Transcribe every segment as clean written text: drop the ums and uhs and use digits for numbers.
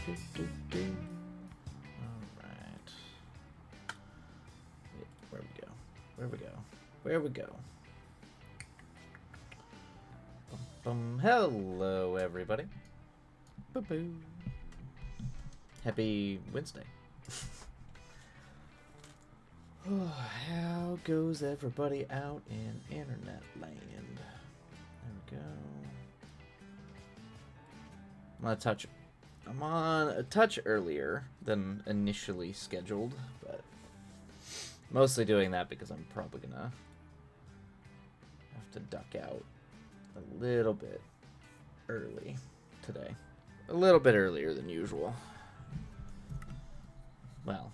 Alright. Where we go? Where we go? Where we go? Hello, everybody. Boo-boo. Happy Wednesday. How goes everybody out in internet land? There we go. I'm on a touch earlier than initially scheduled, but mostly doing that because I'm probably gonna have to duck out a little bit early today. A little bit earlier than usual. Well,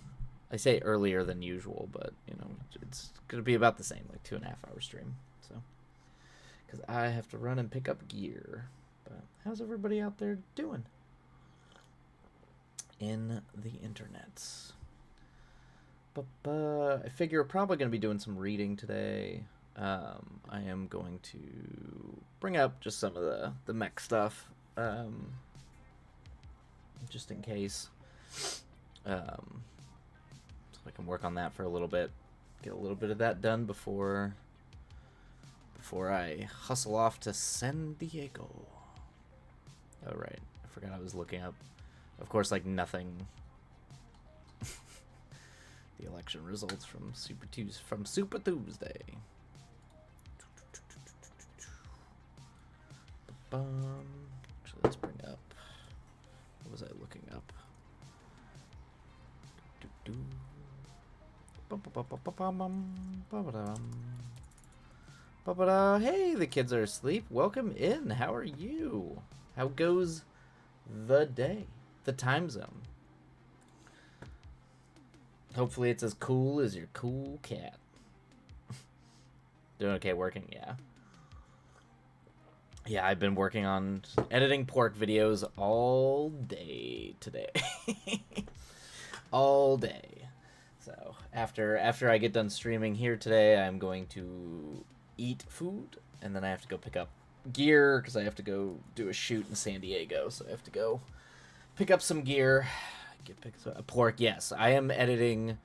I say earlier than usual, but, you know, it's going to be about the same, like 2.5-hour stream. So, because I have to run and pick up gear. But how's everybody out there doing in the internets? I figure we're probably going to be doing some reading today. I am going to bring up just some of the mech stuff, just in case. So I can work on that for a little bit, get a little bit of that done before I hustle off to San Diego. Oh, right. I forgot I was looking up, of course, like nothing. The election results from Super Tuesday. Actually, let's bring up. What was I looking up? Hey, the kids are asleep. Welcome in. How are you? How goes the day? The time zone? Hopefully it's as cool as your cool cat. Doing okay working? Yeah. Yeah, I've been working on editing pork videos all day today. All day. So after I get done streaming here today, I'm going to eat food, and then I have to go pick up gear because I have to go do a shoot in San Diego. So I have to go pick up some gear. Pork. Yes, I am editing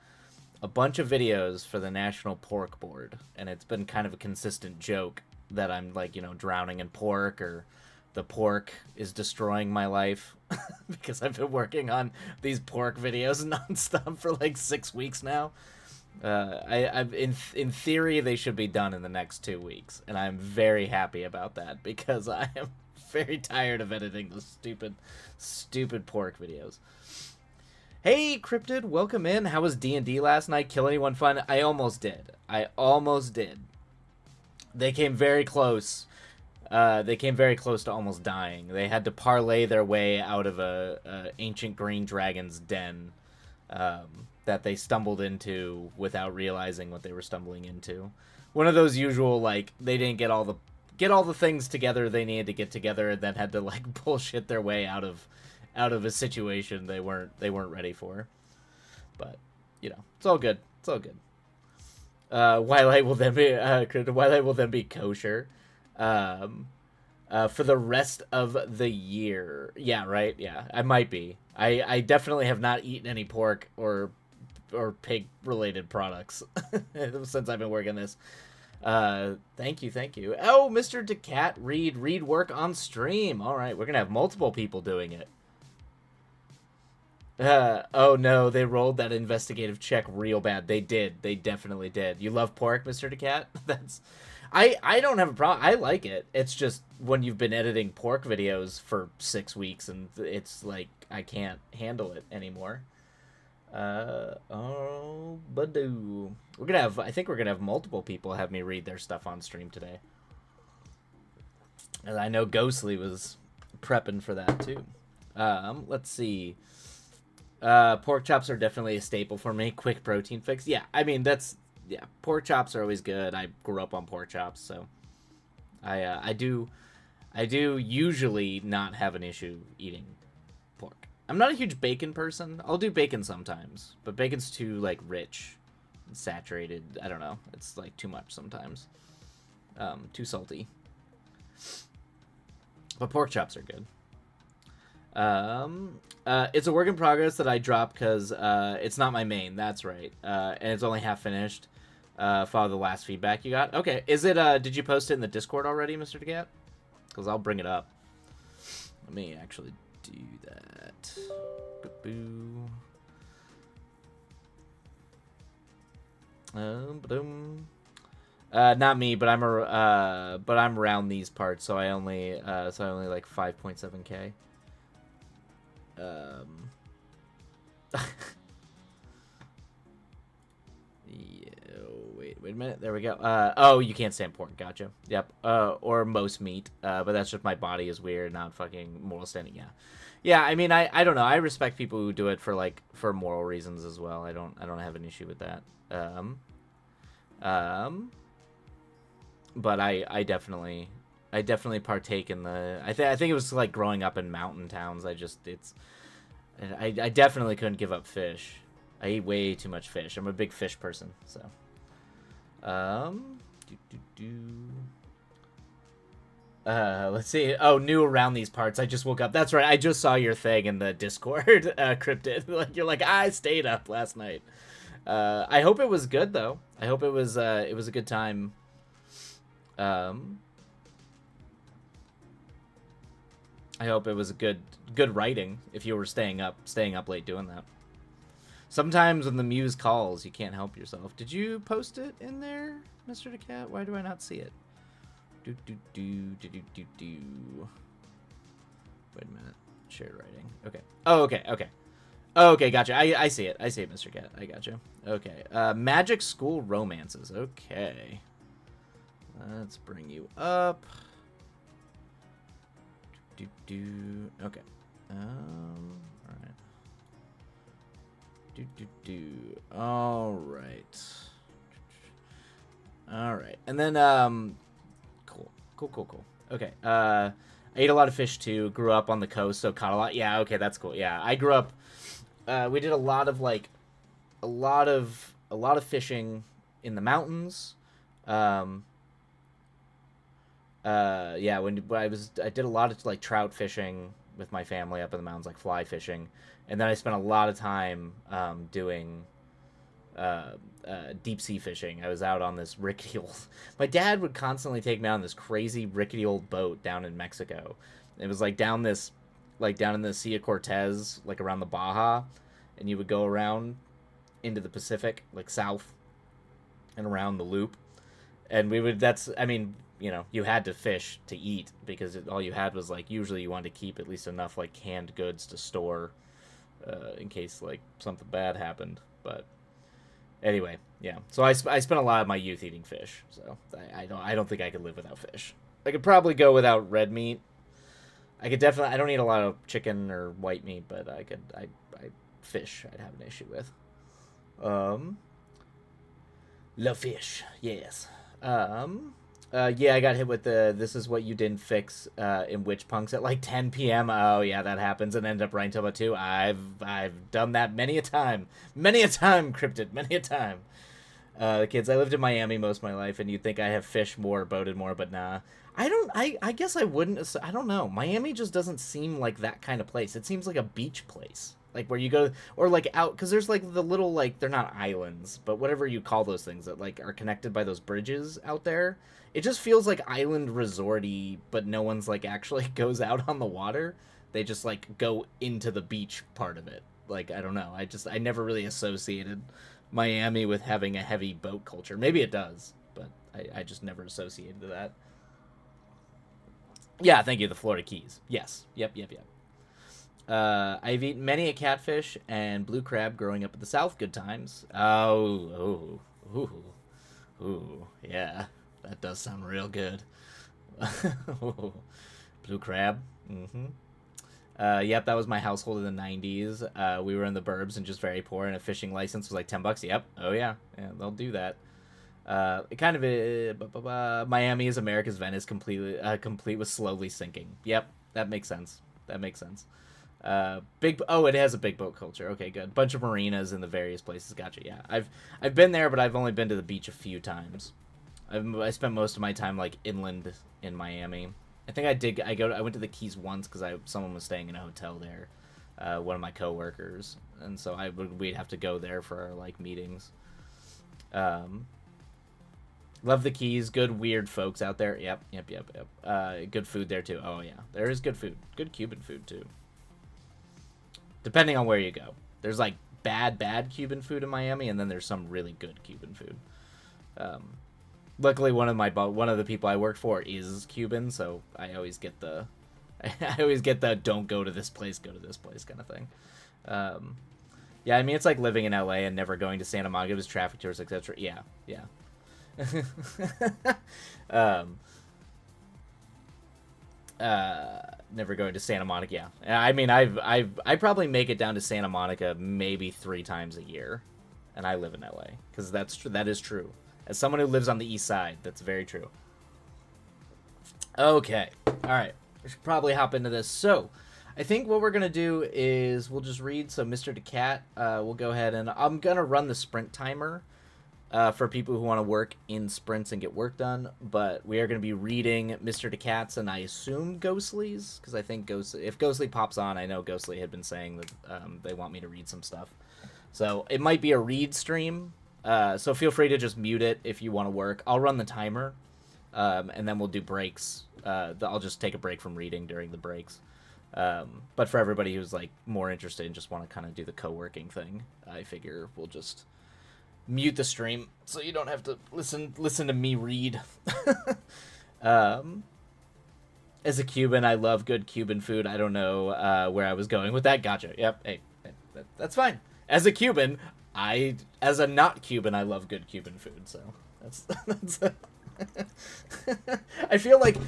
a bunch of videos for the National Pork Board, and it's been kind of a consistent joke that I'm, like, you know, drowning in pork, or the pork is destroying my life because I've been working on these pork videos nonstop for like 6 weeks now. I've in theory they should be done in the next 2 weeks, and I'm very happy about that because I am very tired of editing the stupid pork videos. Hey, Cryptid, welcome in. How was D&D last night? Kill anyone fun? I almost did. They came very close. They came very close to almost dying. They had to parlay their way out of a ancient green dragon's den that they stumbled into without realizing what they were stumbling into. One of those usual, like, they didn't get all the things together they needed to get together, and then had to, like, bullshit their way out of a situation they weren't ready for. But, you know, it's all good. It's all good. Twilight will then be kosher for the rest of the year. Yeah, right. Yeah, I might be. I definitely have not eaten any pork or pig related products since I've been working this. Thank you. Oh, Mr. Decat, read work on stream. All right, we're gonna have multiple people doing it. Oh no, they rolled that investigative check real bad. They did. They definitely did. You love pork, Mr. Decat? I don't have a problem. I like it. It's just when you've been editing pork videos for 6 weeks and it's like I can't handle it anymore. Oh, badoo. I think we're gonna have multiple people have me read their stuff on stream today. And I know Ghostly was prepping for that too. Let's see. Pork chops are definitely a staple for me. Quick protein fix. Yeah, I mean, pork chops are always good. I grew up on pork chops, so I do usually not have an issue eating pork. I'm not a huge bacon person. I'll do bacon sometimes, but bacon's too, like, rich and saturated. I don't know. It's, like, too much sometimes. Too salty. But pork chops are good. It's a work in progress that I dropped because it's not my main. That's right. And it's only half finished. Follow the last feedback you got. Okay, is it? Did you post it in the Discord already, Mr. DeCat? Because I'll bring it up. Let me actually do that. Boo. Boom. Not me, but I'm around these parts, so I only like 5.7k. Yeah, wait a minute. There we go. Oh, you can't say important. Gotcha. Yep. Or most meat. But that's just my body is weird, not fucking moral standing. Yeah. Yeah. I mean, I don't know. I respect people who do it for moral reasons as well. I don't have an issue with that. But I definitely partake in the. I think it was like growing up in mountain towns. I definitely couldn't give up fish. I eat way too much fish. I'm a big fish person, so. Let's see. Oh, new around these parts. I just woke up. That's right. I just saw your thing in the Discord, Cryptid. Like you're like, I stayed up last night. I hope it was good though. I hope it was a good time. I hope it was a good writing if you were staying up late doing that. Sometimes when the muse calls, you can't help yourself. Did you post it in there, Mr. DeCat? Why do I not see it? Do. Wait a minute. Shared writing. Okay. Oh, okay. Okay, gotcha. I see it. Mr. Cat. I gotcha. Okay. Magic School Romances. Okay. Let's bring you up. Okay. Alright. Alright. And then, cool. Okay. I ate a lot of fish too. Grew up on the coast, so caught a lot. Yeah, okay, that's cool. Yeah, I grew up. We did a lot of fishing in the mountains. Yeah, when I did a lot of like trout fishing with my family up in the mountains, like fly fishing, and then I spent a lot of time doing deep sea fishing. I was out on this rickety old. My dad would constantly take me on this crazy rickety old boat down in Mexico. It was like down in the Sea of Cortez, like around the Baja, and you would go around into the Pacific, like south, and around the loop. And we would. I mean, you had to fish to eat because all you had was like usually you wanted to keep at least enough like canned goods to store in case like something bad happened. But anyway, yeah. So I spent a lot of my youth eating fish. So I don't think I could live without fish. I could probably go without red meat. I could definitely. I don't eat a lot of chicken or white meat, but I fish I'd have an issue with. Love fish, yes. Yeah, I got hit with the "this is what you didn't fix" in Witch Punks at like 10 p.m. Oh yeah, that happens, and ended up writing to about 2. I've done that many a time, Cryptid, many a time. Kids, I lived in Miami most of my life, and you'd think I have fished more, boated more, but nah. I don't. I guess I wouldn't. I don't know. Miami just doesn't seem like that kind of place. It seems like a beach place, like where you go or like out because there's like the little like they're not islands, but whatever you call those things that like are connected by those bridges out there. It just feels like island resorty, but no one's like actually goes out on the water. They just like go into the beach part of it. Like I don't know. I never really associated Miami with having a heavy boat culture. Maybe it does, but I just never associated that. Yeah, thank you. The Florida Keys. Yes. Yep. I've eaten many a catfish and blue crab growing up in the South. Good times. Ooh, yeah. That does sound real good. Blue crab. Mm-hmm. Yep, that was my household in the 90s. We were in the burbs and just very poor, and a fishing license was like $10. Yep. Oh, yeah. Yeah, they'll do that. It kind of Miami is America's Venice, complete with slowly sinking. Yep, that makes sense. It has a big boat culture. Okay, good. Bunch of marinas in the various places. Gotcha. Yeah, I've been there, but I've only been to the beach a few times. I spent most of my time like inland in Miami, I think I did. I went to the Keys once because someone was staying in a hotel there, one of my coworkers, and so we'd have to go there for our like meetings. Um, Love the Keys. Good weird folks out there. Yep. Good food there too. Oh yeah, there is good food. Good Cuban food too. Depending on where you go, there's like bad Cuban food in Miami, and then there's some really good Cuban food. Luckily, one of the people I work for is Cuban, so I always get the don't go to this place, go to this place kind of thing. Yeah, I mean it's like living in LA and never going to Santa Monica with traffic tours, etc. Yeah. um, Never going to Santa Monica. Yeah, I mean I probably make it down to Santa Monica maybe 3 times a year, and I live in LA because that is true. As someone who lives on the east side, that's very true. Okay, all right, we should probably hop into this. So, I think what we're gonna do is we'll just read. So, Mr. DeCat, we'll go ahead and I'm gonna run the sprint timer. For people who want to work in sprints and get work done, but we are going to be reading Mr. DeCat's and I assume Ghostly's, because I think if Ghostly pops on, I know Ghostly had been saying that they want me to read some stuff. So it might be a read stream, so feel free to just mute it if you want to work. I'll run the timer, and then we'll do breaks. I'll just take a break from reading during the breaks. But for everybody who's like more interested and just want to kind of do the co-working thing, I figure we'll just mute the stream so you don't have to listen to me read. As a Cuban, I love good Cuban food. I don't know where I was going with that. Gotcha. Yep. Hey, that's fine. As a Cuban, as a not Cuban, I love good Cuban food. So that's I feel like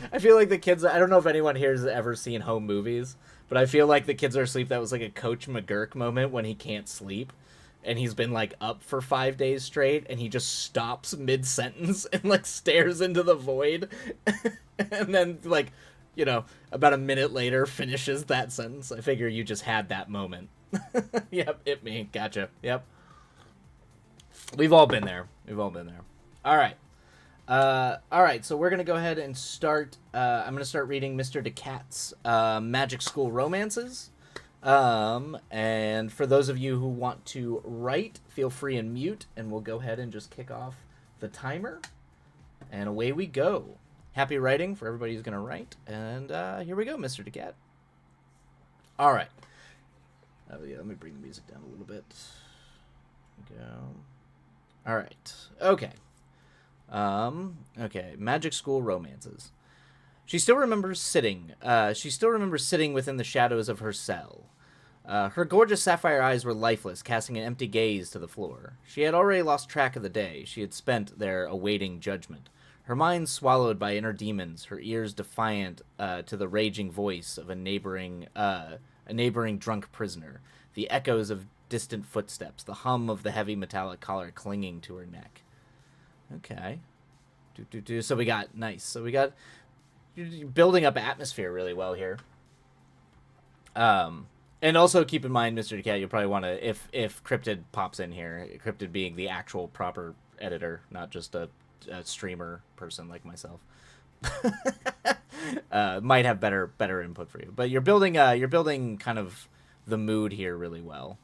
the kids. I don't know if anyone here has ever seen home movies, but I feel like the kids are asleep. That was like a Coach McGurk moment when he can't sleep. And he's been, like, up for 5 days straight, and he just stops mid-sentence and, like, stares into the void. And then, like, you know, about a minute later, finishes that sentence. I figure you just had that moment. Yep, it me. Gotcha. Yep. We've all been there. All right. So we're going to go ahead and start. I'm going to start reading Mr. DeCat's Magic School Romances. And for those of you who want to write, feel free and mute, and we'll go ahead and just kick off the timer, and away we go. Happy writing for everybody who's going to write, and here we go, Mr. DeCat. All right. Yeah, let me bring the music down a little bit. Go. All right. Okay. Okay. Magic School Romances. She still remembers sitting within the shadows of her cell. Her gorgeous sapphire eyes were lifeless, casting an empty gaze to the floor. She had already lost track of the day she had spent there awaiting judgment. Her mind swallowed by inner demons, her ears defiant to the raging voice of a neighboring drunk prisoner, the echoes of distant footsteps, the hum of the heavy metallic collar clinging to her neck. Okay. So we got building up atmosphere really well here. And also keep in mind, Mr. DeCat, you'll probably want to, if Cryptid pops in here, Cryptid being the actual proper editor, not just a streamer person like myself, might have better input for you. But you're building kind of the mood here really well.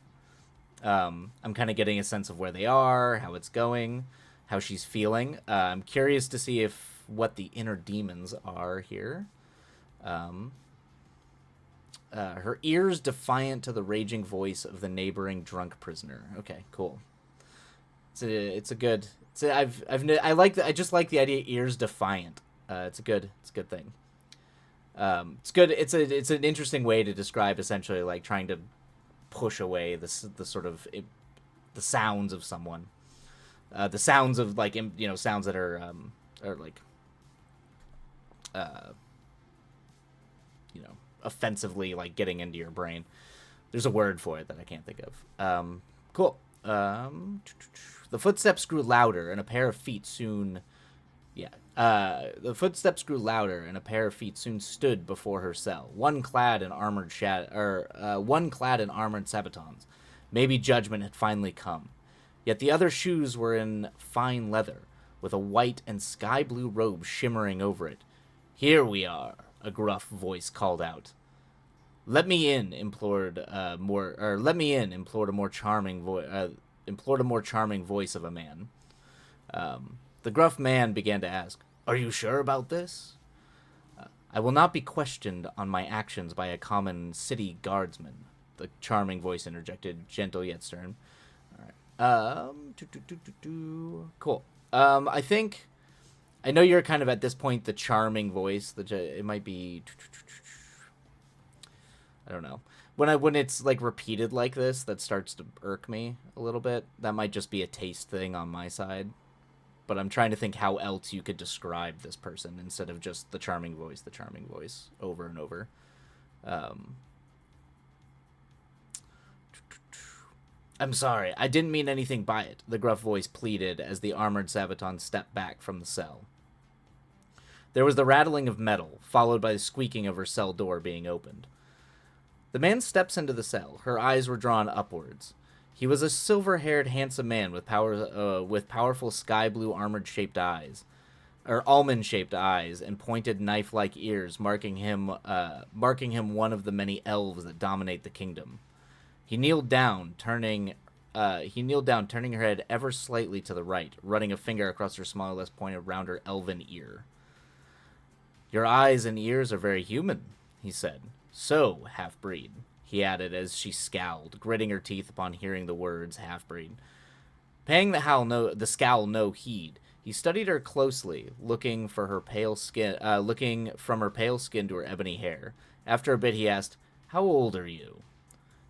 I'm kind of getting a sense of where they are, how it's going, how she's feeling. I'm curious to see what the inner demons are here. Her ears defiant to the raging voice of the neighboring drunk prisoner. Okay, cool. I just like the idea ears defiant. It's a good thing. It's good. It's an interesting way to describe essentially like trying to push away the sort of the sounds of someone. The sounds of like sounds that are like offensively like getting into your brain. There's a word for it that I can't think of. Cool. The footsteps grew louder, and a pair of feet soon. The footsteps grew louder, and a pair of feet soon stood before her cell. One clad in armored sabatons. Maybe judgment had finally come. Yet the other shoes were in fine leather, with a white and sky blue robe shimmering over it. Here we are, a gruff voice called out. "Let me in," "Let me in," implored a more charming voice of a man. The gruff man began to ask, "Are you sure about this?" "I will not be questioned on my actions by a common city guardsman," the charming voice interjected, gentle yet stern. All right. Cool. I think I know you're kind of at this point the charming voice. It might be. I don't know. When it's like repeated like this, that starts to irk me a little bit. That might just be a taste thing on my side. But I'm trying to think how else you could describe this person instead of just the charming voice, over and over. "I'm sorry, I didn't mean anything by it," the gruff voice pleaded as the armored Sabaton stepped back from the cell. There was the rattling of metal, followed by the squeaking of her cell door being opened. The man steps into the cell. Her eyes were drawn upwards. He was a silver-haired, handsome man with powerful sky-blue armored-shaped eyes, or almond-shaped eyes, and pointed knife-like ears, marking him one of the many elves that dominate the kingdom. He kneel down, turning her head ever slightly to the right, running a finger across her smallest pointed round her elven ear. "Your eyes and ears are very human," he said. "So, half-breed," he added as she scowled, gritting her teeth upon hearing the words half-breed. Paying the scowl no heed, he studied her closely, looking from her pale skin to her ebony hair. After a bit, he asked, "How old are you?"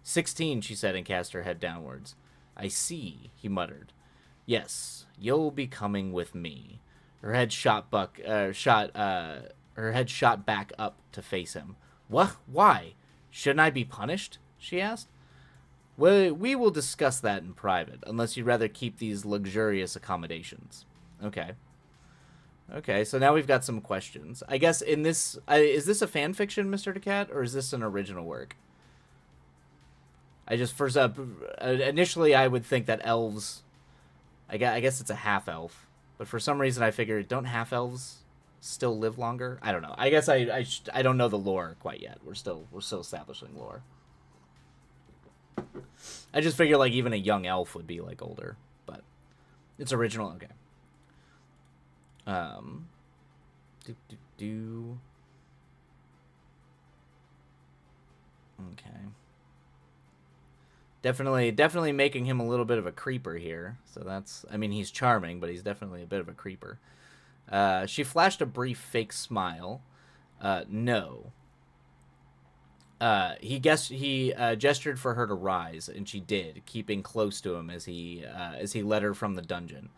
16, she said, and cast her head downwards. "I see," he muttered. "Yes, you'll be coming with me." Her head shot back up to face him. "What? Why? Shouldn't I be punished?" she asked. We will discuss that in private, unless you'd rather keep these luxurious accommodations." Okay. Okay, so now we've got some questions. I guess in this... is this a fan fiction, Mr. Decat, or is this an original work? Initially I would think that elves... I guess it's a half-elf. But for some reason I figured, don't half-elves still live longer? I don't know. I guess I don't know the lore quite yet. We're still establishing lore. I just figure like even a young elf would be like older, but it's original. Okay. Okay. Definitely making him a little bit of a creeper here. So that's, I mean, he's charming, but he's definitely a bit of a creeper. She flashed a brief fake smile. No. He gestured for her to rise, and she did, keeping close to him as he led her from the dungeon.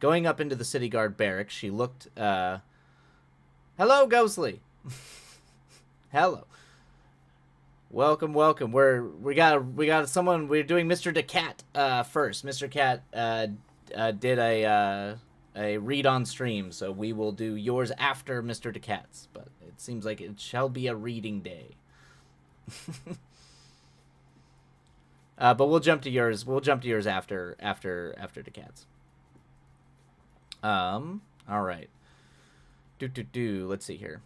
Going up into the city guard barracks, she looked. "Hello, Ghostly." "Hello. Welcome. We got someone. We're doing Mr. Decat first. Mr. Cat did a read on stream, so we will do yours after Mr. Decat's. But it seems like it shall be a reading day." But we'll jump to yours. We'll jump to yours after Decat's. All right. Let's see here.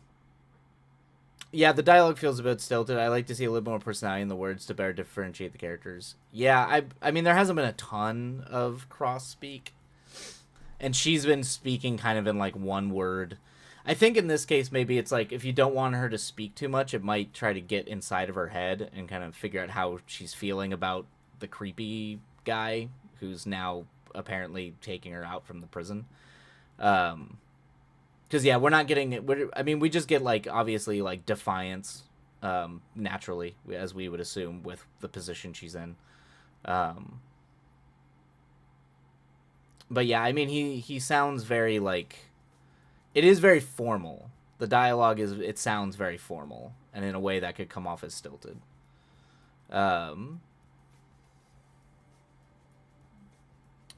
Yeah, the dialogue feels a bit stilted. I like to see a little more personality in the words to better differentiate the characters. Yeah, I mean, there hasn't been a ton of cross speak, and she's been speaking kind of in like one word. I think in this case, maybe it's like if you don't want her to speak too much, it might try to get inside of her head and kind of figure out how she's feeling about the creepy guy who's now apparently taking her out from the prison. Because yeah, we're not getting it. I mean, we just get like obviously like defiance, naturally, as we would assume with the position she's in. But yeah, I mean, he sounds very like. It is very formal. The dialogue it sounds very formal, and in a way that could come off as stilted.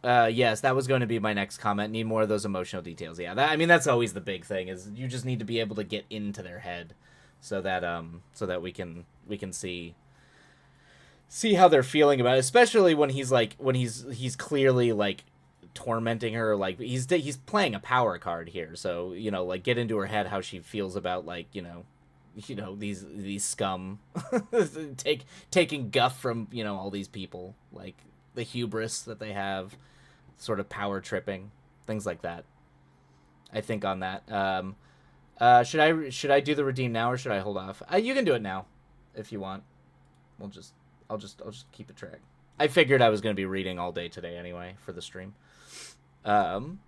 Yes, that was going to be my next comment. Need more of those emotional details. Yeah, I mean that's always the big thing is you just need to be able to get into their head, so that we can see how they're feeling about it, especially when he's clearly like tormenting her, like he's playing a power card here, so like get into her head how she feels about like these scum taking guff from all these people, like the hubris that they have, sort of power tripping, things like that. I think on that. Should I do the redeem now, or should I hold off? You can do it now, if you want. We'll just I'll just keep a track. I figured I was going to be reading all day today anyway for the stream. Um,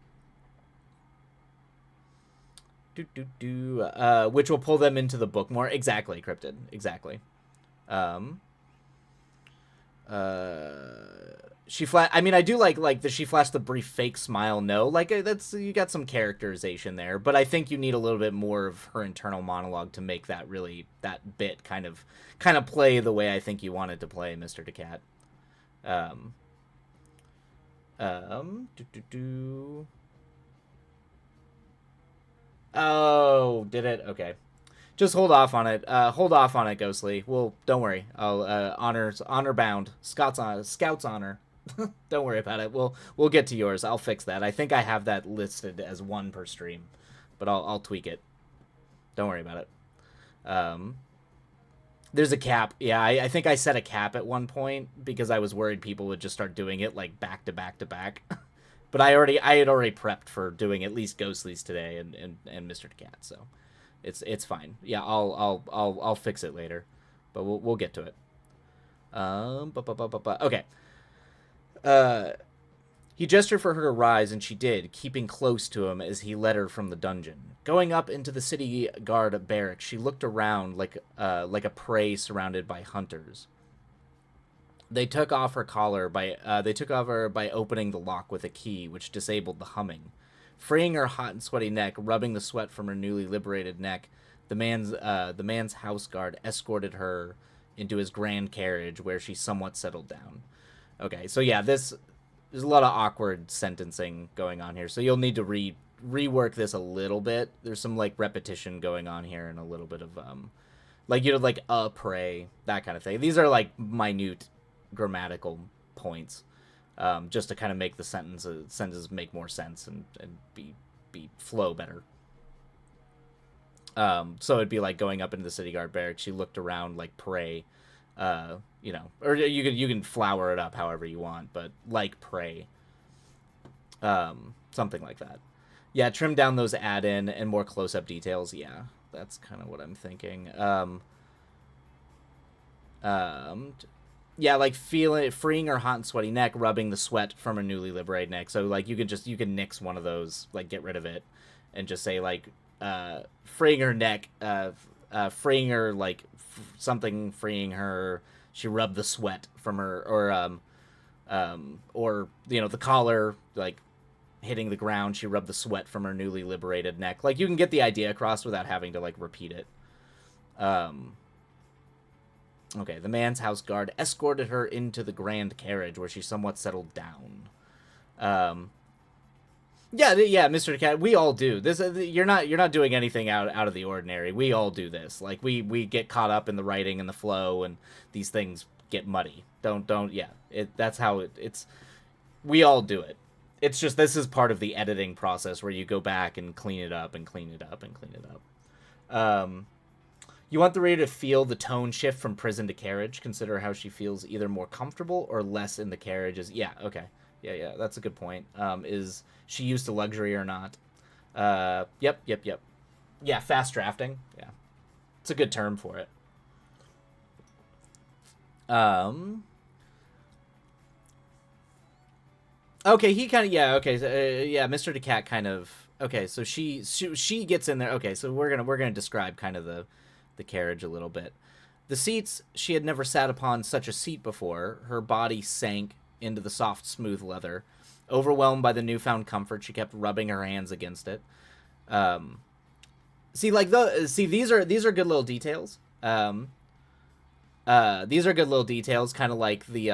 which will pull them into the book more. Exactly, Cryptid. Exactly. Um, she flat. I mean, I do like that she flashed the brief fake smile. No, like that's you got some characterization there, but I think you need a little bit more of her internal monologue to make that bit kind of play the way I think you want it to play, Mr. Decat. Um, do, do, do. Oh, did it? Okay. Just hold off on it. Hold off on it, Ghostly. Well, don't worry. I'll honor bound. Scout's honor. Don't worry about it. We'll get to yours. I'll fix that. I think I have that listed as one per stream, but I'll tweak it. Don't worry about it. Um, there's a cap. Yeah, I think I set a cap at one point because I was worried people would just start doing it like back to back to back. But I had already prepped for doing at least Ghostly's today and Mr. Cat, so it's fine. Yeah, I'll fix it later, but we'll get to it. Okay. Uh, he gestured for her to rise, and she did, keeping close to him as he led her from the dungeon. Going up into the city guard barracks, she looked around like a prey surrounded by hunters. They took off her by opening the lock with a key, which disabled the humming. Freeing her hot and sweaty neck, rubbing the sweat from her newly liberated neck, the man's house guard escorted her into his grand carriage, where she somewhat settled down. Okay, so yeah, there's a lot of awkward sentencing going on here, so you'll need to rework this a little bit. There's some like repetition going on here, and a little bit of like like a prey, that kind of thing. These are like minute grammatical points, just to kind of make the sentences make more sense and be flow better. So it'd be like going up into the city guard barracks. She looked around like prey, or you can flower it up however you want, but like prey, something like that. Yeah, trim down those add-in and more close-up details. Yeah, that's kind of what I'm thinking. Yeah, like freeing her hot and sweaty neck, rubbing the sweat from her newly liberated neck. So like you can nix one of those, like get rid of it, and just say like freeing her neck, freeing her like something, freeing her. She rubbed the sweat from her, or the collar like hitting the ground. She rubbed the sweat from her newly liberated neck. Like you can get the idea across without having to like repeat it. Okay, the man's house guard escorted her into the grand carriage, where she somewhat settled down. Yeah, Mr. Cat, we all do this. You're not doing anything out of the ordinary. We all do this. Like we get caught up in the writing and the flow, and these things get muddy. Don't. Yeah, that's how it's. We all do it. It's just this is part of the editing process where you go back and clean it up and clean it up and clean it up. You want the reader to feel the tone shift from prison to carriage. Consider how she feels either more comfortable or less in the carriages. Yeah, okay. Yeah, that's a good point. Is she used to luxury or not? Yep. Yeah, fast drafting. Yeah. It's a good term for it. Okay, he kind of, yeah, okay. Yeah, Mr. DeCat kind of, okay, so she gets in there. Okay, so we're going to describe kind of the carriage a little bit. The seats, she had never sat upon such a seat before. Her body sank into the soft, smooth leather. Overwhelmed by the newfound comfort, she kept rubbing her hands against it. These are good little details. These are good little details, kind of like the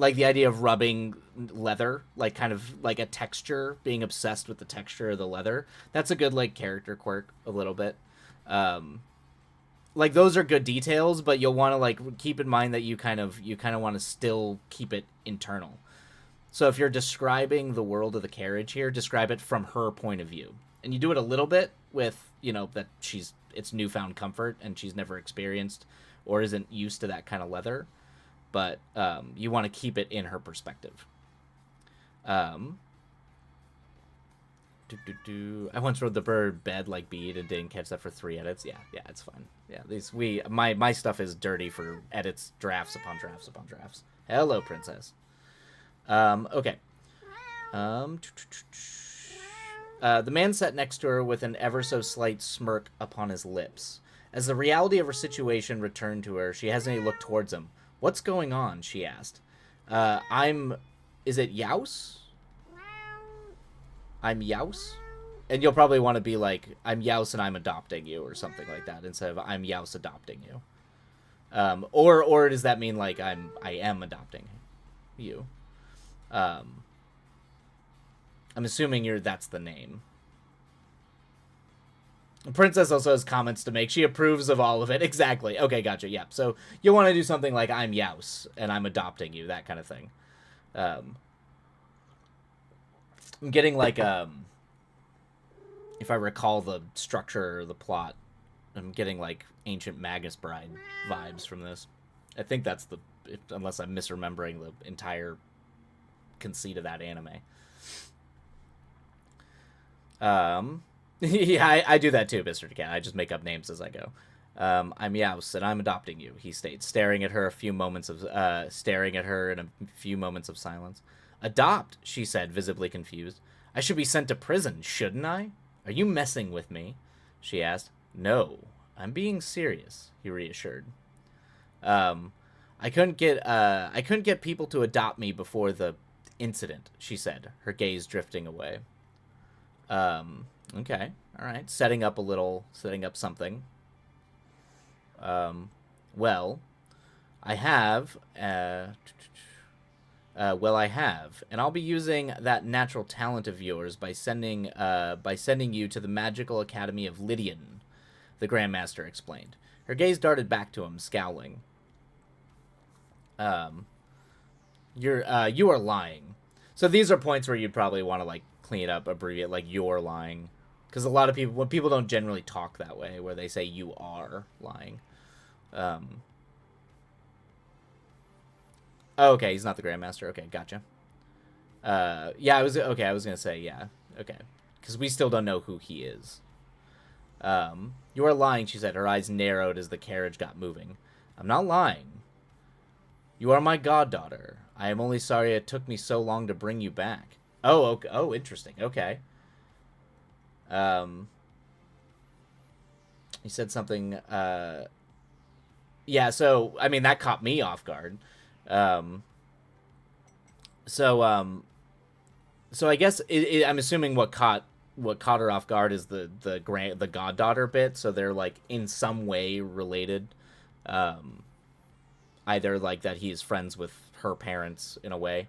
idea of rubbing leather, like kind of like a texture, being obsessed with the texture of the leather. That's a good like character quirk a little bit. Like those are good details, but you'll want to like keep in mind that you kind of want to still keep it internal. So if you're describing the world of the carriage here, describe it from her point of view, and you do it a little bit, with, that it's newfound comfort and she's never experienced or isn't used to that kind of leather. But you want to keep it in her perspective. I once rode the bird bed like Bede and didn't catch that for 3 edits. Yeah, it's fine. Yeah, my stuff is dirty for edits, drafts upon drafts upon drafts. Hello, princess. Okay. The man sat next to her with an ever so slight smirk upon his lips. As the reality of her situation returned to her, she hesitantly looked towards him. "What's going on?" she asked. Is it Yaus? I'm Yaus? And you'll probably want to be like, "I'm Yaus and I'm adopting you," or something like that, instead of "I'm Yaus adopting you." Or does that mean like I am adopting you? I'm assuming that's the name. The princess also has comments to make. She approves of all of it. Exactly. Okay, gotcha. Yeah. So you'll want to do something like "I'm Yaus and I'm adopting you," that kind of thing. I'm getting like if I recall the structure or the plot, I'm getting like Ancient Magus Bride vibes from this. I think that's unless I'm misremembering the entire conceit of that anime. Yeah, I do that too, Mr. Cat. I just make up names as I go. "I'm Yaus, and I'm adopting you," he states, staring at her in a few moments of silence. "Adopt," she said, visibly confused. "I should be sent to prison, shouldn't I? Are you messing with me?" she asked. "No, I'm being serious," he reassured. I couldn't get people to adopt me before the incident," she said, her gaze drifting away. Okay, all right, setting up something. Well, I have, and I'll be using that natural talent of yours by sending you to the Magical Academy of Lydian, the Grandmaster explained. Her gaze darted back to him, scowling. You are lying. So these are points where you'd probably want to like clean it up, abbreviate like "you're lying," because a lot of people, when people don't generally talk that way, where they say "you are lying." Okay, he's not the Grandmaster. Okay, gotcha. Yeah, I was gonna say yeah. Okay, because we still don't know who he is. You are lying, she said. Her eyes narrowed as the carriage got moving. "I'm not lying. You are my goddaughter. I am only sorry it took me so long to bring you back." Oh, okay. Oh, interesting. Okay. He said something. Yeah. So I mean, that caught me off guard. So I guess I'm assuming what caught her off guard is the goddaughter bit. So they're like in some way related. Either like that he's friends with her parents in a way.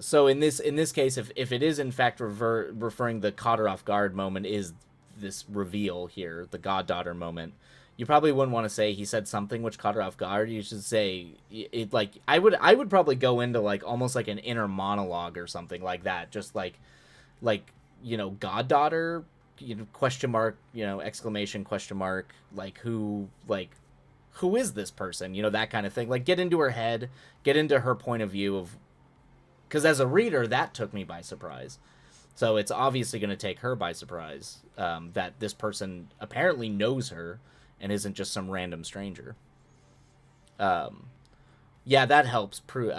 So in this case, if it is in fact referring, the caught her off guard moment is this reveal here, the goddaughter moment, you probably wouldn't want to say he said something which caught her off guard. You should say it like I would probably go into like almost like an inner monologue or something like that, just like goddaughter, question mark, exclamation question mark, like who is this person, that kind of thing, like get into her head, get into her point of view of, because as a reader that took me by surprise. So it's obviously going to take her by surprise, that this person apparently knows her and isn't just some random stranger. Yeah, that helps prove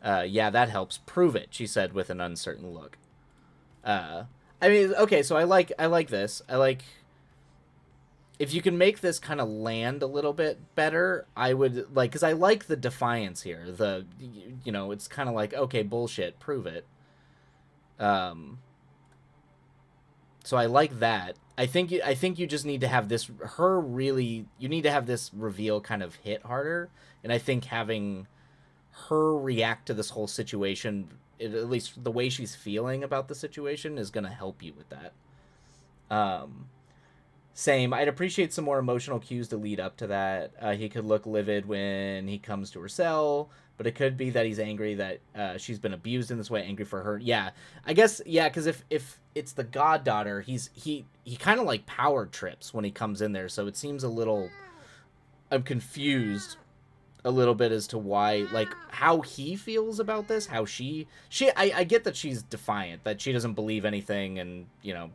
it, she said with an uncertain look. I mean, okay, so I like this. I like, if you can make this kind of land a little bit better, I would like, because I like the defiance here. It's kind of like, okay, bullshit, prove it. So I like that. I think you just need to have this you need to have this reveal kind of hit harder, and I think having her react to this whole situation, at least the way she's feeling about the situation, is going to help you with that. Same. I'd appreciate some more emotional cues to lead up to that. He could look livid when he comes to her cell, but it could be that he's angry that she's been abused in this way, angry for her. Yeah, I guess yeah, because if it's the goddaughter, he kind of like power trips when he comes in there, so it seems a little. I'm confused a little bit as to why, like, how he feels about this, how I get that she's defiant, that she doesn't believe anything, and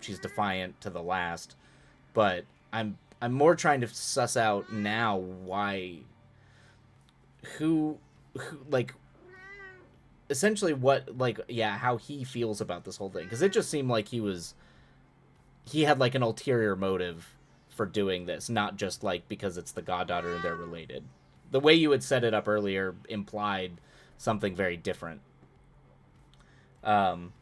she's defiant to the last, but I'm more trying to suss out now why, who like, essentially what, like, yeah, how he feels about this whole thing, because it just seemed like he had like an ulterior motive for doing this, not just like because it's the goddaughter and they're related. The way you had set it up earlier implied something very different. Um,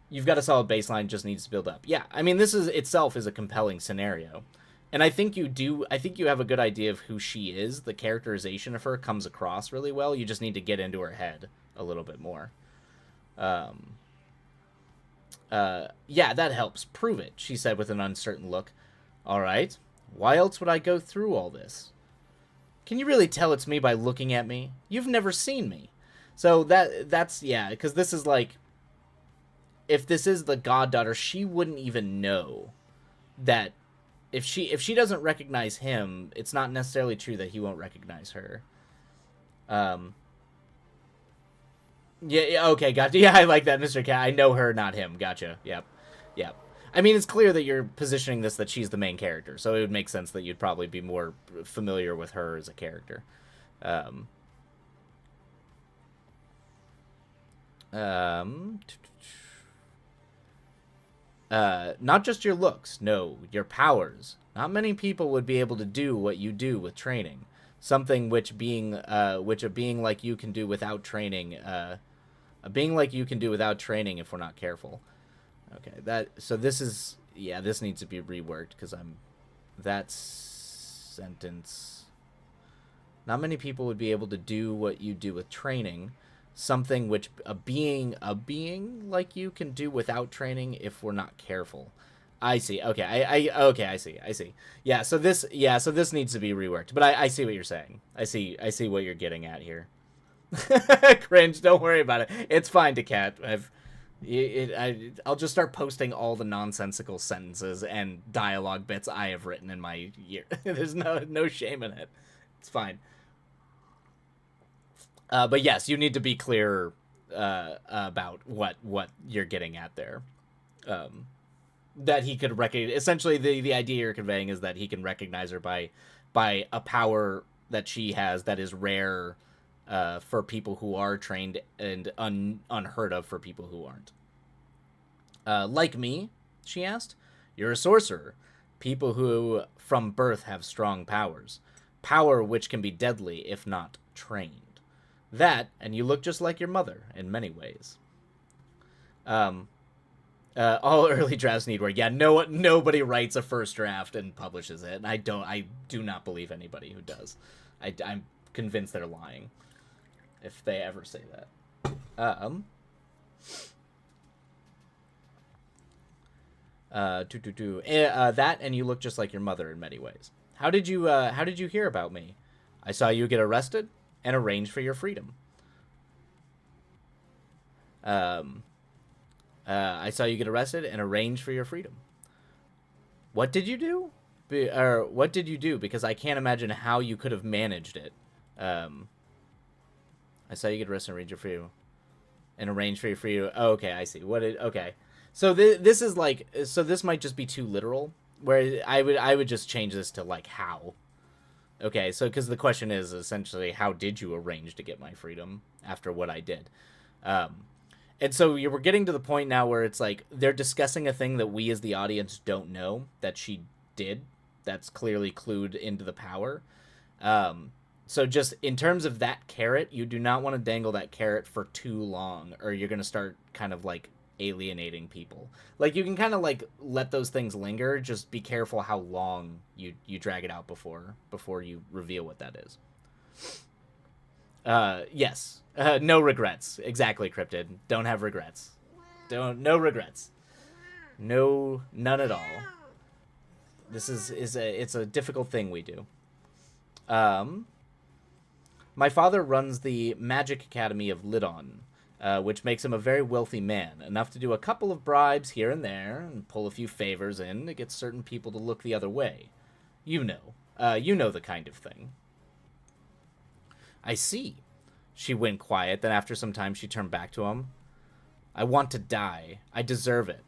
you've got a solid baseline, just needs to build up. Yeah, I mean, this is itself is a compelling scenario, and I think you do. I think you have a good idea of who she is. The characterization of her comes across really well. You just need to get into her head a little bit more. Um, yeah, that helps. Prove it, she said with an uncertain look. All right. Why else would I go through all this? Can you really tell it's me by looking at me? You've never seen me. So that's yeah, because this is like, if this is the goddaughter, she wouldn't even know that if she doesn't recognize him, it's not necessarily true that he won't recognize her. Um yeah, okay, gotcha. Yeah, I like that, Mr. Cat. I know her, not him. Gotcha. Yep. Yep. I mean, it's clear that you're positioning this that she's the main character, so it would make sense that you'd probably be more familiar with her as a character. Um, um, not just your looks, no, your powers. Not many people would be able to do what you do with training. Something which a being like you can do without training. A being like you can do without training if we're not careful. Okay, so this is, yeah, this needs to be reworked because that sentence. Not many people would be able to do what you do with training, something which a being like you can do without training if we're not careful. I see. Okay, okay, I see. So this needs to be reworked. But I see what you're saying. I see what you're getting at here. Cringe. Don't worry about it. It's fine to cat. I'll just start posting all the nonsensical sentences and dialogue bits I have written in my year. There's no shame in it. It's fine. But yes, you need to be clear about what you're getting at there. That he could recognize. Essentially, the idea you're conveying is that he can recognize her by a power that she has that is rare for people who are trained and unheard of for people who aren't. Like me, she asked. You're a sorcerer. People who from birth have strong powers. Power which can be deadly if not trained. That, and you look just like your mother in many ways. All early drafts need work. Yeah, nobody writes a first draft and publishes it. And I do not believe anybody who does. I'm convinced they're lying if they ever say that. That, and you look just like your mother in many ways. How did you hear about me? I saw you get arrested and arrange for your freedom. I saw you get arrested and arrange for your freedom. What did you do? What did you do? Because I can't imagine how you could have managed it. I saw you get arrested and arrange for you. And arrange for your freedom. Oh, okay, I see. Okay. So this is like, so this might just be too literal. Where I would just change this to like how. Okay, so because the question is essentially, how did you arrange to get my freedom after what I did? And so we're getting to the point now where it's like they're discussing a thing that we as the audience don't know that she did. That's clearly clued into the power. So just in terms of that carrot, you do not want to dangle that carrot for too long, or you're going to start kind of like alienating people. Like you can kind of like let those things linger. Just be careful how long you drag it out before you reveal what that is. Yes. No regrets. Exactly, Cryptid. Don't have regrets. No regrets. None at all. This it's a difficult thing we do. My father runs the Magic Academy of Lidon, which makes him a very wealthy man, enough to do a couple of bribes here and there and pull a few favors in to get certain people to look the other way. You know. You know the kind of thing. I see. She went quiet, then after some time she turned back to him. I want to die. I deserve it.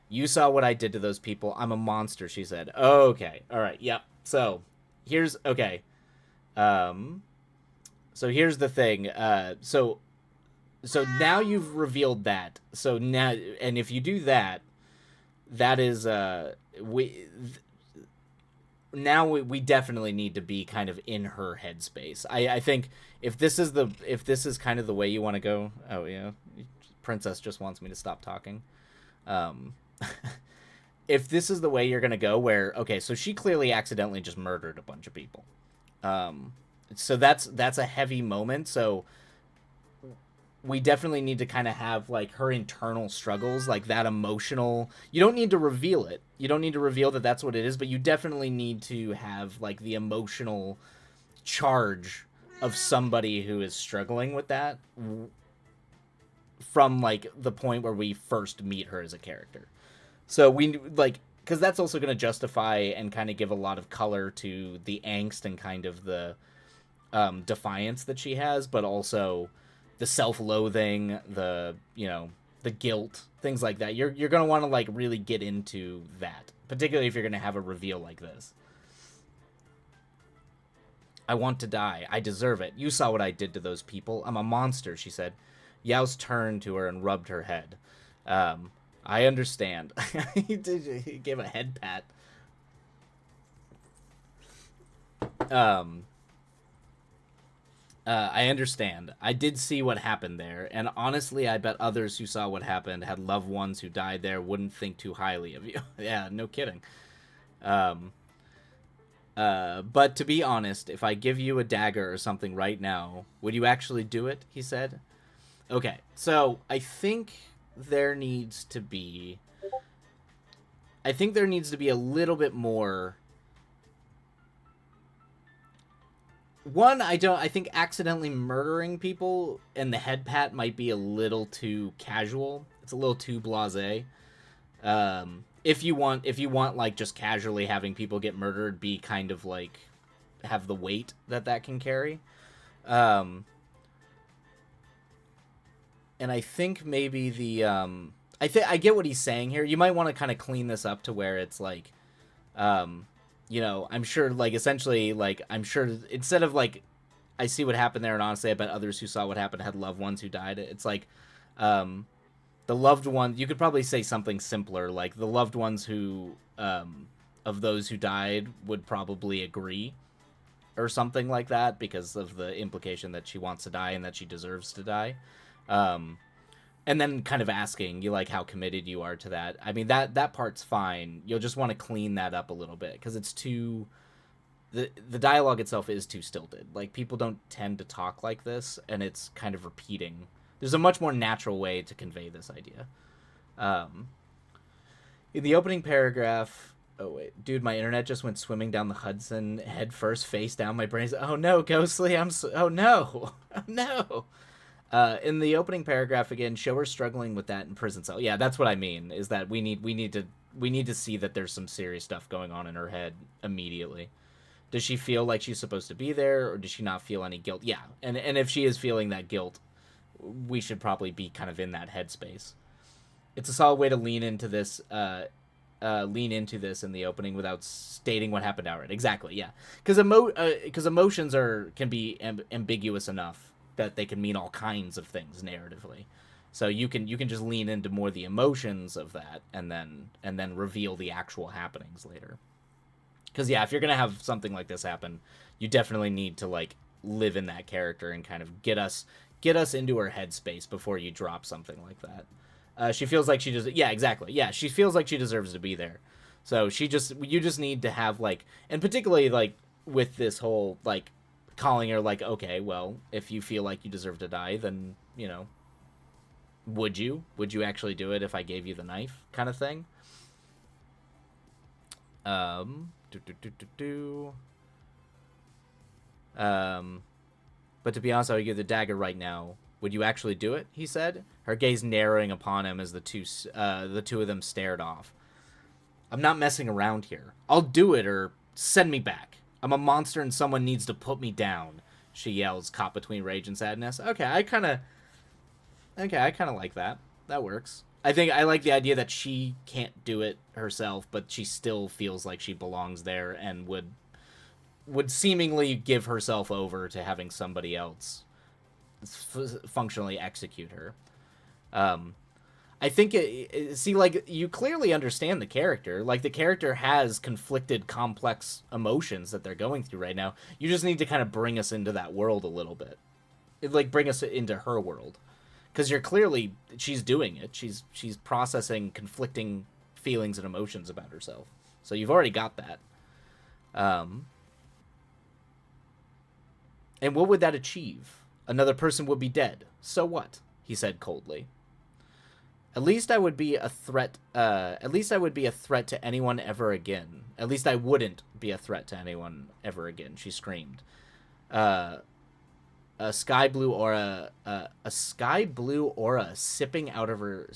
You saw what I did to those people. I'm a monster, she said. Okay. All right. Yep. So, here's okay. Um so here's the thing. So now you've revealed that. So now, and if you do that, that is we definitely need to be kind of in her headspace. I think if this is kind of the way you want to go. Oh yeah, Princess just wants me to stop talking. Um, if this is the way you're gonna go, where okay, so she clearly accidentally just murdered a bunch of people. Um, so that's a heavy moment. So we definitely need to kind of have like her internal struggles, like that emotional. You don't need to reveal it. You don't need to reveal that that's what it is, but you definitely need to have like the emotional charge of somebody who is struggling with that from like the point where we first meet her as a character. So we like because that's also going to justify and kind of give a lot of color to the angst and kind of the defiance that she has, but also the self-loathing, the the guilt, things like that. You're gonna want to like really get into that, particularly if you're gonna have a reveal like this. I want to die. I deserve it. You saw what I did to those people. I'm a monster, she said. Yao's turned to her and rubbed her head. Um, I understand. He gave a head pat. Um, I understand. I did see what happened there, and honestly, I bet others who saw what happened had loved ones who died there wouldn't think too highly of you. Yeah, no kidding. Um, but to be honest, if I give you a dagger or something right now, would you actually do it? He said. Okay, so there needs to be. I think there needs to be a little bit more. One, I think accidentally murdering people and the head pat might be a little too casual. It's a little too blasé. If you want like just casually having people get murdered be kind of like have the weight that can carry. Um, and I think maybe I get what he's saying here. You might want to kind of clean this up to where it's like um I'm sure like essentially like I'm sure instead of like I see what happened there and honestly I bet others who saw what happened had loved ones who died. It's like um the loved ones, you could probably say something simpler like the loved ones who of those who died would probably agree or something like that because of the implication that she wants to die and that she deserves to die. um and then kind of asking you like how committed you are to that. I mean that part's fine. You'll just want to clean that up a little bit because it's too the dialogue itself is too stilted. Like people don't tend to talk like this, and it's kind of repeating. There's a much more natural way to convey this idea. Um, in the opening paragraph, oh wait, dude, my internet just went swimming down the Hudson head first, face down. My brain's oh no, Ghostly, oh no, oh no. In the opening paragraph again, show her struggling with that in prison cell. Yeah, that's what I mean. Is that we need to see that there's some serious stuff going on in her head immediately. Does she feel like she's supposed to be there, or does she not feel any guilt? Yeah, and if she is feeling that guilt, we should probably be kind of in that headspace. It's a solid way to lean into this in the opening without stating what happened outright. Exactly, yeah, because emotions can be ambiguous enough that they can mean all kinds of things narratively. So you can just lean into more the emotions of that, and then reveal the actual happenings later. Because yeah, if you're gonna have something like this happen, you definitely need to like live in that character and kind of get us into her headspace before you drop something like that. She feels like she just yeah exactly yeah she feels like she deserves to be there. So you just need to have like, and particularly like with this whole like calling her like, okay, well, if you feel like you deserve to die, then would you actually do it if I gave you the knife kind of thing. Do, do, do, do, do. Um, But to be honest, I would give the dagger right now. Would you actually do it? He said, her gaze narrowing upon him as the two of them stared off. I'm not messing around here. I'll do it or send me back. I'm a monster and someone needs to put me down, she yells, caught between rage and sadness. Okay, I kind of like that. That works. I think I like the idea that she can't do it herself, but she still feels like she belongs there and would seemingly give herself over to having somebody else functionally execute her. I think like you clearly understand the character. Like the character has conflicted, complex emotions that they're going through right now. You just need to kind of bring us into that world a little bit. Like bring us into her world, because she's doing it. She's processing conflicting feelings and emotions about herself. So you've already got that. And what would that achieve? Another person would be dead. So what? He said coldly. At least I would be a threat. At least I would be a threat to anyone ever again. At least I wouldn't be a threat to anyone ever again. She screamed. A sky blue aura sipping out of her.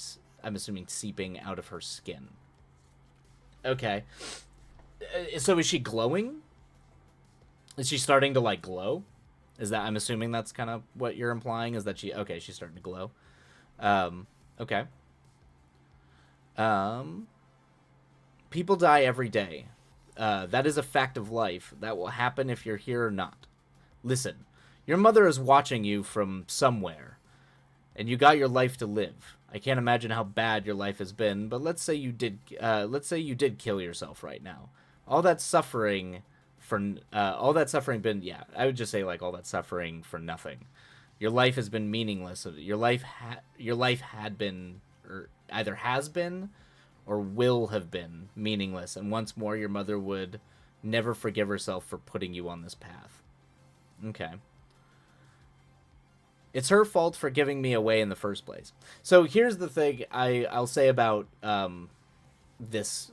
I'm assuming seeping out of her skin. Okay. So is she glowing? Is she starting to like glow? Is that, I'm assuming that's kind of what you're implying, is that she's starting to glow. Okay. People die every day. That is a fact of life. That will happen if you're here or not. Listen, your mother is watching you from somewhere, and you got your life to live. I can't imagine how bad your life has been, but let's say you did kill yourself right now. All that suffering I would just say like all that suffering for nothing. Your life has been meaningless. Your life had been, or either has been or will have been meaningless, and once more your mother would never forgive herself for putting you on this path. Okay. It's her fault for giving me away in the first place. So here's the thing I'll say about this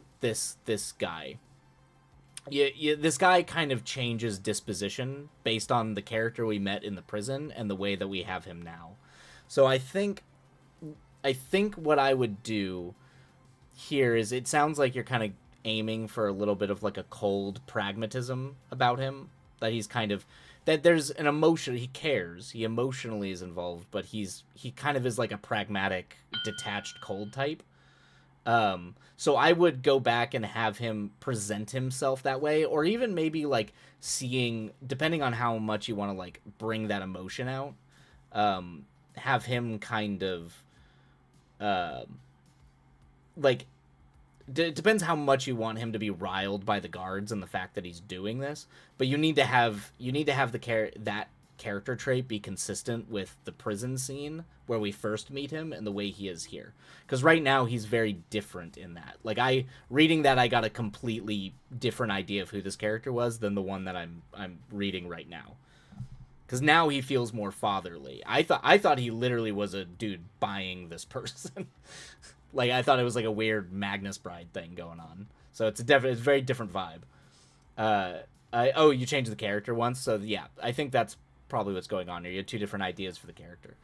guy. This guy kind of changes disposition based on the character we met in the prison and the way that we have him now. So I think what I would do here is, it sounds like you're kind of aiming for a little bit of like a cold pragmatism about him, that he's kind of, that there's an emotion, he cares, he emotionally is involved, but he kind of is like a pragmatic, detached, cold type. So I would go back and have him present himself that way, or even maybe like seeing, depending on how much you want to like bring that emotion out, have him kind of, like, depends how much you want him to be riled by the guards and the fact that he's doing this, but you need to have that character trait be consistent with the prison scene where we first meet him and the way he is here, because right now he's very different in that. Like, reading that, I got a completely different idea of who this character was than the one that I'm reading right now, because now he feels more fatherly. I thought he literally was a dude buying this person. Like, I thought it was like a weird Magnus Bride thing going on. So it's a very different vibe. You changed the character once, so yeah, I think that's probably what's going on here. You had two different ideas for the character.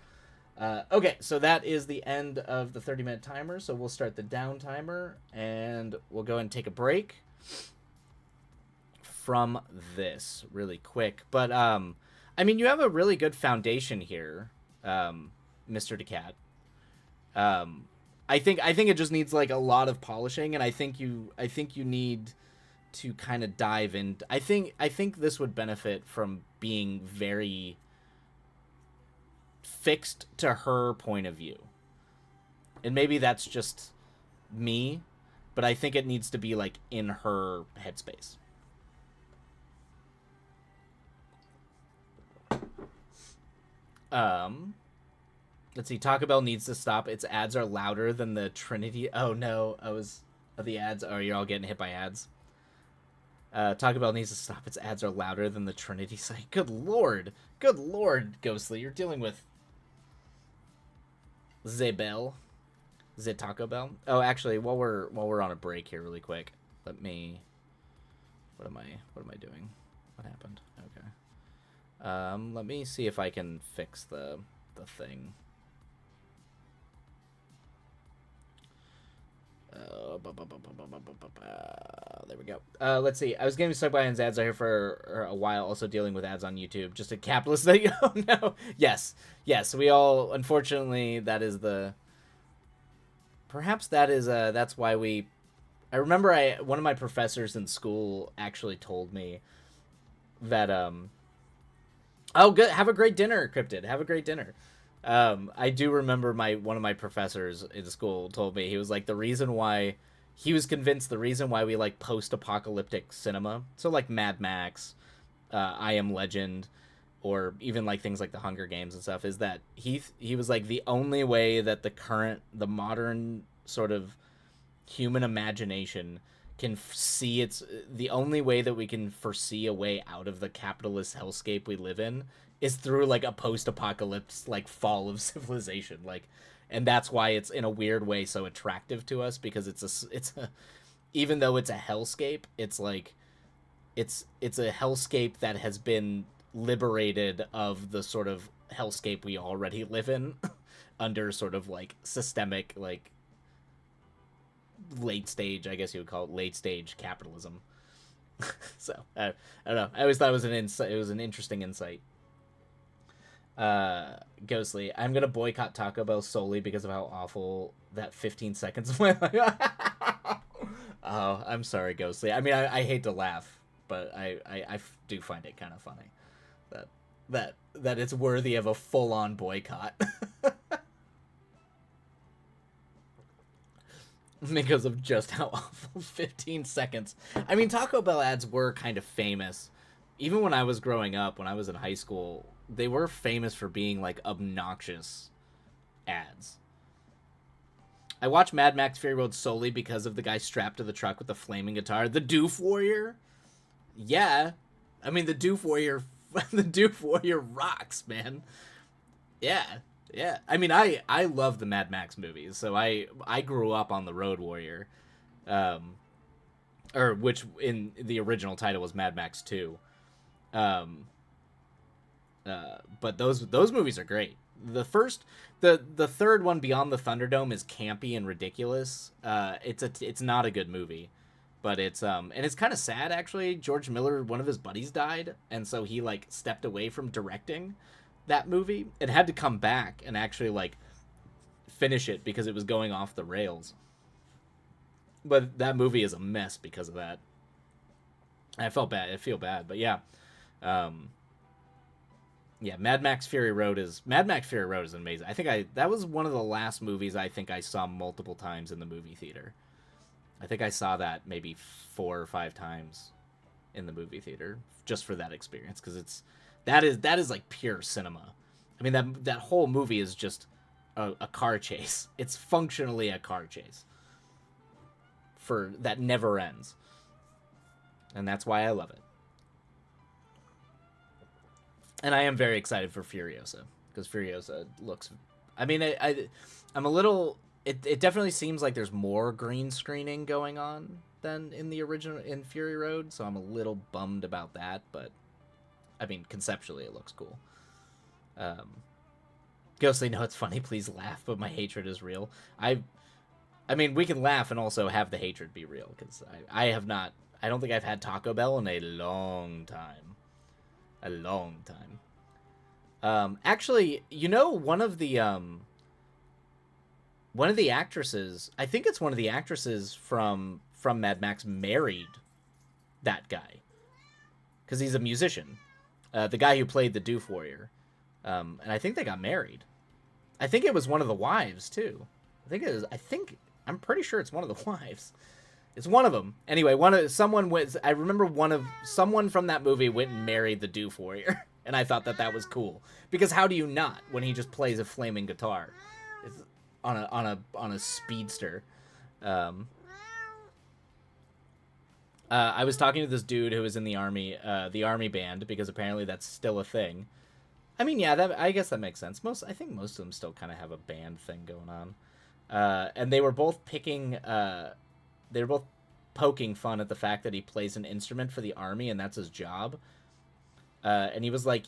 Okay, so that is the end of the 30-minute timer, so we'll start the down timer, and we'll go and take a break from this really quick. But, I mean, you have a really good foundation here, Mr. DeCat. I think it just needs like a lot of polishing, and I think you need to kind of dive in. I think this would benefit from being very fixed to her point of view. And maybe that's just me, but I think it needs to be like in her headspace. Let's see. Taco Bell needs to stop. Its ads are louder than the Trinity. Oh no, the ads. Oh, you're all getting hit by ads. Taco Bell needs to stop. Its ads are louder than the Trinity site. Good lord, Ghostly, you're dealing with Zabel, Taco Bell. Oh, actually, while we're on a break here, really quick, let me. What am I doing? What happened? Okay. Let me see if I can fix the thing. There we go. Let's see. I was getting stuck by ads out here for a while, also dealing with ads on YouTube. Just a capitalist thing. Oh no. Yes, yes. We all, unfortunately, that is the. Perhaps that is that's why we. I remember one of my professors in school actually told me that Oh, good. Have a great dinner, Cryptid. Have a great dinner. I do remember one of my professors in school told me he was like the reason why he was convinced the reason why we like post-apocalyptic cinema, so like Mad Max, I Am Legend, or even like things like the Hunger Games and stuff, is that he was like the only way that the modern sort of human imagination can see it's the only way that we can foresee a way out of the capitalist hellscape we live in is through like a post-apocalypse like fall of civilization, like, and that's why it's in a weird way so attractive to us, because it's a even though it's a hellscape, it's like it's a hellscape that has been liberated of the sort of hellscape we already live in under sort of like systemic like late stage, I guess you would call it late stage capitalism. So I don't know. I always thought it was an insight. It was an interesting insight. Ghostly, I'm gonna boycott Taco Bell solely because of how awful that 15 seconds of my life. Oh, I'm sorry, Ghostly. I mean, I hate to laugh, but I do find it kind of funny that that it's worthy of a full on boycott. Because of just how awful 15 seconds. I mean, Taco Bell ads were kind of famous. Even when I was growing up, when I was in high school, they were famous for being like obnoxious ads. I watched Mad Max Fury Road solely because of the guy strapped to the truck with the flaming guitar. The Doof Warrior? Yeah. I mean, the Doof Warrior the Doof Warrior rocks, man. Yeah. Yeah, I mean, I love the Mad Max movies, so I grew up on the Road Warrior, um, or which in the original title was Mad Max 2. Um, but those movies are great. The third one, Beyond the Thunderdome, is campy and ridiculous. It's not a good movie, but and it's kind of sad actually. George Miller, one of his buddies died, and so he like stepped away from directing that movie and had to come back and actually like finish it because it was going off the rails. But that movie is a mess because of that. I felt bad. I feel bad, but yeah, um, yeah. Mad Max Fury Road is amazing. I think that was one of the last movies I think I saw multiple times in the movie theater. I think I saw that maybe 4 or 5 times in the movie theater just for that experience, because that is like pure cinema. I mean, that whole movie is just a car chase. It's functionally a car chase for that never ends, and that's why I love it. And I am very excited for Furiosa, because Furiosa looks. I mean, I'm a little. It definitely seems like there's more green screening going on than in the original in Fury Road, so I'm a little bummed about that. But I mean, conceptually, it looks cool. Um, Ghostly, no, it's funny. Please laugh, but my hatred is real. I mean, we can laugh and also have the hatred be real, because I have not. I don't think I've had Taco Bell in a long time. A long time. Actually, one of the actresses. I think it's one of the actresses from Mad Max married that guy, because he's a musician. The guy who played the Doof Warrior. And I think they got married. I think it was one of the wives too. I think it is. I'm pretty sure it's one of the wives. It's one of them. Anyway, I remember someone from that movie went and married the Doof Warrior, and I thought that was cool, because how do you not when he just plays a flaming guitar, it's on a speedster. I was talking to this dude who was in the army band, because apparently that's still a thing. I mean, yeah, I guess that makes sense. I think most of them still kind of have a band thing going on. And they were both they were both poking fun at the fact that he plays an instrument for the army and that's his job. And he was like,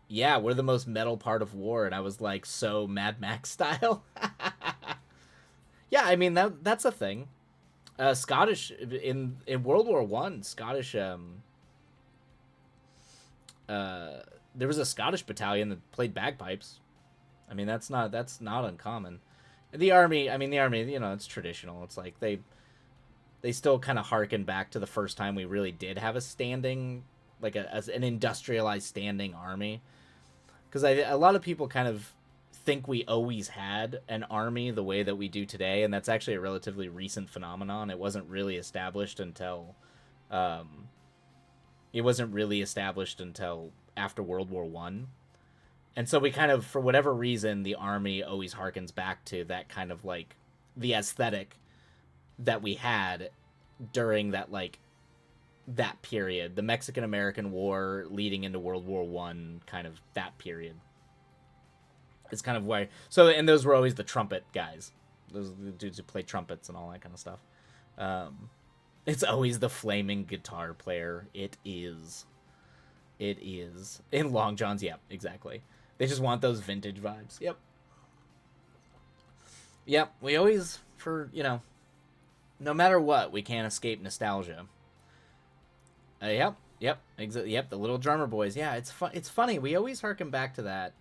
yeah, we're the most metal part of war. And I was like, so Mad Max style. Yeah, I mean that's a thing. Scottish in World War One, Scottish uh there was a Scottish battalion that played bagpipes. I mean that's not uncommon. The army, it's traditional. It's like they still kind of harken back to the first time we really did have a standing, like as an industrialized standing army. Because a lot of people kind of think we always had an army the way that we do today, and that's actually a relatively recent phenomenon. Um, it wasn't really established until after World War One, and so we kind of, for whatever reason, the army always harkens back to that kind of like the aesthetic that we had during that period, the Mexican American War leading into World War One, kind of that period. It's kind of why. So, and those were always the trumpet guys, those the dudes who play trumpets and all that kind of stuff. Um, it's always the flaming guitar player. It is. It is in Long Johns. Yep, exactly. They just want those vintage vibes. Yep. Yep. We always, no matter what, we can't escape nostalgia. Yep. The little drummer boys. Yeah, it's fun. It's funny. We always harken back to that.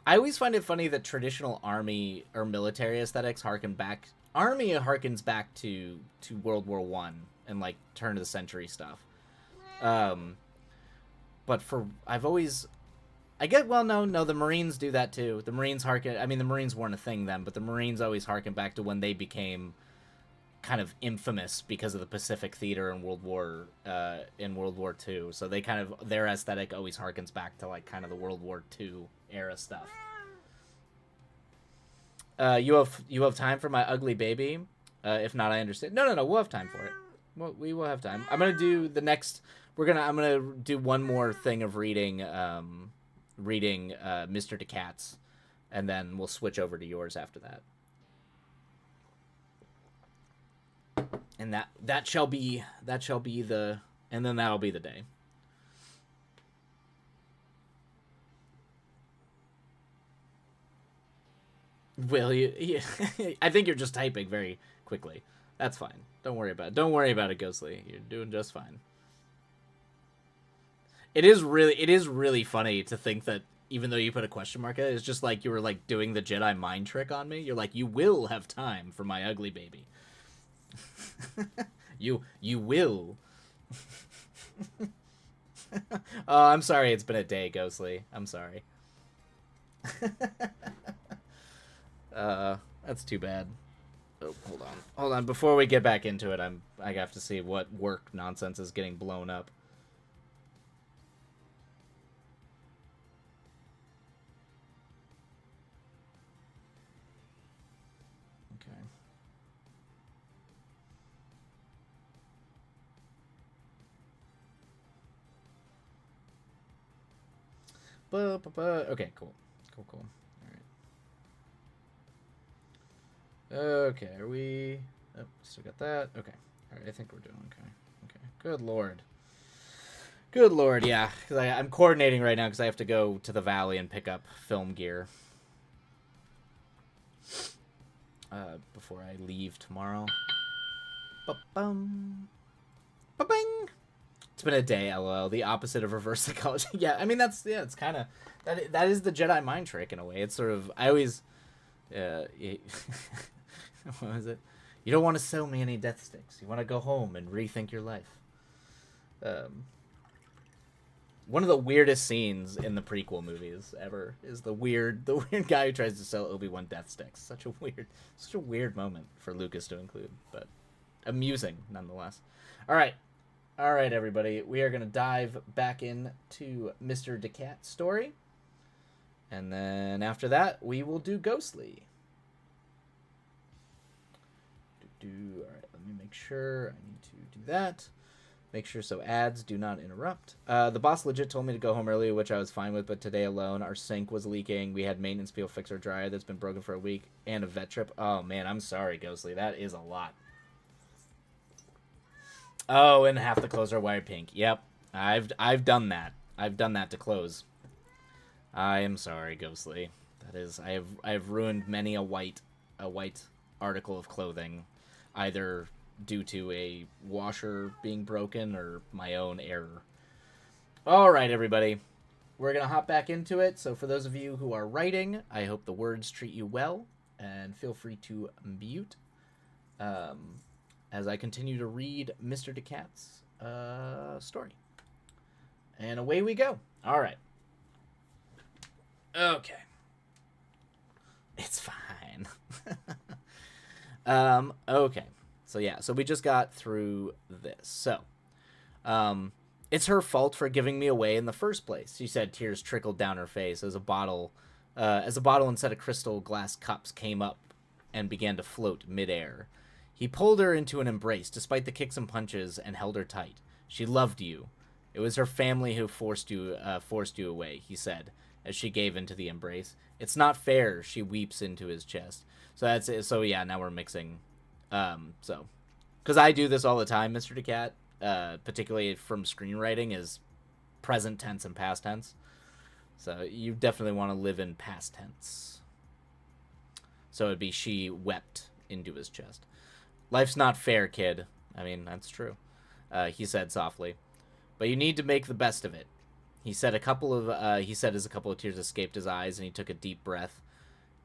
I always find it funny that traditional army or military aesthetics harken back. Army harkens back to World War One and like turn of the century stuff. Um, but I've always, I get, well, no, the Marines do that too. The Marines harken. I mean, the Marines weren't a thing then, but the Marines always harken back to when they became kind of infamous because of the Pacific Theater in World War Two. So they kind of, their aesthetic always harkens back to like kind of the World War Two era stuff. You have time for my ugly baby? If not, I understand. No. We'll have time for it. Well, we will have time. I'm gonna do the next. I'm gonna do one more thing of reading Mr. DeCat's, and then we'll switch over to yours after that. And that shall be the, and then that'll be the day. Will you? Yeah. I think you're just typing very quickly. That's fine. Don't worry about it. Don't worry about it, Ghostly. You're doing just fine. It is really funny to think that even though you put a question mark at it, it's just like you were like doing the Jedi mind trick on me. You're like, you will have time for my ugly baby. You will. Oh, I'm sorry. It's been a day, Ghostly. I'm sorry. That's too bad. Oh, hold on. Before we get back into it, I have to see what work nonsense is getting blown up. Okay. Okay, cool. Cool. Okay, are we... Oh, still got that. Okay. All right, I think we're doing okay. Okay. Good lord. Good lord, yeah. Because I'm coordinating right now because I have to go to the valley and pick up film gear. Before I leave tomorrow. Ba-bum. Ba-bing! It's been a day, lol. The opposite of reverse psychology. Yeah, I mean, it's kind of... That is the Jedi mind trick in a way. It's sort of... I always... What was it? You don't want to sell me any death sticks. You want to go home and rethink your life. One of the weirdest scenes in the prequel movies ever is the weird guy who tries to sell Obi-Wan death sticks. Such a weird moment for Lucas to include, but amusing nonetheless. All right, everybody. We are gonna dive back into Mr. DeCat's story, and then after that, we will do Ghostly. All right, let me make sure. I need to do that. Make sure so ads do not interrupt. The boss legit told me to go home early, which I was fine with, but today alone, our sink was leaking. We had maintenance people fix our dryer that's been broken for a week, and a vet trip. Oh, man, I'm sorry, Ghostly. That is a lot. Oh, and half the clothes are wired pink. Yep, I've done that. I've done that to clothes. I am sorry, Ghostly. That is, I have ruined many a white article of clothing, either due to a washer being broken or my own error. All right, everybody. We're going to hop back into it. So for those of you who are writing, I hope the words treat you well, and feel free to mute as I continue to read Mr. DeCat's story. And away we go. All right. Okay. It's fine. Okay. So yeah, so we just got through this. So, it's her fault for giving me away in the first place. She said, tears trickled down her face as a bottle and set of crystal glass cups came up and began to float midair. He pulled her into an embrace, despite the kicks and punches, and held her tight. She loved you. It was her family who forced you away, he said, as she gave into the embrace. It's not fair, she weeps into his chest. So that's it. So yeah, now we're mixing. Because I do this all the time, Mr. DeCat, particularly from screenwriting, is present tense and past tense. So you definitely want to live in past tense. So it'd be she wept into his chest. Life's not fair, kid. I mean, that's true. He said softly. But you need to make the best of it. He said as a couple of tears escaped his eyes, and he took a deep breath.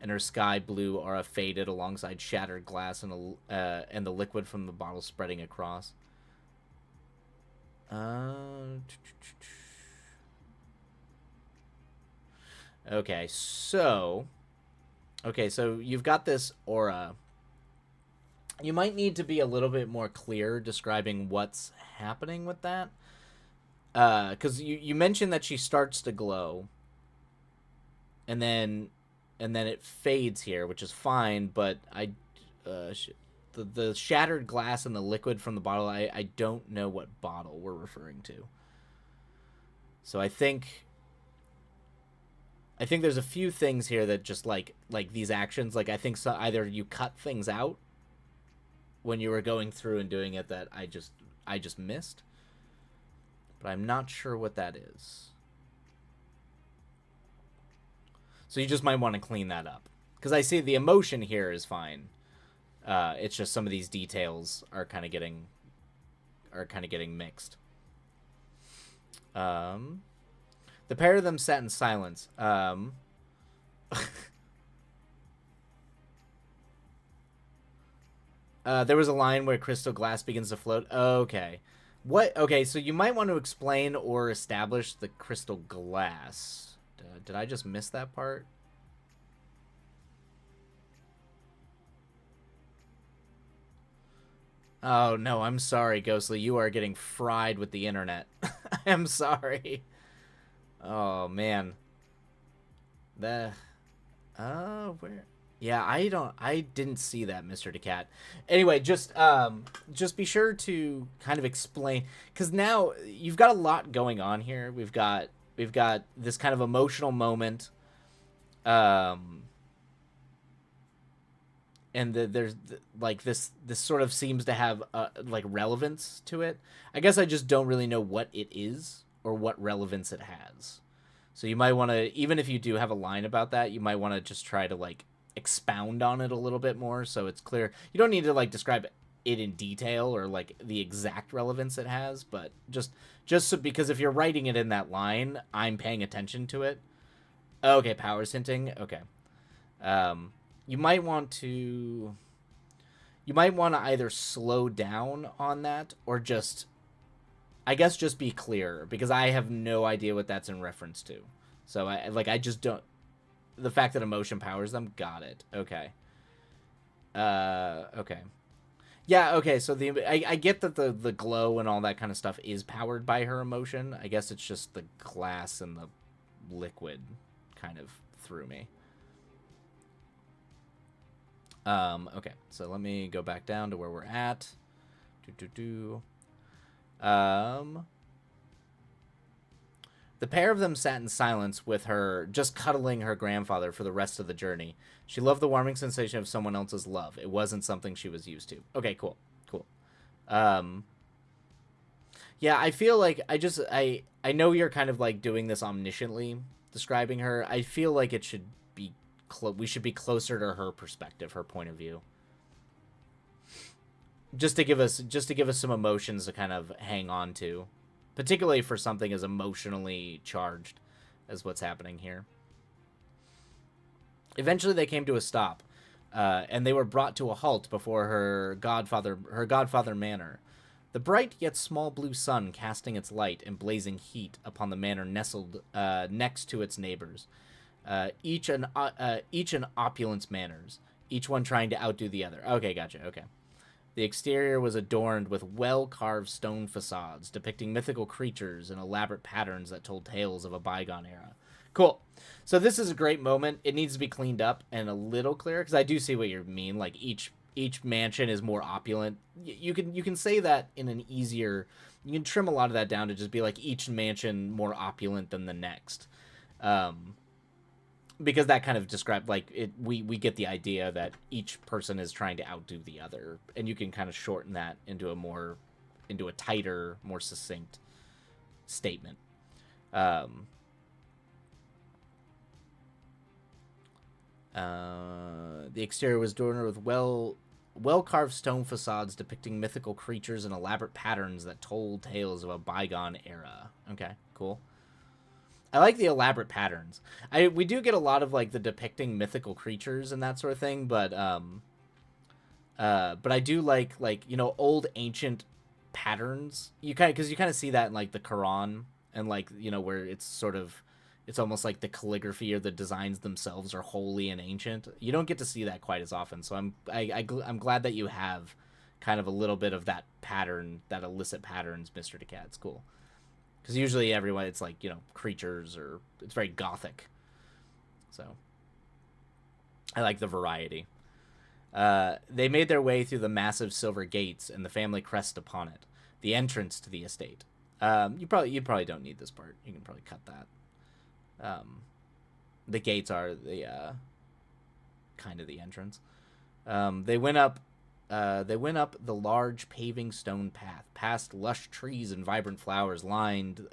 And her sky blue aura faded alongside shattered glass and the liquid from the bottle spreading across. Okay, so you've got this aura. You might need to be a little bit more clear describing what's happening with that. Because you mentioned that she starts to glow, and then it fades here, which is fine. But the shattered glass and the liquid from the bottle, I don't know what bottle we're referring to. So I think there's a few things here that just like these actions, like I think so either you cut things out when you were going through and doing it that I just missed. But I'm not sure what that is. So you just might want to clean that up. Because I see the emotion here is fine. It's just some of these details are kind of getting mixed. The pair of them sat in silence. There was a line where crystal glass begins to float. Okay. What? Okay, so you might want to explain or establish the crystal glass. Did I just miss that part? Oh, no, I'm sorry, Ghostly. You are getting fried with the internet. I'm sorry. Oh, man. Where? Yeah, I didn't see that, Mr. DeCat. Anyway, just be sure to kind of explain, because now you've got a lot going on here. We've got this kind of emotional moment, and there's like this sort of seems to have like relevance to it. I guess I just don't really know what it is or what relevance it has. So you might want to, even if you do have a line about that, you might want to just try to like expound on it a little bit more so it's clear. You don't need to like describe it in detail or like the exact relevance it has, but just so, because if you're writing it in that line, I'm paying attention to it. Okay, powers hinting. Okay. You might want to either slow down on that or just, I guess, just be clear, because I have no idea what that's in reference to. So I just don't. The fact that emotion powers them, got it. Okay. Okay. Yeah, okay, so I get that the glow and all that kind of stuff is powered by her emotion. I guess it's just the glass and the liquid kind of threw me. Okay, so let me go back down to where we're at. The pair of them sat in silence with her, just cuddling her grandfather for the rest of the journey. She loved the warming sensation of someone else's love. It wasn't something she was used to. Okay, cool. Yeah, I feel like I know you're kind of like doing this omnisciently describing her. I feel like it should be we should be closer to her perspective, her point of view. Just to give us some emotions to kind of hang on to, particularly for something as emotionally charged as what's happening here. Eventually, they came to a stop, and they were brought to a halt before her godfather manor. The bright yet small blue sun casting its light and blazing heat upon the manor nestled next to its neighbors, each an opulence manners, each one trying to outdo the other. Okay, gotcha. Okay. The exterior was adorned with well carved stone facades depicting mythical creatures and elaborate patterns that told tales of a bygone era. Cool. So this is a great moment. It needs to be cleaned up and a little clearer because I do see what you mean. Like each mansion is more opulent. You can say that in an easier. You can trim a lot of that down to just be like each mansion more opulent than the next. Um, because that kind of describes like it we get the idea that each person is trying to outdo the other, and you can kind of shorten that into a tighter, more succinct statement. um the exterior was adorned with well carved stone facades depicting mythical creatures and elaborate patterns that told tales of a bygone era. Okay, cool. I like the elaborate patterns. We do get a lot of like the depicting mythical creatures and that sort of thing, but I do like old ancient patterns. You kind of see that in like the Quran, and like where it's almost like the calligraphy or the designs themselves are holy and ancient. You don't get to see that quite as often. So I'm glad that you have kind of a little bit of that pattern, that illicit patterns, Mr. Decad. It's cool. Because usually everyone, it's like, creatures, or it's very gothic. So I like the variety. They made their way through the massive silver gates and the family crest upon it, the entrance to the estate. You probably don't need this part. You can probably cut that. The gates are the kind of the entrance. They went up. They went up the large paving stone path, past lush trees and vibrant flowers lined.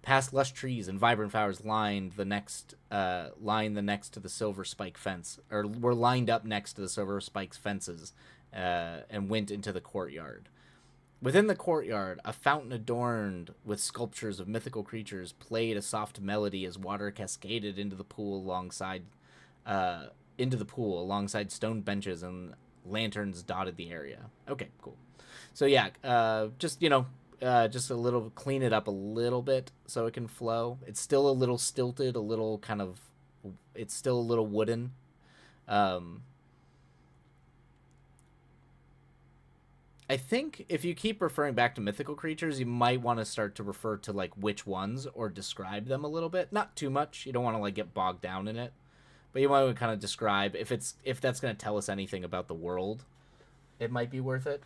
Past lush trees and vibrant flowers lined the next line the next to the silver spike fence, or were lined up next to the silver spikes fences, and went into the courtyard. Within the courtyard, a fountain adorned with sculptures of mythical creatures played a soft melody as water cascaded uh, into the pool alongside stone benches and lanterns dotted the area. Okay, cool. So yeah, just a little clean it up a little bit so it can flow. It's still a little stilted, a little kind of, it's still a little wooden. Um, I think if you keep referring back to mythical creatures, you might want to start to refer to like which ones or describe them a little bit. Not too much. You don't want to like get bogged down in it, but you want to kind of describe if that's going to tell us anything about the world. It might be worth it.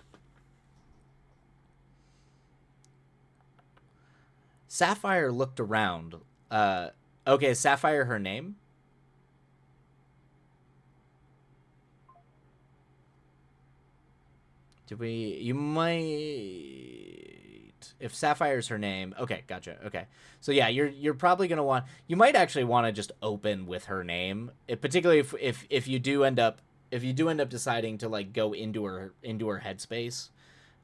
Sapphire looked around. Okay, is Sapphire her name? Did we? You might. If Sapphire's her name, okay, gotcha. Okay, so yeah, you're probably gonna want. You might actually want to just open with her name, particularly if you do end up deciding to like go into her headspace,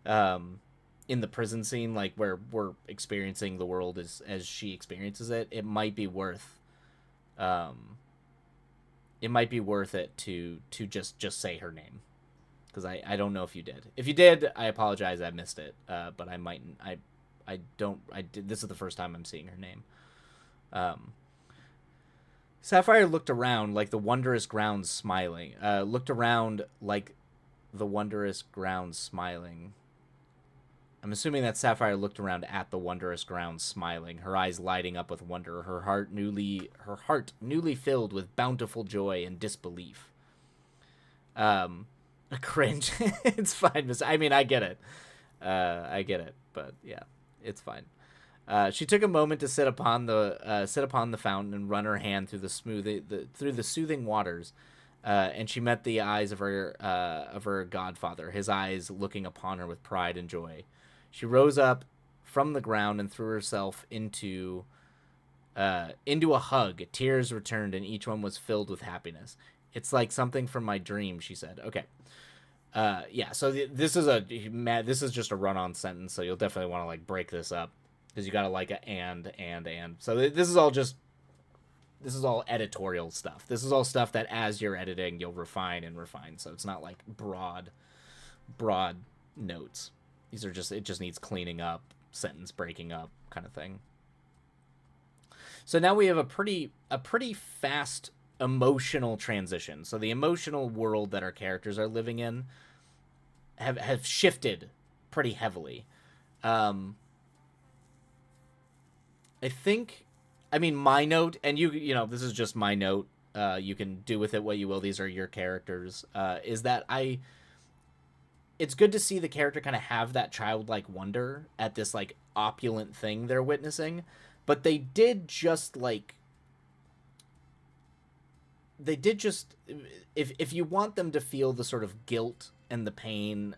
um, in the prison scene, like where we're experiencing the world as she experiences it. Um, it might be worth it to just say her name, because I don't know if you did. If you did, I apologize. I missed it. But I might. I don't. I did. This is the first time I'm seeing her name. Um, Sapphire looked around like the wondrous grounds smiling. Looked around like the wondrous grounds smiling. I'm assuming that Sapphire looked around at the wondrous grounds smiling, her eyes lighting up with wonder, her heart newly filled with bountiful joy and disbelief. A cringe. It's fine, Miss. I mean, I get it. I get it, but yeah, it's fine. She took a moment to sit upon the fountain and run her hand through the soothing waters, and she met the eyes of her godfather, his eyes looking upon her with pride and joy. She rose up from the ground and threw herself into a hug. Tears returned, and each one was filled with happiness. It's like something from my dream, she said. Okay. Yeah. So this is just a run-on sentence. So you'll definitely want to like break this up because you got to like a and. So this is all editorial stuff. This is all stuff that as you're editing, you'll refine and refine. So it's not like broad notes. These are just, it just needs cleaning up, sentence breaking up kind of thing. So now we have a pretty fast emotional transition. So the emotional world that our characters are living in have shifted pretty heavily. I think, I mean, my note, and you know, this is just my note. You can do with it what you will. These are your characters. Is that it's good to see the character kind of have that childlike wonder at this like opulent thing they're witnessing, but they did just if you want them to feel the sort of guilt and the pain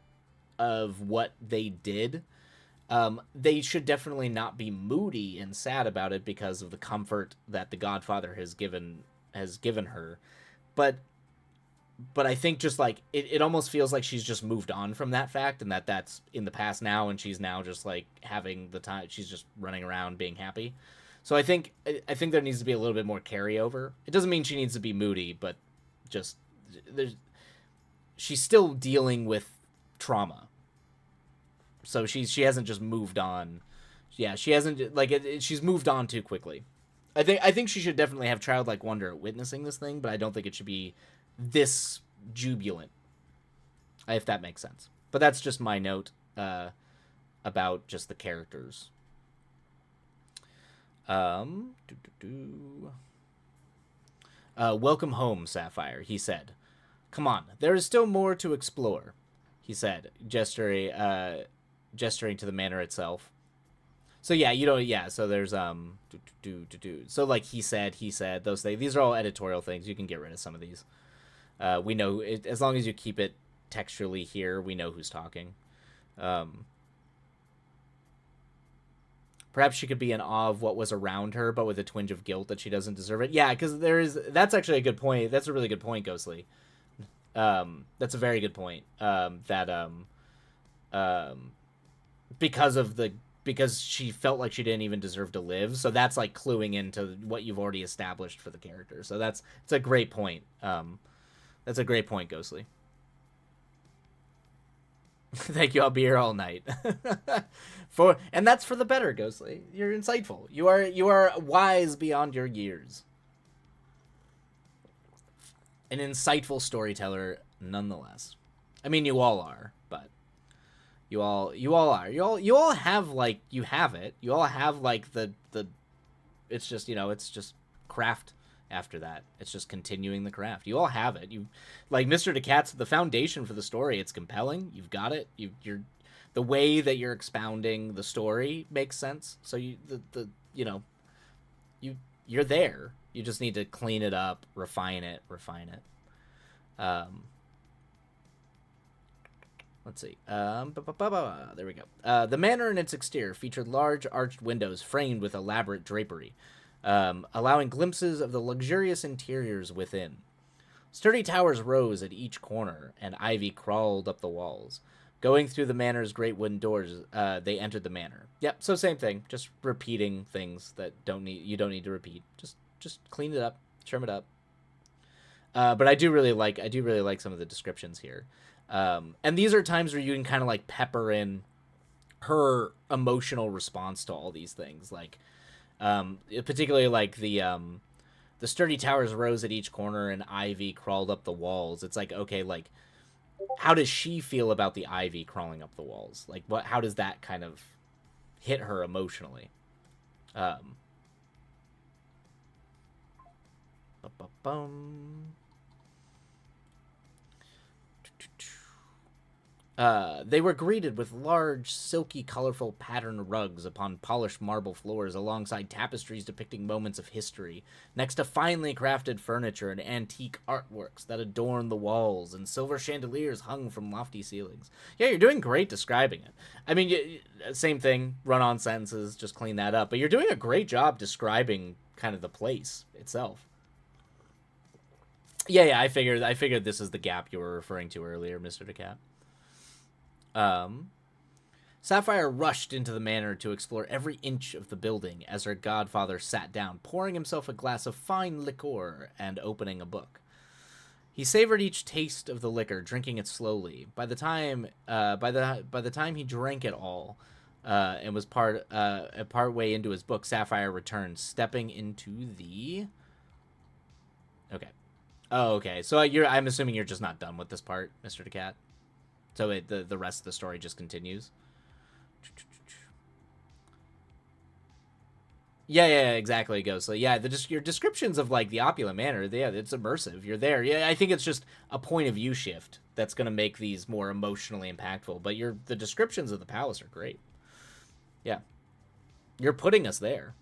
of what they did, they should definitely not be moody and sad about it because of the comfort that the Godfather has given her. But I think just like it almost feels like she's just moved on from that fact, and that's in the past now, and she's now just like having the time. She's just running around being happy. So I think there needs to be a little bit more carryover. It doesn't mean she needs to be moody, but just she's still dealing with trauma. So she hasn't just moved on. Yeah, she hasn't she's moved on too quickly. I think she should definitely have childlike wonder at witnessing this thing, but I don't think it should be this jubilant, if that makes sense. But that's just my note about just the characters. Welcome home, Sapphire, he said. Come on, there is still more to explore, he said, gesturing to the manor itself. So yeah, so there's so like he said, those things. These are all editorial things. You can get rid of some of these. We know it, as long as you keep it textually here, we know who's talking. Perhaps she could be in awe of what was around her, but with a twinge of guilt that she doesn't deserve it. Yeah, because that's actually a good point. That's a really good point, Ghostly. That's a very good point. Because she felt like she didn't even deserve to live. So that's like cluing into what you've already established for the character. So it's a great point. That's a great point, Ghostly. Thank you. I'll be here all night. And that's for the better, Ghostly. You're insightful. You are wise beyond your years. An insightful storyteller, nonetheless. I mean, you all are, but you all are. You all have like you have it. You all have like the. It's just it's just craft. After that, it's just continuing the craft. You all have it. You like Mr. DeCat's the foundation for the story. It's compelling. You've got it. You're the way that you're expounding the story makes sense. So you're there. You just need to clean it up, refine it. Let's see. There we go. The manor and its exterior featured large arched windows framed with elaborate drapery, allowing glimpses of the luxurious interiors within. Sturdy towers rose at each corner, and ivy crawled up the walls. Going through the manor's great wooden doors, they entered the manor. Yep, so same thing, just repeating things that you don't need to repeat. Just clean it up, trim it up. But I do really like some of the descriptions here. And these are times where you can kind of like pepper in her emotional response to all these things, like particularly like the sturdy towers rose at each corner and ivy crawled up the walls. It's like, okay, like how does she feel about the ivy crawling up the walls? Like how does that kind of hit her emotionally? They were greeted with large, silky, colorful patterned rugs upon polished marble floors alongside tapestries depicting moments of history, next to finely crafted furniture and antique artworks that adorn the walls, and silver chandeliers hung from lofty ceilings. Yeah, you're doing great describing it. I mean, same thing, run on sentences, just clean that up. But you're doing a great job describing kind of the place itself. Yeah, I figured this is the gap you were referring to earlier, Mr. DeCap. Um, Sapphire rushed into the manor to explore every inch of the building as her godfather sat down, pouring himself a glass of fine liqueur and opening a book. He savored each taste of the liquor, drinking it slowly. By the time he drank it all, and was part way into his book, Sapphire returned, stepping into the. Okay. Oh, okay. So I'm assuming you're just not done with this part, Mr. DeCat. So the rest of the story just continues. Yeah, exactly. It goes. So yeah, your descriptions of like the opulent manor, yeah, it's immersive. You're there. Yeah, I think it's just a point of view shift that's gonna make these more emotionally impactful. But the descriptions of the palace are great. Yeah, you're putting us there.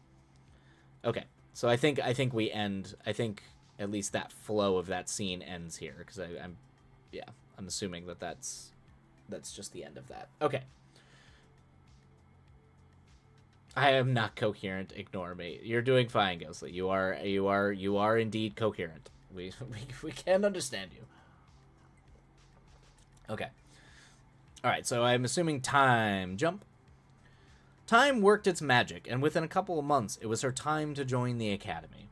Okay, so I think we end. I think at least that flow of that scene ends here because I'm yeah, I'm assuming that's just the end of that. Okay. I am not coherent. Ignore me. You're doing fine, Ghostly. You are indeed coherent. We can understand you. Okay. All right. So I'm assuming time jump. Time worked its magic, and within a couple of months, it was her time to join the academy.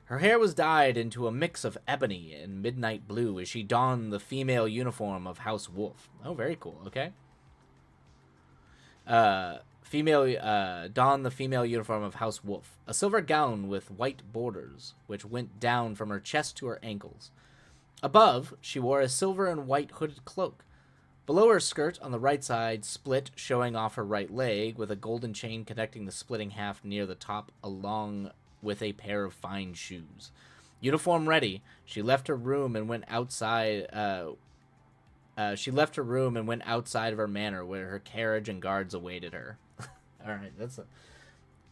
Her hair was dyed into a mix of ebony and midnight blue as she donned the female uniform of House Wolf. Oh, very cool. Okay. Female donned the female uniform of House Wolf, a silver gown with white borders, which went down from her chest to her ankles. Above, she wore a silver and white hooded cloak. Below her skirt, on the right side, split, showing off her right leg, with a golden chain connecting the splitting half near the top, along with a pair of fine shoes. Uniform ready, she left her room and went outside. She left her room and went outside of her manor, where her carriage and guards awaited her. All right,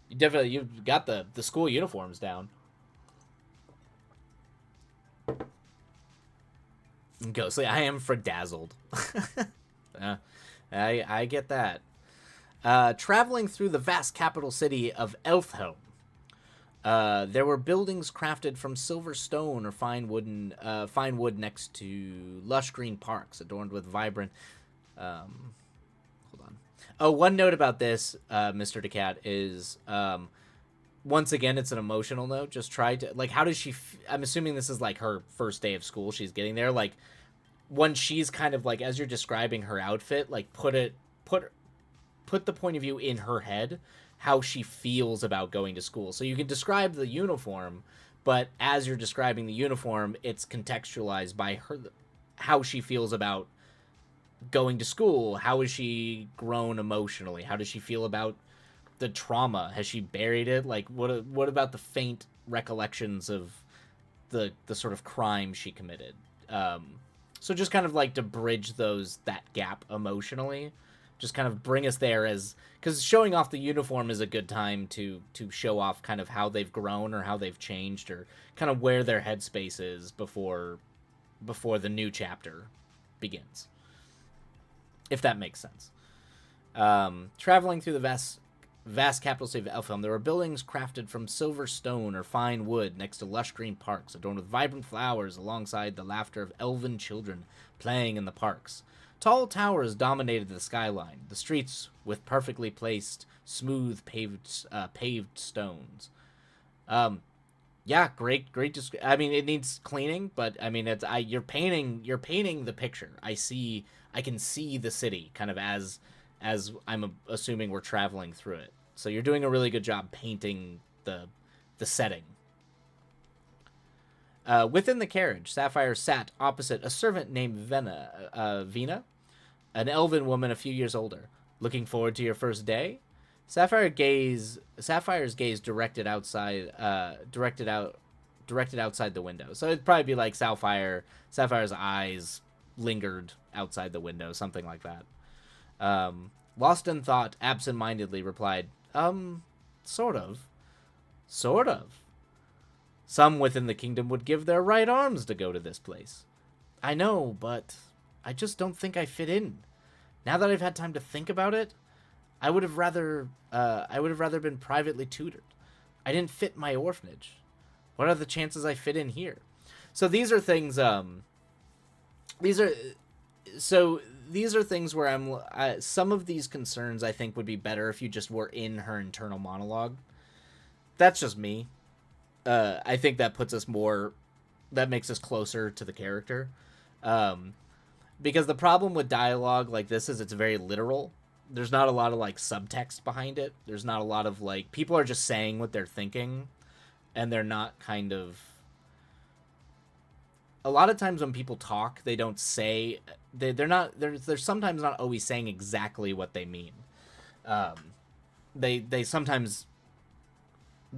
you've got the school uniforms down. Ghostly, I am fradazzled. uh, I get that. Traveling through the vast capital city of Elfhelm, there were buildings crafted from silver stone or fine wood next to lush green parks adorned with vibrant. Hold on. Oh, one note about this, Mr. DeCat, is once again it's an emotional note. Just try to like, how does she? I'm assuming this is like her first day of school. She's getting there. Like, when she's kind of like, as you're describing her outfit, like put the point of view in her head how she feels about going to school. So you can describe the uniform, but as you're describing the uniform, it's contextualized by her how she feels about going to school. How has she grown emotionally? How does she feel about the trauma? Has she buried it? Like what about the faint recollections of the sort of crime she committed? So just kind of like to bridge that gap emotionally, just kind of bring us there, as because showing off the uniform is a good time to show off kind of how they've grown or how they've changed or kind of where their headspace is before the new chapter begins, if that makes sense. Traveling through the vast capital city of Elfhelm, there were buildings crafted from silver stone or fine wood next to lush green parks adorned with vibrant flowers alongside the laughter of elven children playing in the parks. Tall towers dominated the skyline, the streets with perfectly placed, smooth paved stones. Yeah, great. I mean, it needs cleaning, but I mean, you're painting the picture. I can see the city kind of as I'm assuming we're traveling through it. So you're doing a really good job painting the setting. Within the carriage, Sapphire sat opposite a servant named Vina, an elven woman a few years older. Looking forward to your first day? Sapphire's gaze directed outside the window. So it'd probably be like Sapphire's eyes lingered outside the window, something like that. Lost in thought, absent-mindedly replied, sort of. Sort of. Some within the kingdom would give their right arms to go to this place. I know, but I just don't think I fit in. Now that I've had time to think about it, I would have rather been privately tutored. I didn't fit my orphanage. What are the chances I fit in here? So these are things. These are things where some of these concerns I think would be better if you just were in her internal monologue. That's just me. I think that makes us closer to the character. Because the problem with dialogue like this is it's very literal. There's not a lot of like subtext behind it. There's not a lot of like people are just saying what they're thinking, and they're not kind of. A lot of times when people talk, they don't say they're sometimes not always saying exactly what they mean. They sometimes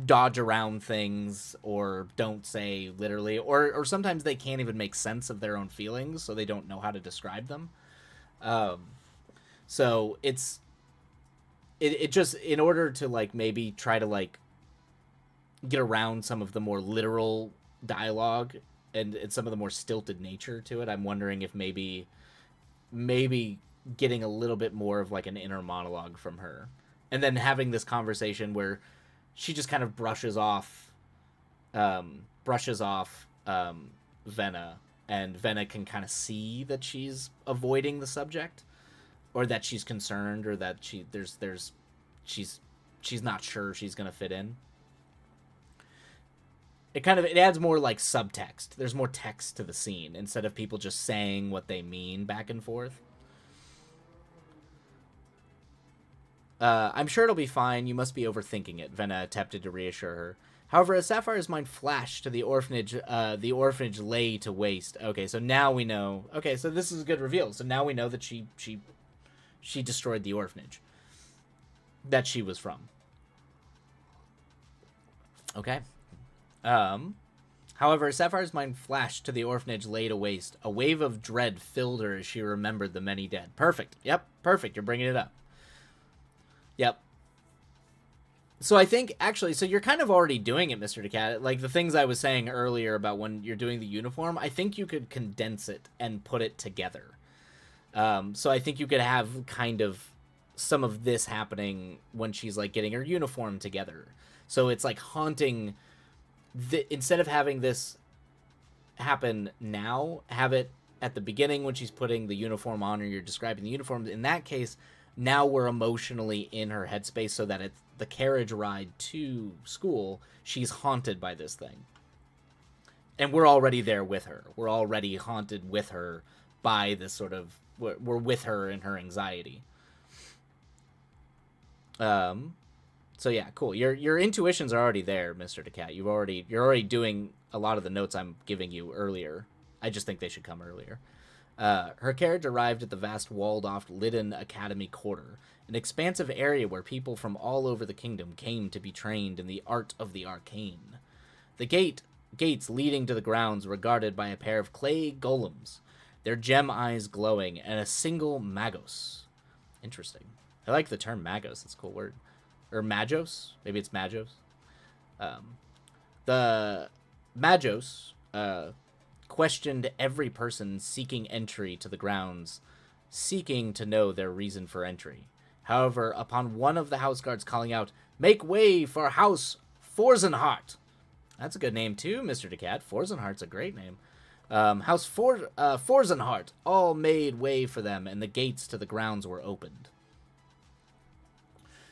dodge around things or don't say literally, or sometimes they can't even make sense of their own feelings, so they don't know how to describe them. So it just, in order to like maybe try to like get around some of the more literal dialogue and some of the more stilted nature to it, I'm wondering if maybe getting a little bit more of like an inner monologue from her, and then having this conversation where she just kind of brushes off Venna, and Venna can kind of see that she's avoiding the subject, or that she's concerned, or that she's not sure she's gonna fit in. It adds more like subtext. There's more text to the scene instead of people just saying what they mean back and forth. I'm sure it'll be fine. You must be overthinking it, Venna attempted to reassure her. However, as Sapphire's mind flashed to the orphanage lay to waste. Okay, so now we know. Okay, so this is a good reveal. So now we know that she destroyed the orphanage that she was from. Okay. However, Sapphire's mind flashed to the orphanage laid to waste. A wave of dread filled her as she remembered the many dead. Perfect. Yep, perfect. You're bringing it up. Yep. So I think, actually, so you're kind of already doing it, Mr. DeCat. Like, the things I was saying earlier about when you're doing the uniform, I think you could condense it and put it together. So I think you could have kind of some of this happening when she's, like, getting her uniform together. So it's, like, haunting... instead of having this happen now, have it at the beginning when she's putting the uniform on, or you're describing the uniform. In that case, now we're emotionally in her headspace, so that it's the carriage ride to school, she's haunted by this thing. And we're already there with her. We're already haunted with her by this sort of... We're with her in her anxiety. So yeah, cool. Your intuitions are already there, Mr. DeCat. You're already doing a lot of the notes I'm giving you earlier. I just think they should come earlier. Her carriage arrived at the vast walled-off Lidden Academy Quarter, an expansive area where people from all over the kingdom came to be trained in the art of the arcane. The gates leading to the grounds were guarded by a pair of clay golems, their gem eyes glowing, and a single magos. Interesting. I like the term magos. It's a cool word. Or magos. Maybe it's magos. The magos questioned every person seeking entry to the grounds, seeking to know their reason for entry. However, upon one of the house guards calling out, "Make way for House Forzenhart." That's a good name too, Mr. DeCat. Forzenhart's a great name. House Forzenhart all made way for them, and the gates to the grounds were opened.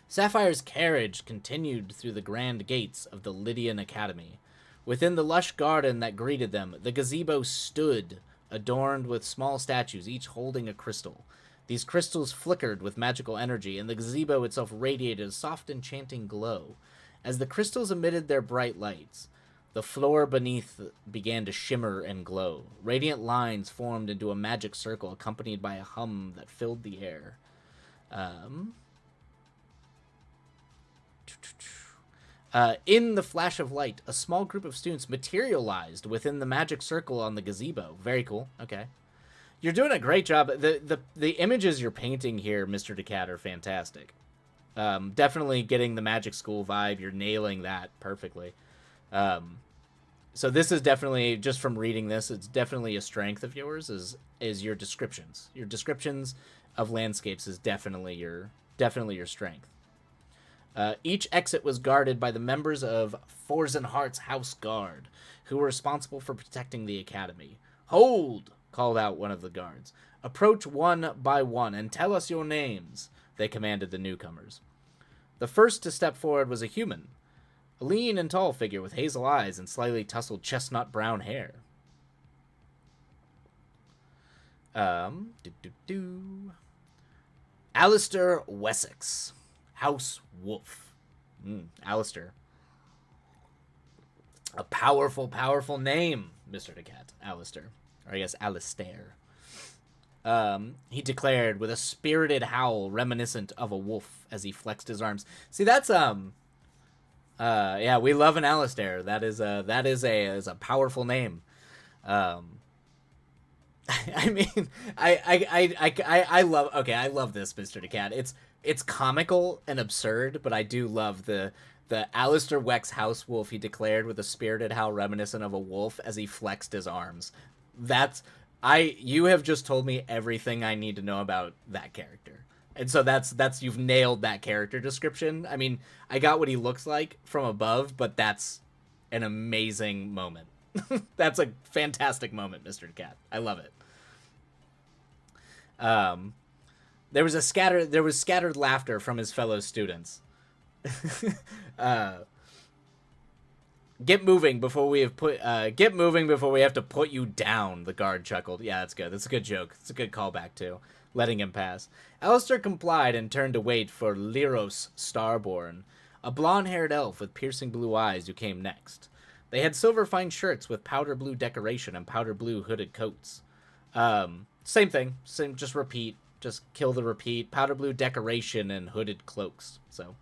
Sapphire's carriage continued through the grand gates of the Lydian Academy. Within the lush garden that greeted them, the gazebo stood, adorned with small statues, each holding a crystal. These crystals flickered with magical energy, and the gazebo itself radiated a soft, enchanting glow. As the crystals emitted their bright lights, the floor beneath began to shimmer and glow. Radiant lines formed into a magic circle, accompanied by a hum that filled the air. In the flash of light, a small group of students materialized within the magic circle on the gazebo. Very cool. Okay. You're doing a great job. The images you're painting here, Mr. Decat, are fantastic. Definitely getting the magic school vibe. You're nailing that perfectly. So this is definitely, just from reading this, it's definitely a strength of yours. Is your descriptions. Your descriptions of landscapes is definitely your strength. Each exit was guarded by the members of Forsenhart's House Guard, who were responsible for protecting the academy. "Hold!" called out one of the guards. "Approach one by one and tell us your names," they commanded the newcomers. The first to step forward was a human, a lean and tall figure with hazel eyes and slightly tousled chestnut brown hair. Alistair Wessex, House Wolf. Alistair. A powerful, powerful name, Mr. Decat. Alistair. Or I guess Alistair. He declared with a spirited howl reminiscent of a wolf as he flexed his arms. See, that's yeah, we love an Alistair. That is a powerful name. I mean, I love this, Mr. Decat. It's comical and absurd, but I do love the Alistair Wex House Wolf. He declared with a spirited howl reminiscent of a wolf as he flexed his arms. You have just told me everything I need to know about that character. And so that's you've nailed that character description. I mean, I got what he looks like from above, but that's an amazing moment. That's a fantastic moment, Mr. Cat. I love it. There was scattered laughter from his fellow students. Get moving before we have to put you down, the guard chuckled. Yeah, that's good. That's a good joke. It's a good callback too. Letting him pass. Alistair complied and turned to wait for Lyros Starborn, a blonde-haired elf with piercing blue eyes who came next. They had silver fine shirts with powder blue decoration and powder blue hooded coats. Same thing. Just repeat. Just kill the repeat. Powder blue decoration and hooded cloaks. So,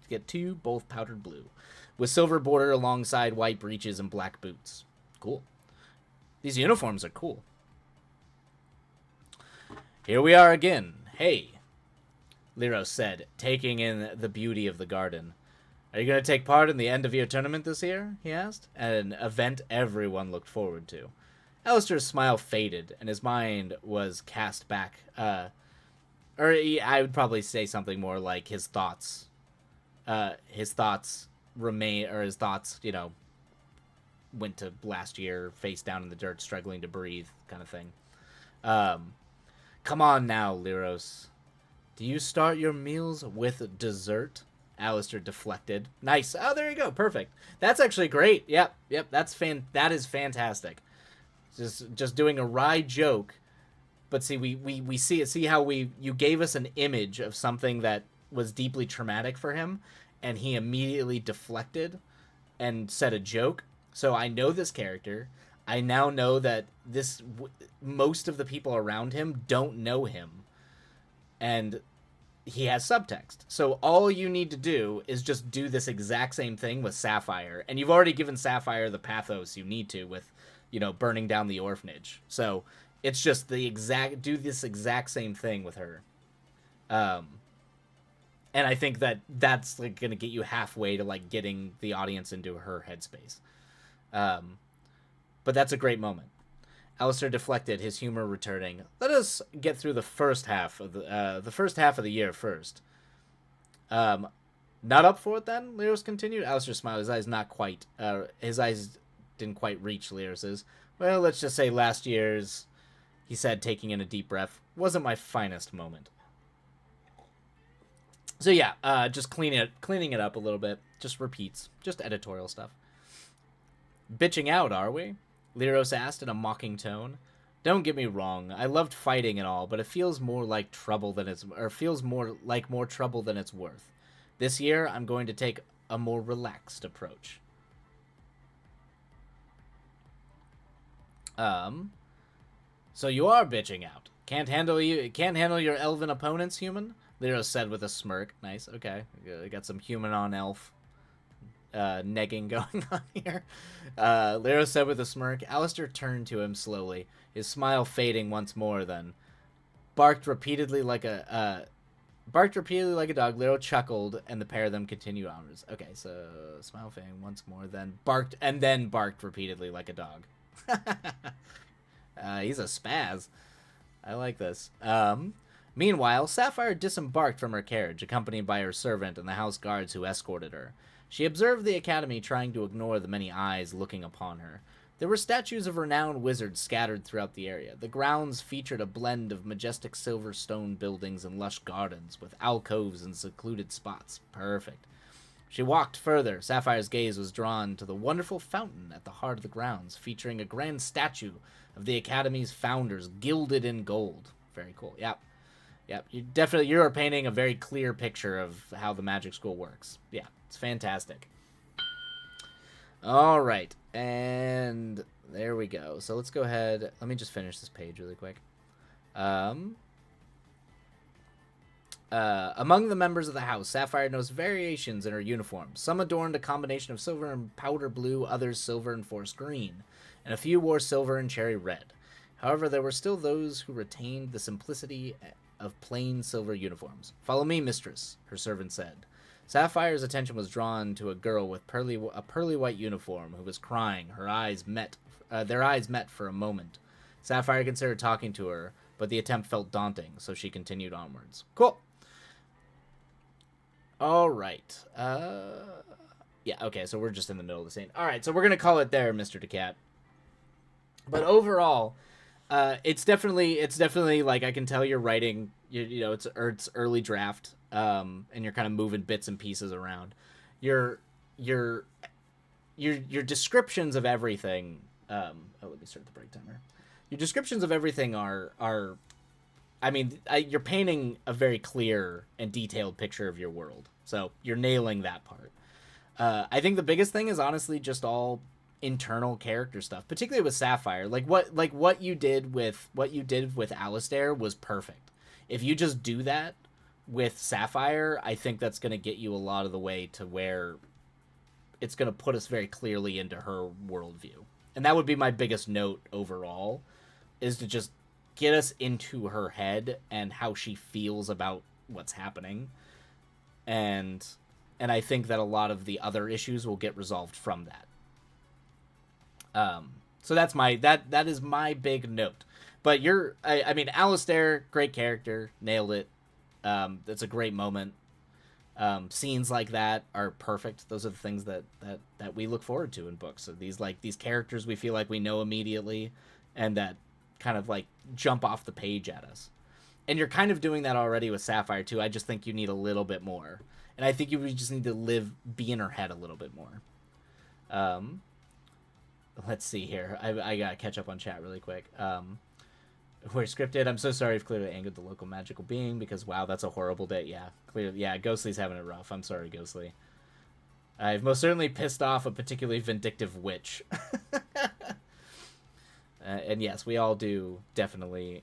you get two, both powdered blue. With silver border alongside white breeches and black boots. Cool. These uniforms are cool. "Here we are again. Hey," Lyros said, taking in the beauty of the garden. "Are you going to take part in the end-of-year tournament this year?" he asked, an event everyone looked forward to. Alistair's smile faded, and his mind was cast back. I would probably say something more like his thoughts. His thoughts, went to last year, face down in the dirt, struggling to breathe, kind of thing. "Come on now, Lyros. Do you start your meals with dessert?" Alistair deflected. Nice. Oh, there you go. Perfect. That's actually great. Yep. That is fantastic. Just doing a wry joke, but see, we see how you gave us an image of something that was deeply traumatic for him, and he immediately deflected and said a joke. So I know this character. I now know that most of the people around him don't know him, and he has subtext. So all you need to do is just do this exact same thing with Sapphire, and you've already given Sapphire the pathos you need to with, burning down the orphanage. So it's just do this exact same thing with her. And I think that's going to get you halfway to getting the audience into her headspace. But that's a great moment. Alistair deflected, his humor returning. "Let us get through the first half of the year first." Not up for it then? Lyros continued. Alistair smiled. His eyes didn't quite reach Lyros's. "Well, let's just say last year's," he said, taking in a deep breath, "wasn't my finest moment." So yeah, just cleaning it up a little bit. Just repeats. Just editorial stuff. "Bitching out, are we?" Lyros asked in a mocking tone. "Don't get me wrong, I loved fighting and all, but it feels more like trouble than it's worth. This year, I'm going to take a more relaxed approach." So you are bitching out. Can't handle your elven opponents, human?" Lyros said with a smirk. Nice, okay. Got some human on elf. negging going on here. Lero said with a smirk. Alistair turned to him slowly, his smile fading once more. Then barked repeatedly like a dog. Lero chuckled, and the pair of them continued onwards. Okay, so smile fading once more, then barked repeatedly like a dog. He's a spaz. I like this. Meanwhile, Sapphire disembarked from her carriage, accompanied by her servant and the house guards who escorted her. She observed the academy, trying to ignore the many eyes looking upon her. There were statues of renowned wizards scattered throughout the area. The grounds featured a blend of majestic silver stone buildings and lush gardens, with alcoves and secluded spots. Perfect. She walked further. Sapphire's gaze was drawn to the wonderful fountain at the heart of the grounds, featuring a grand statue of the Academy's founders, gilded in gold. Very cool. Yep. You are painting a very clear picture of how the magic school works. Yeah, it's fantastic. All right, and there we go. So let's go ahead. Let me just finish this page really quick. Among the members of the house, Sapphire noticed variations in her uniform. Some adorned a combination of silver and powder blue, others silver and forest green, and a few wore silver and cherry red. However, there were still those who retained the simplicity of plain silver uniforms. "Follow me, mistress," her servant said. Sapphire's attention was drawn to a girl with a pearly white uniform who was crying. Their eyes met for a moment. Sapphire considered talking to her, but the attempt felt daunting, so she continued onwards. Cool. All right. Yeah, okay, so we're just in the middle of the scene. All right, so we're going to call it there, Mr. DeCat. But overall, it's definitely like, I can tell you're writing, you know, it's early draft, and you're kind of moving bits and pieces around. Your descriptions of everything. Let me start the break timer. Your descriptions of everything are I mean, you're painting a very clear and detailed picture of your world, so you're nailing that part. I think the biggest thing is honestly just all internal character stuff, particularly with Sapphire. What you did with Alistair was perfect. If you just do that with Sapphire, I think that's going to get you a lot of the way to where it's going to put us very clearly into her worldview. And that would be my biggest note overall, is to just get us into her head and how she feels about what's happening. And I think that a lot of the other issues will get resolved from that. So that's that is my big note. But I mean, Alistair, great character, nailed it. It's a great moment. Scenes like that are perfect. Those are the things that we look forward to in books. So these characters we feel like we know immediately, and that kind of like jump off the page at us. And you're kind of doing that already with Sapphire too. I just think you need a little bit more, and I think you just need to be in her head a little bit more. Let's see here. I gotta catch up on chat really quick. We're scripted. I'm so sorry if clearly angered the local magical being, because wow, that's a horrible day. Yeah, clearly. Yeah, Ghostly's having it rough. I'm sorry, Ghostly. I've most certainly pissed off a particularly vindictive witch. And yes, we all do definitely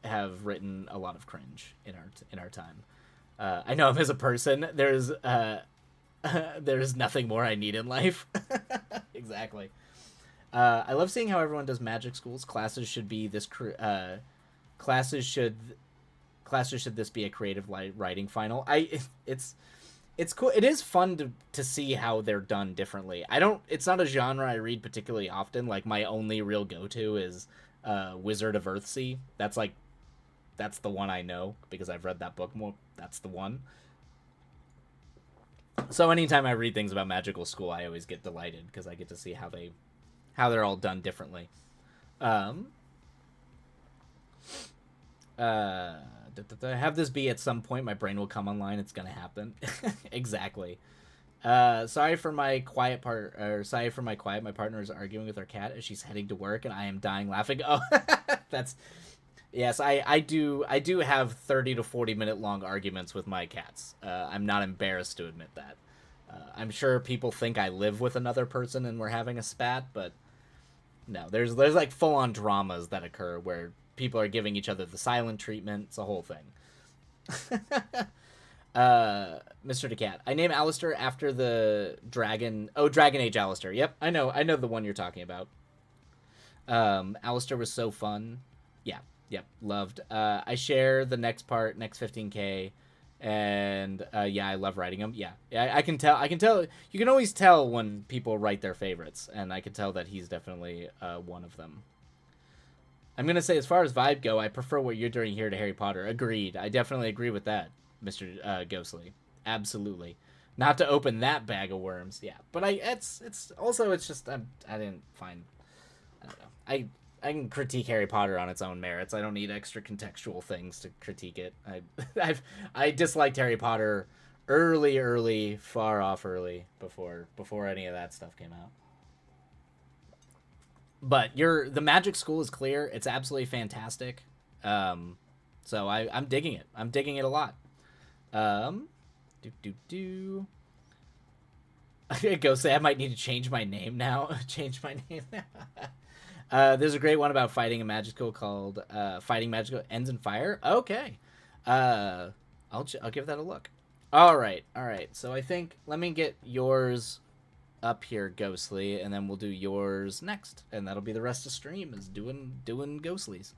have written a lot of cringe in our time. I know him as a person. There's nothing more I need in life. Exactly. I love seeing how everyone does magic schools. Classes should be this. Classes should this be a creative writing final? It's cool. It is fun to see how they're done differently. It's not a genre I read particularly often. Like, my only real go-to is Wizard of Earthsea. That's the one I know because I've read that book more. That's the one. So anytime I read things about magical school, I always get delighted because I get to see how they're all done differently. Have this be at some point. My brain will come online. It's gonna happen. Exactly. Sorry for my quiet. My partner is arguing with our cat as she's heading to work, and I am dying laughing. Oh, that's yes. I do have 30 to 40 minute long arguments with my cats. I'm not embarrassed to admit that. I'm sure people think I live with another person and we're having a spat, but no. There's like full on dramas that occur where people are giving each other the silent treatment. It's a whole thing. Mr. DeCat. I name Alistair after the dragon. Oh, Dragon Age Alistair. Yep, I know. I know the one you're talking about. Alistair was so fun. Yeah, yep, loved. I share the next part, next 15K, and yeah, I love writing them. Yeah, yeah, I can tell. I can tell. You can always tell when people write their favorites, and I can tell that he's definitely one of them. I'm gonna say, as far as vibe go, I prefer what you're doing here to Harry Potter. Agreed. I definitely agree with that, Mr. Ghostly. Absolutely. Not to open that bag of worms. Yeah, but it's also it's just I didn't find I don't know. I can critique Harry Potter on its own merits. I don't need extra contextual things to critique it. I disliked Harry Potter early, far off early before any of that stuff came out. But the magic school is clear. It's absolutely fantastic. So I'm digging it. I'm digging it a lot. Um, do. Go say I might need to change my name now. Change my name now. There's a great one about fighting a magic school called Fighting Magical Ends in Fire. Okay. I'll give that a look. All right. So I think let me get yours up here, Ghostly, and then we'll do yours next, and that'll be the rest of stream is doing Ghostlies.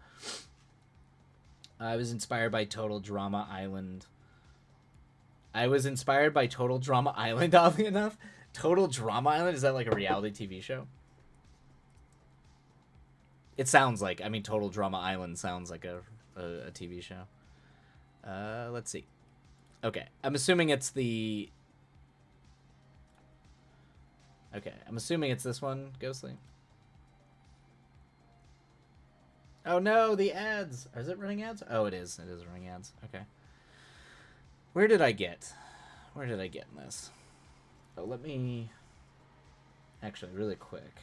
I was inspired by Total Drama Island. Oddly enough. Total Drama Island? Is that like a reality TV show? It sounds like, I mean, Total Drama Island sounds like a TV show. Let's see. Okay, I'm assuming it's the... Okay, I'm assuming it's this one, Ghostly. Oh no, the ads! Is it running ads? Oh, it is. It is running ads. Okay. Where did I get in this? Oh, let me... Actually, really quick.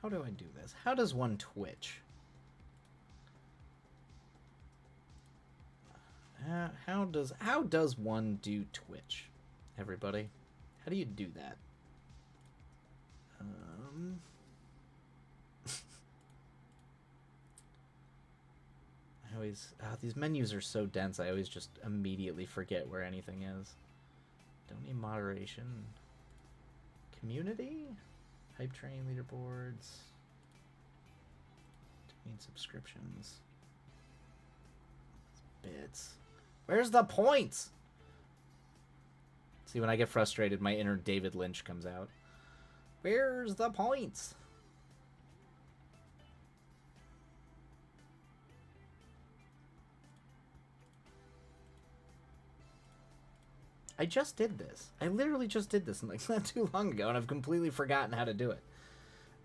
How do I do this? How does one Twitch? How does one do Twitch? Everybody, how do you do that? I always these menus are so dense. I always just immediately forget where anything is. Don't need moderation. Community. Hype train leaderboards. Don't need subscriptions. Bits. Where's the points? See, when I get frustrated, my inner David Lynch comes out. Where's the points? I just did this. I literally just did this like not too long ago, and I've completely forgotten how to do it.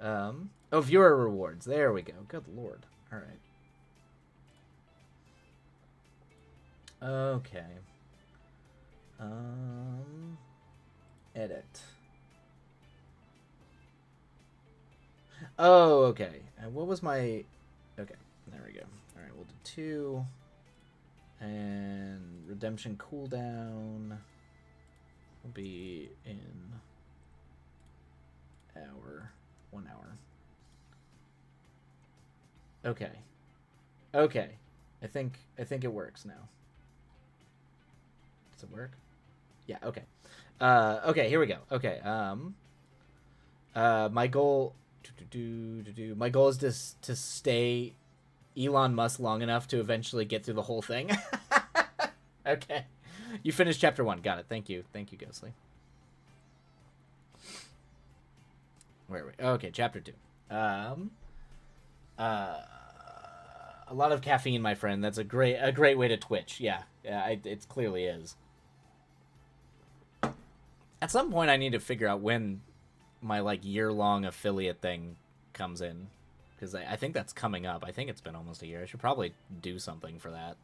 Oh, viewer rewards. There we go. Good lord. All right. Okay. Edit. Oh, okay. What was my... Okay, there we go. All right, we'll do 2. And redemption cooldown will be in 1 hour. Okay. Okay. I think it works now. Does it work? Yeah, okay. Okay, here we go. Okay, my goal my goal is to stay Elon Musk long enough to eventually get through the whole thing. Okay. You finished chapter 1. Got it. Thank you. Thank you, Ghostly. Where are we? Okay, chapter 2. A lot of caffeine, my friend. That's a great way to Twitch. Yeah, it clearly is. At some point, I need to figure out when my like year-long affiliate thing comes in, because I think that's coming up. I think it's been almost a year. I should probably do something for that.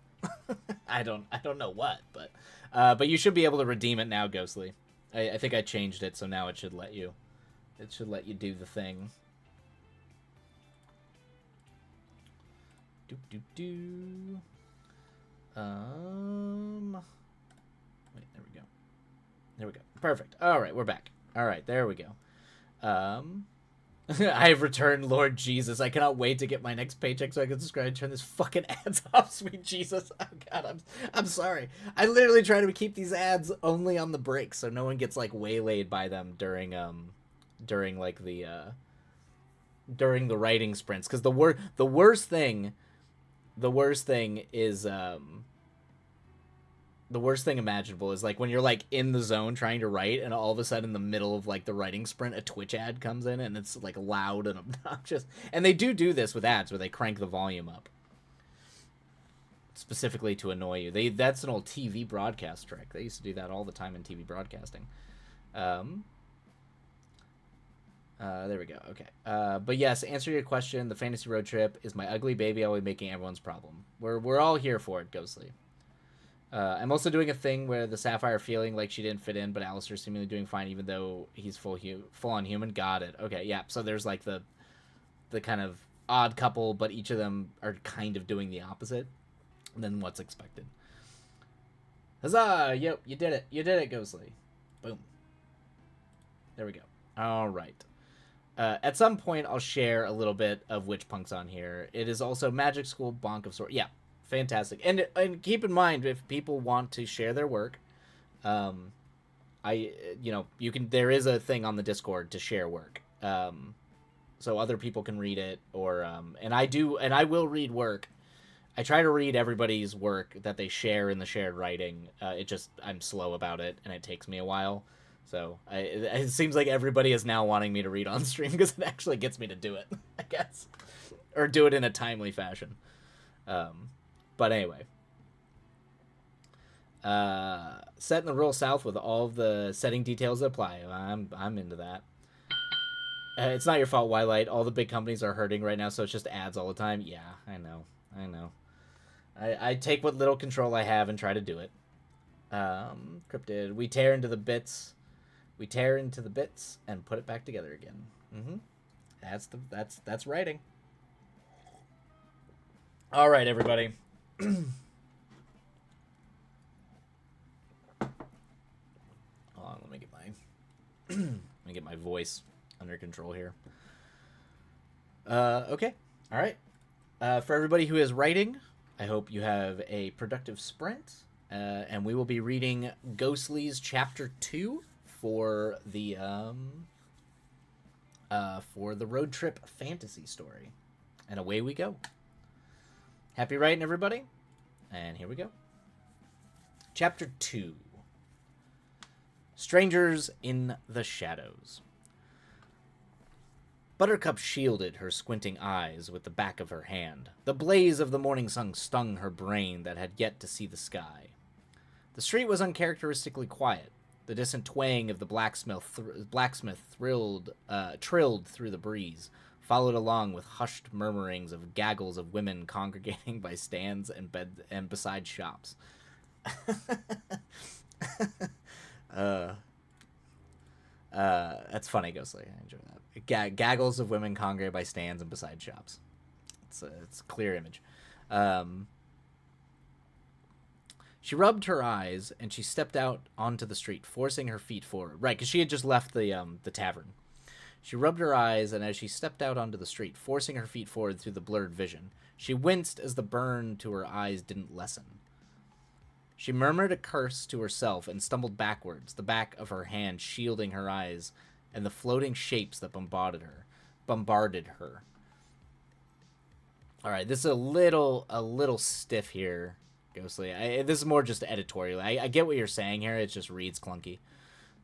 I don't know what, but you should be able to redeem it now, Ghostly. I think I changed it, so now it should let you. It should let you do the thing. Do. There we go. Perfect. All right, we're back. All right, there we go. I have returned, Lord Jesus. I cannot wait to get my next paycheck so I can subscribe and turn this fucking ads off, sweet Jesus. Oh god, I'm sorry. I literally try to keep these ads only on the breaks so no one gets like waylaid by them during like during the writing sprints, cuz the worst thing is the worst thing imaginable is like when you're like in the zone trying to write and all of a sudden in the middle of like the writing sprint a Twitch ad comes in and it's like loud and obnoxious. And they do this with ads where they crank the volume up specifically to annoy you. That's an old TV broadcast trick. They used to do that all the time in TV broadcasting. There we go. Okay. But yes, answer your question. The fantasy road trip is my ugly baby always making everyone's problem. We're all here for it, Ghostly. I'm also doing a thing where the Sapphire feeling like she didn't fit in, but Alistair's seemingly doing fine even though he's full on human. Got it. Okay, yeah. So there's like the kind of odd couple, but each of them are kind of doing the opposite than what's expected. Huzzah! Yo, you did it. You did it, Ghostly. Boom. There we go. All right. At some point, I'll share a little bit of Witch Punk's on here. It is also Magic School Bonk of Sword. Yeah. Fantastic. And keep in mind, if people want to share their work, you can, there is a thing on the Discord to share work. So other people can read it or, and I will read work. I try to read everybody's work that they share in the shared writing. I'm slow about it and it takes me a while. So it seems like everybody is now wanting me to read on stream because it actually gets me to do it, I guess, or do it in a timely fashion. But anyway, set in the rural South with all of the setting details that apply. I'm into that. It's not your fault, Wildlight. All the big companies are hurting right now, so it's just ads all the time. Yeah, I know. I take what little control I have and try to do it. Cryptid. We tear into the bits and put it back together again. That's writing. All right, everybody. Hold on, let me get my voice under control here. Okay. All right. For everybody who is writing, I hope you have a productive sprint. And we will be reading Ghostly's Chapter 2 for the road trip fantasy story. And away we go. Happy writing, everybody. And here we go. Chapter 2. Strangers in the Shadows. Buttercup shielded her squinting eyes with the back of her hand. The blaze of the morning sun stung her brain that had yet to see the sky. The street was uncharacteristically quiet. The distant twang of the blacksmith trilled through the breeze, followed along with hushed murmurings of gaggles of women congregating by stands and beside shops. That's funny, Ghostly. I enjoy that. Gaggles of women congregate by stands and beside shops. It's a clear image. She rubbed her eyes and she stepped out onto the street, forcing her feet forward. Right, because she had just left the tavern. She rubbed her eyes, and as she stepped out onto the street, forcing her feet forward through the blurred vision, she winced as the burn to her eyes didn't lessen. She murmured a curse to herself and stumbled backwards, the back of her hand shielding her eyes and the floating shapes that bombarded her. All right, this is a little stiff here, Ghostly. This is more just editorial. I get what you're saying here. It just reads clunky.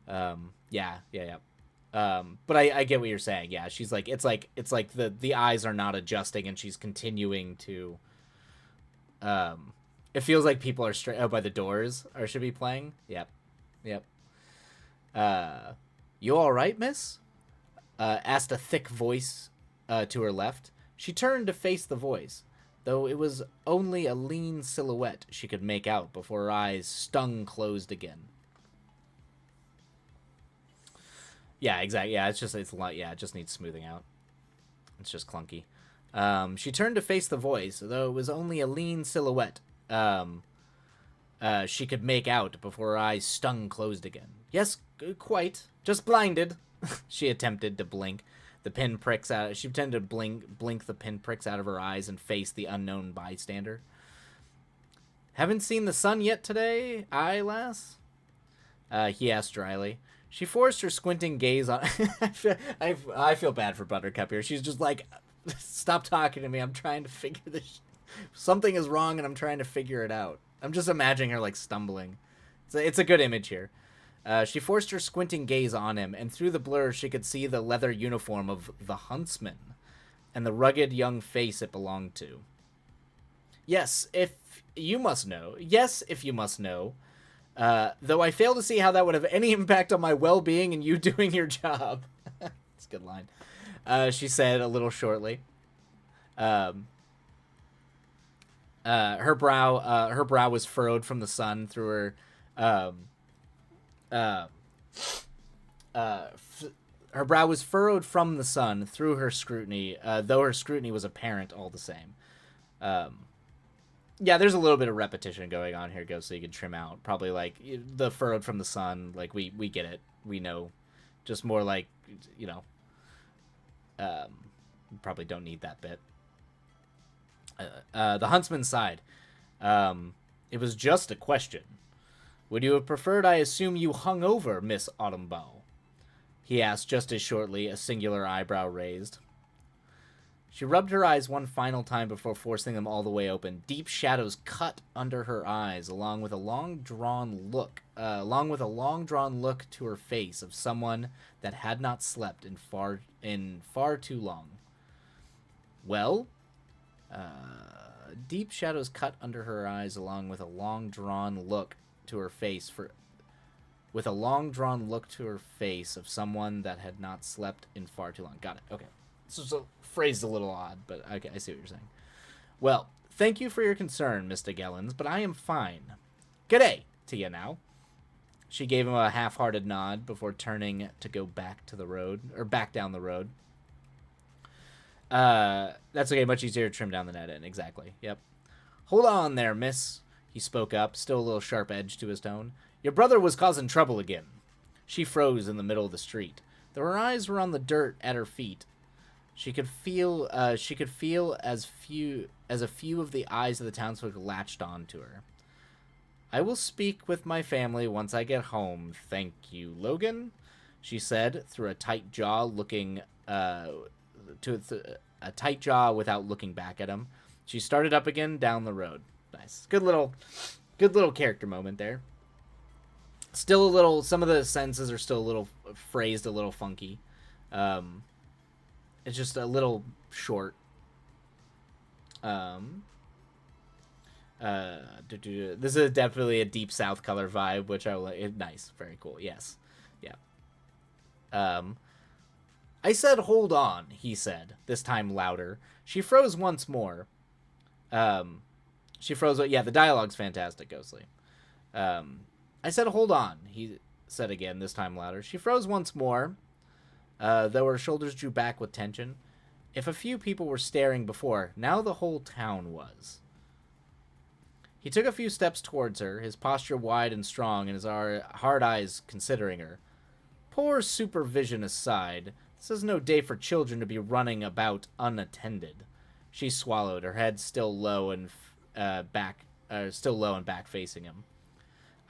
Yeah. But I get what you're saying. Yeah, she's like, it's like the eyes are not adjusting, and she's continuing to. It feels like people are straight out by the doors, or should be playing. Yep. You all right, miss? Asked a thick voice to her left. She turned to face the voice, though it was only a lean silhouette she could make out before her eyes stung closed again. Yeah, exactly. Yeah, it just needs smoothing out. It's just clunky. She turned to face the voice, though it was only a lean silhouette. she could make out before her eyes stung closed again. Yes, quite. Just blinded. She attempted to blink. The pinpricks out. She pretended to blink the pinpricks out of her eyes and face the unknown bystander. Haven't seen the sun yet today, aye, lass? He asked dryly. She forced her squinting gaze on. I feel bad for Buttercup here. She's just like, stop talking to me. I'm trying to figure this. Something is wrong, and I'm trying to figure it out. I'm just imagining her like stumbling. It's a good image here. She forced her squinting gaze on him, and through the blur she could see the leather uniform of the huntsman and the rugged young face it belonged to. Yes, if you must know. Yes, if you must know. Though I fail to see how that would have any impact on my well-being and you doing your job. That's a good line. She said a little shortly. Her brow was furrowed from the sun through her. Her brow was furrowed from the sun through her scrutiny, though her scrutiny was apparent all the same. Yeah, there's a little bit of repetition going on here, so you can trim out. Probably like the furrowed from the sun, like we get it, we know. Just more like, you know, probably don't need that bit. The huntsman sighed. It was just a question. Would you have preferred I assume you hung over, Miss Autumnbow? He asked just as shortly, a singular eyebrow raised. She rubbed her eyes one final time before forcing them all the way open. Deep shadows cut under her eyes, along with a long-drawn look to her face of someone that had not slept in far too long. Well, deep shadows cut under her eyes, along with a long-drawn look to her face of someone that had not slept in far too long. Got it. Okay. This is phrased a little odd, but okay, I see what you're saying. Well, thank you for your concern, Mr. Gellens, but I am fine. G'day to you now. She gave him a half-hearted nod before turning to go back down the road. That's okay, much easier to trim down the net in. Exactly. Yep. Hold on there, miss. He spoke up, still a little sharp edge to his tone. Your brother was causing trouble again. She froze in the middle of the street, though her eyes were on the dirt at her feet. She could feel as a few of the eyes of the townsfolk latched onto her. I will speak with my family once I get home, thank you, Logan, she said, through a tight jaw, a tight jaw without looking back at him. She started up again down the road. Nice, good little character moment there. Still a little. Some of the sentences are still a little phrased, a little funky. It's just a little short. This is definitely a Deep South color vibe, which I like. Nice, very cool. Yes, yeah. I said, hold on, he said, this time louder. She froze once more. She froze. Yeah, the dialogue's fantastic, Ghostly. I said, hold on, he said again, this time louder. She froze once more, though her shoulders drew back with tension. If a few people were staring before, now the whole town was. He took a few steps towards her, his posture wide and strong, and his hard eyes considering her. Poor supervision aside, this is no day for children to be running about unattended. She swallowed, her head still low and back facing him.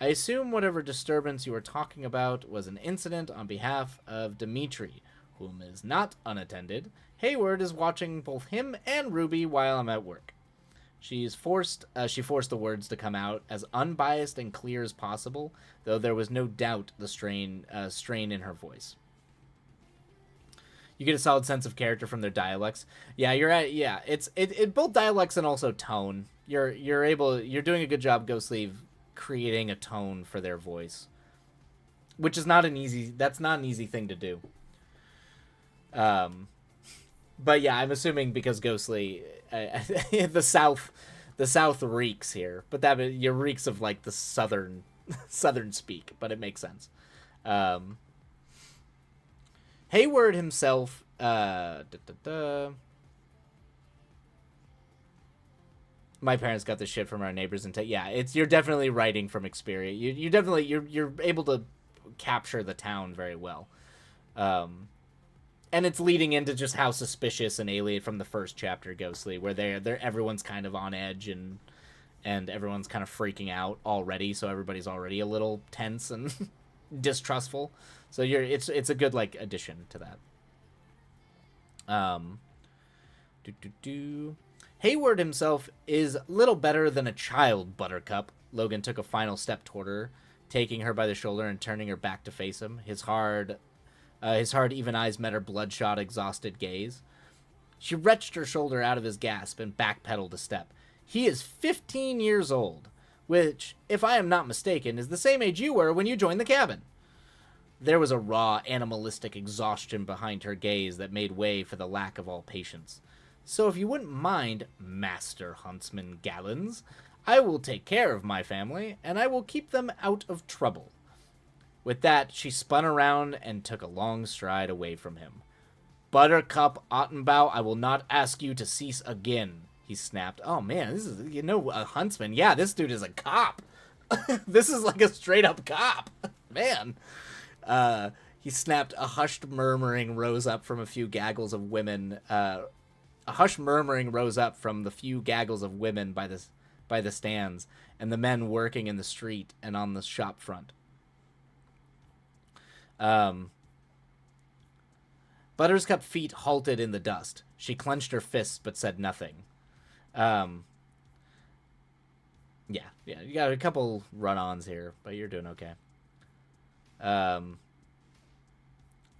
I assume whatever disturbance you were talking about was an incident on behalf of Dimitri, whom is not unattended. Hayward is watching both him and Ruby while I'm at work. She forced the words to come out as unbiased and clear as possible, though there was no doubt the strain in her voice. You get a solid sense of character from their dialects. Yeah, you're at. Yeah, it's both dialects and also tone. You're doing a good job, Ghostleaf, creating a tone for their voice, which is not an easy thing to do. But yeah, I'm assuming because Ghostly, the South reeks here, but that reeks of like the southern speak, but it makes sense. Hayward himself, My parents got the shit from our neighbors and yeah, you're definitely writing from experience. You definitely you're able to capture the town very well. And it's leading into just how suspicious and alien from the first chapter, Ghostly, where they're everyone's kind of on edge and everyone's kind of freaking out already, so everybody's already a little tense and distrustful. So it's a good like addition to that. Do do do. Hayward himself is little better than a child, Buttercup. Logan took a final step toward her, taking her by the shoulder and turning her back to face him. His hard, even eyes met her bloodshot, exhausted gaze. She wrenched her shoulder out of his grasp and backpedaled a step. He is 15 years old, which, if I am not mistaken, is the same age you were when you joined the cabin. There was a raw, animalistic exhaustion behind her gaze that made way for the lack of all patience. So if you wouldn't mind, Master Huntsman Gallons, I will take care of my family, and I will keep them out of trouble. With that, she spun around and took a long stride away from him. Buttercup Ottenbow, I will not ask you to cease again, he snapped. Oh man, this is, a huntsman. Yeah, this dude is a cop. This is like a straight up cop. Man. He snapped. A hushed murmuring rose up from a few gaggles of women. A hushed murmuring rose up from the few gaggles of women by the stands, and the men working in the street and on the shop front. Buttercup's feet halted in the dust. She clenched her fists but said nothing. Yeah, you got a couple run-ons here, but you're doing okay.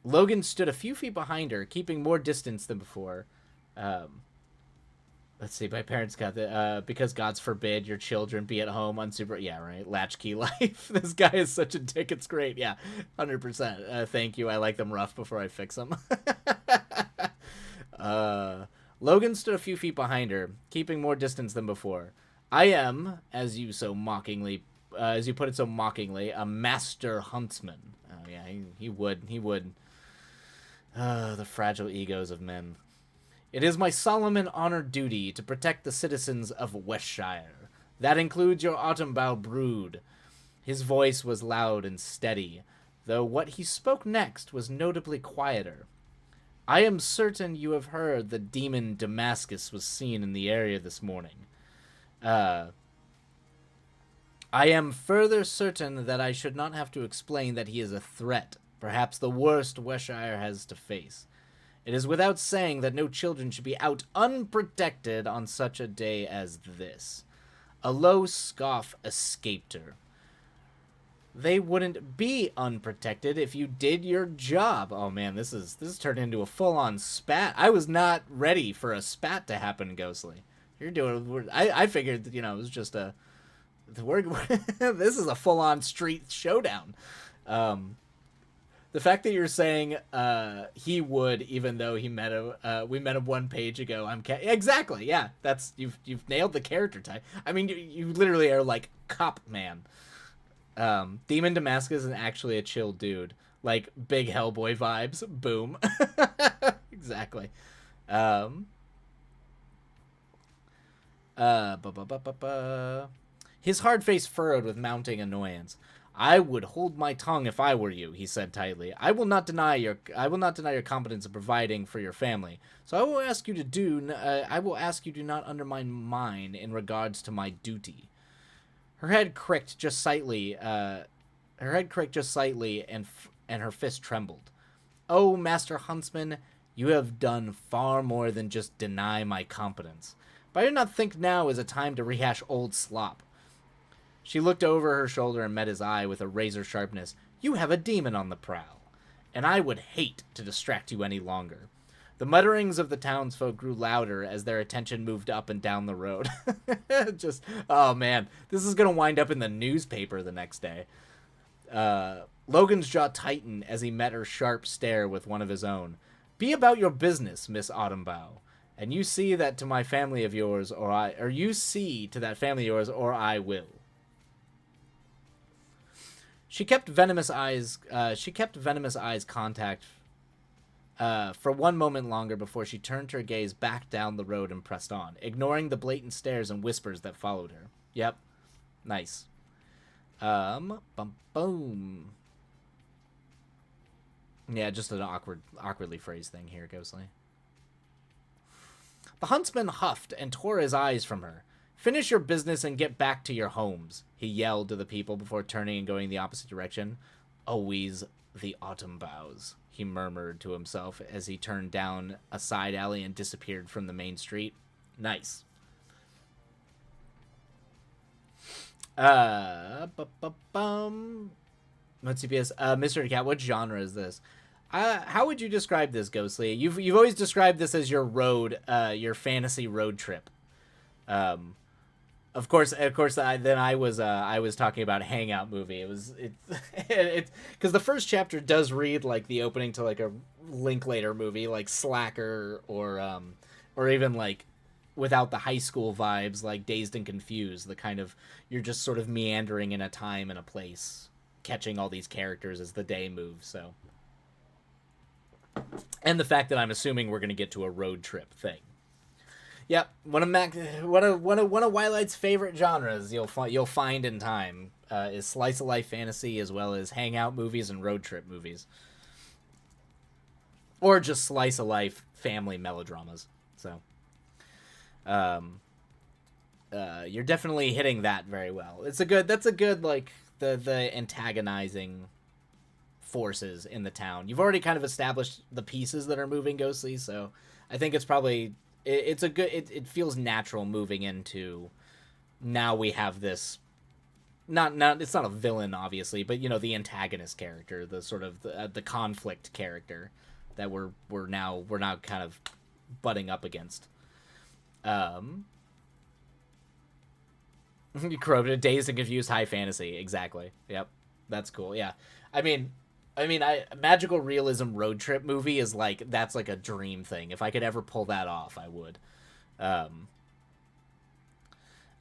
Logan stood a few feet behind her, keeping more distance than before. Let's see, my parents got the, because God's forbid your children be at home on super, yeah, right, latchkey life. This guy is such a dick, it's great, yeah, 100%. Thank you, I like them rough before I fix them. Logan stood a few feet behind her, keeping more distance than before. I am, as you put it so mockingly, a master huntsman. Oh yeah, he would. The fragile egos of men. It is my solemn and honored duty to protect the citizens of Westshire. That includes your Ottenbow brood. His voice was loud and steady, though what he spoke next was notably quieter. I am certain you have heard the demon Damascus was seen in the area this morning. I am further certain that I should not have to explain that he is a threat, perhaps the worst Westshire has to face. It is without saying that no children should be out unprotected on such a day as this. A low scoff escaped her. They wouldn't be unprotected if you did your job. Oh man, this is turned into a full-on spat. I was not ready for a spat to happen, Ghostly. I figured, it was just a... this is a full-on street showdown. The fact that you're saying he would, even though we met him 1 page ago, exactly, yeah. That's you've nailed the character type. I mean, you literally are like cop man. Demon Damascus is actually a chill dude, like big Hellboy vibes. Boom. Exactly. His hard face furrowed with mounting annoyance. I would hold my tongue if I were you, he said tightly. I will not deny your competence in providing for your family. So I will ask you to not undermine mine in regards to my duty. Her head cricked just slightly. And her fist trembled. Oh, Master Huntsman, you have done far more than just deny my competence. But I do not think now is a time to rehash old slop. She looked over her shoulder and met his eye with a razor sharpness. You have a demon on the prowl, and I would hate to distract you any longer. The mutterings of the townsfolk grew louder as their attention moved up and down the road. Oh man, this is going to wind up in the newspaper the next day. Logan's jaw tightened as he met her sharp stare with one of his own. Be about your business, Miss Ottenbow. And you see that to my family of yours, or I will. She kept venomous eyes contact for one moment longer before she turned her gaze back down the road and pressed on, ignoring the blatant stares and whispers that followed her. Yep. Nice. Boom. Yeah, just an awkwardly phrased thing here, Ghostly. The huntsman huffed and tore his eyes from her. Finish your business and get back to your homes, he yelled to the people before turning and going the opposite direction. Always the autumn boughs, he murmured to himself as he turned down a side alley and disappeared from the main street. Nice. Let's see, Mr. Cat, what genre is this? How would you describe this, Ghostly? You've always described this as your fantasy road trip. Of course. I was talking about a hangout movie. It's because the first chapter does read like the opening to like a Linklater movie, like Slacker, or even like without the high school vibes, like Dazed and Confused. The kind of you're just sort of meandering in a time and a place, catching all these characters as the day moves. So, and the fact that I'm assuming we're gonna get to a road trip thing. Yep, one of Wilight's favorite genres you'll find in time is slice of life fantasy, as well as hangout movies and road trip movies, or just slice of life family melodramas. So, you're definitely hitting that very well. That's a good like the antagonizing forces in the town. You've already kind of established the pieces that are moving, Ghostly, so I think it's probably. It feels natural moving into now we have this not it's not a villain obviously, but the antagonist character, the sort of the conflict character that we're now kind of butting up against. You quoted a Dazed and Confused high fantasy, exactly. Yep, that's cool. Yeah, I mean, magical realism road trip movie is like that's like a dream thing. If I could ever pull that off, I would.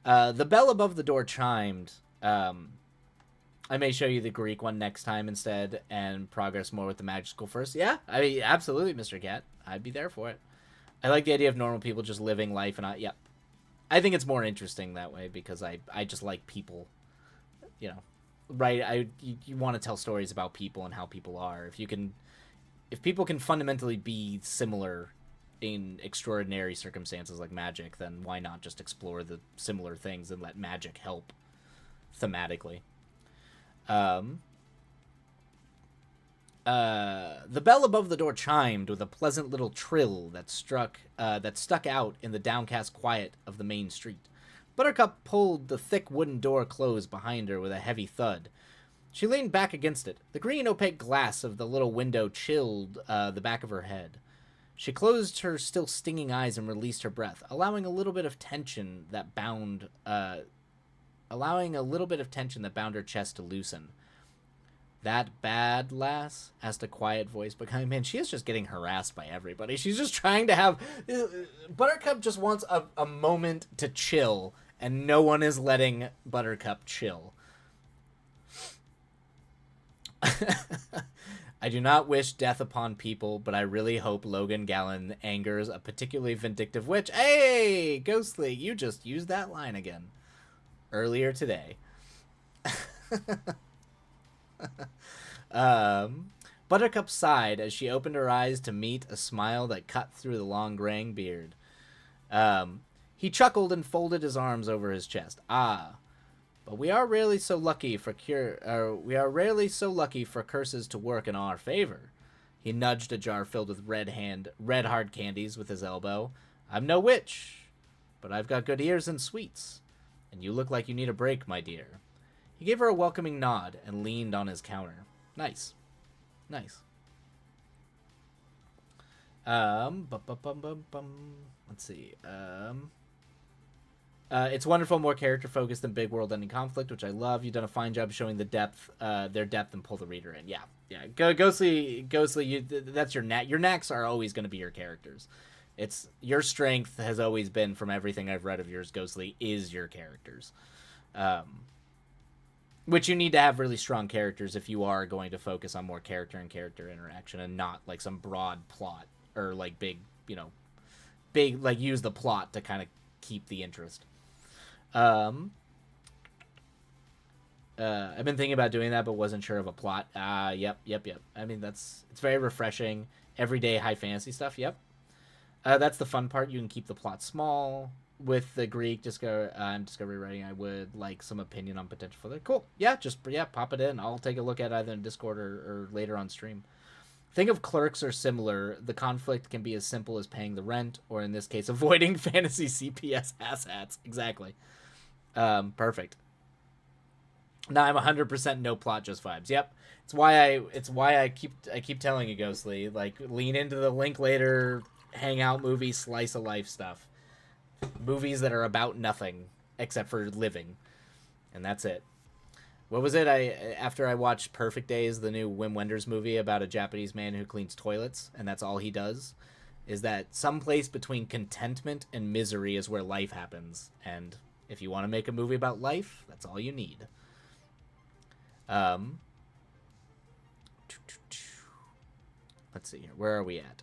The bell above the door chimed. I may show you the Greek one next time instead, and progress more with the magical first. Yeah, I mean, absolutely, Mr. Cat. I'd be there for it. I like the idea of normal people just living life, and yeah, I think it's more interesting that way because I just like people, right? You want to tell stories about people and how people are. If people can fundamentally be similar in extraordinary circumstances like magic, then why not just explore the similar things and let magic help thematically? The bell above the door chimed with a pleasant little trill that stuck out in the downcast quiet of the main street. Buttercup pulled the thick wooden door closed behind her with a heavy thud. She leaned back against it. The green opaque glass of the little window chilled the back of her head. She closed her still stinging eyes and released her breath, allowing a little bit of tension that bound her chest to loosen. That bad, lass? Asked a quiet voice, but man, she is just getting harassed by everybody. She's just trying to have... Buttercup just wants a moment to chill, and no one is letting Buttercup chill. I do not wish death upon people, but I really hope Logan Gallen angers a particularly vindictive witch. Hey, Ghostly, you just used that line again. Earlier today. Buttercup sighed as she opened her eyes to meet a smile that cut through the long graying beard. He chuckled and folded his arms over his chest. But we are rarely so lucky for curses to work in our favor. He nudged a jar filled with red hard candies with his elbow. I'm no witch, but I've got good ears and sweets, and you look like you need a break, my dear. He gave her a welcoming nod and leaned on his counter. Nice. Let's see. It's wonderful, more character focused than big world ending conflict, which I love. You've done a fine job showing their depth, and pull the reader in. Yeah. Ghostly. That's your knack. Your knacks are always going to be your characters. It's your strength has always been, from everything I've read of yours, Ghostly, is your characters. Which you need to have really strong characters if you are going to focus on more character and character interaction and not like some broad plot or like big, big like use the plot to kind of keep the interest. Um, I've been thinking about doing that, but wasn't sure of a plot. Yep. I mean, it's very refreshing. Everyday high fantasy stuff. Yep. That's the fun part. You can keep the plot small. With the Greek discovery writing, I would like some opinion on potential for that. Cool. Yeah, pop it in. I'll take a look at it either in Discord or later on stream. Think of Clerks or similar. The conflict can be as simple as paying the rent, or in this case, avoiding fantasy CPS asshats. Exactly. Perfect. Now I'm 100% no plot, just vibes. Yep. It's why I keep telling you, Ghostly, like lean into the Linklater hangout movie slice of life stuff. Movies that are about nothing except for living, and that's it. What was it? After I watched Perfect Days, the new Wim Wenders movie about a Japanese man who cleans toilets, and that's all he does, is that someplace between contentment and misery is where life happens. And if you want to make a movie about life, that's all you need. Let's see here. Where are we at?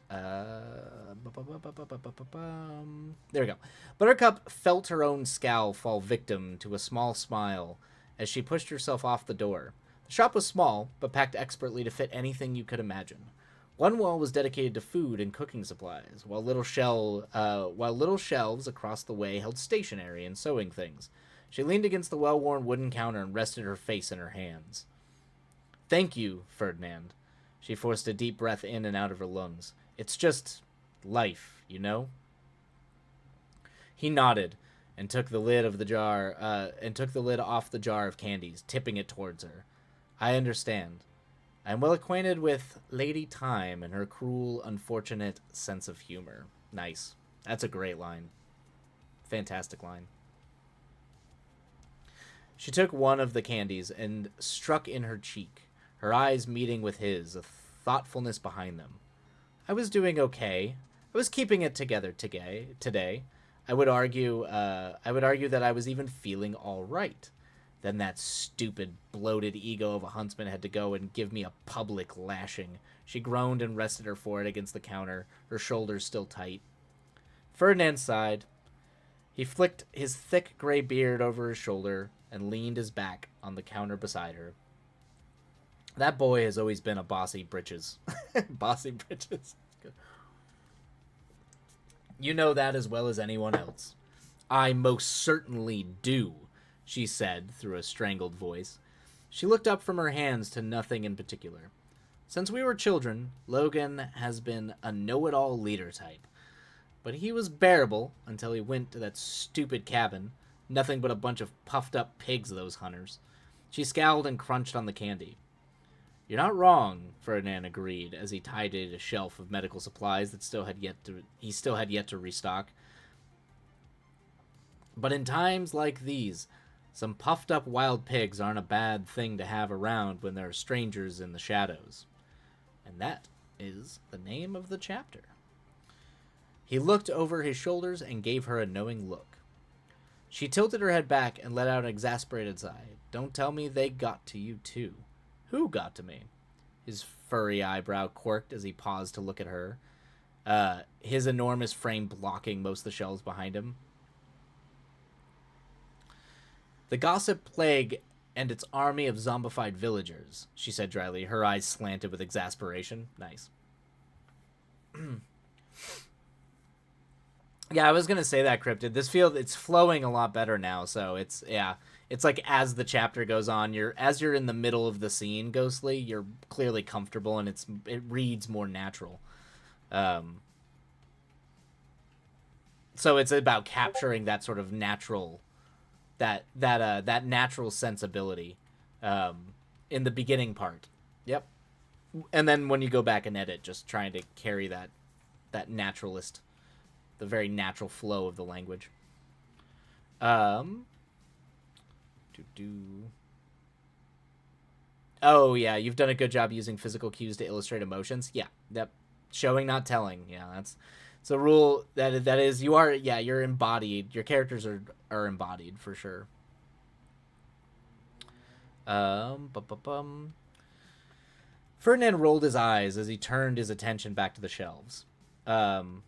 There we go. Buttercup felt her own scowl fall victim to a small smile as she pushed herself off the door. The shop was small, but packed expertly to fit anything you could imagine. One wall was dedicated to food and cooking supplies, while little shelves across the way held stationery and sewing things. She leaned against the well-worn wooden counter and rested her face in her hands. "Thank you, Ferdinand." She forced a deep breath in and out of her lungs. "It's just life, you know?" He nodded and took the lid off the jar of candies, tipping it towards her. "I understand. I am well acquainted with Lady Time and her cruel, unfortunate sense of humor." Nice. That's a great line. Fantastic line. She took one of the candies and struck in her cheek, her eyes meeting with his, a thoughtfulness behind them. "I was doing okay. I was keeping it together today. I would argue that I was even feeling all right. Then that stupid, bloated ego of a huntsman had to go and give me a public lashing." She groaned and rested her forehead against the counter, her shoulders still tight. Ferdinand sighed. He flicked his thick gray beard over his shoulder and leaned his back on the counter beside her. "That boy has always been a bossy britches." Bossy britches. "You know that as well as anyone else." "I most certainly do," she said through a strangled voice. She looked up from her hands to nothing in particular. "Since we were children, Logan has been a know-it-all leader type. But he was bearable until he went to that stupid cabin. Nothing but a bunch of puffed-up pigs, those hunters." She scowled and crunched on the candy. "You're not wrong," Ferdinand agreed as he tidied a shelf of medical supplies that he still had yet to restock. "But in times like these, some puffed-up wild pigs aren't a bad thing to have around when there are strangers in the shadows." And that is the name of the chapter. He looked over his shoulders and gave her a knowing look. She tilted her head back and let out an exasperated sigh. "Don't tell me they got to you, too." "Who got to me?" His furry eyebrow quirked as he paused to look at her, his enormous frame blocking most of the shelves behind him. "The gossip plague and its army of zombified villagers," she said dryly, her eyes slanted with exasperation. Nice. Yeah, I was gonna say that, Cryptid. It's flowing a lot better now, so it's like as the chapter goes on, as you're in the middle of the scene, Ghostly, you're clearly comfortable and it reads more natural. So it's about capturing that sort of natural, that natural sensibility, in the beginning part. Yep. And then when you go back and edit, just trying to carry that naturalist, the very natural flow of the language. Oh yeah, you've done a good job using physical cues to illustrate emotions. Yeah, yep. Showing, not telling. Yeah, it's a rule that is you're embodied. Your characters are embodied for sure. Bum. Ferdinand rolled his eyes as he turned his attention back to the shelves. Um,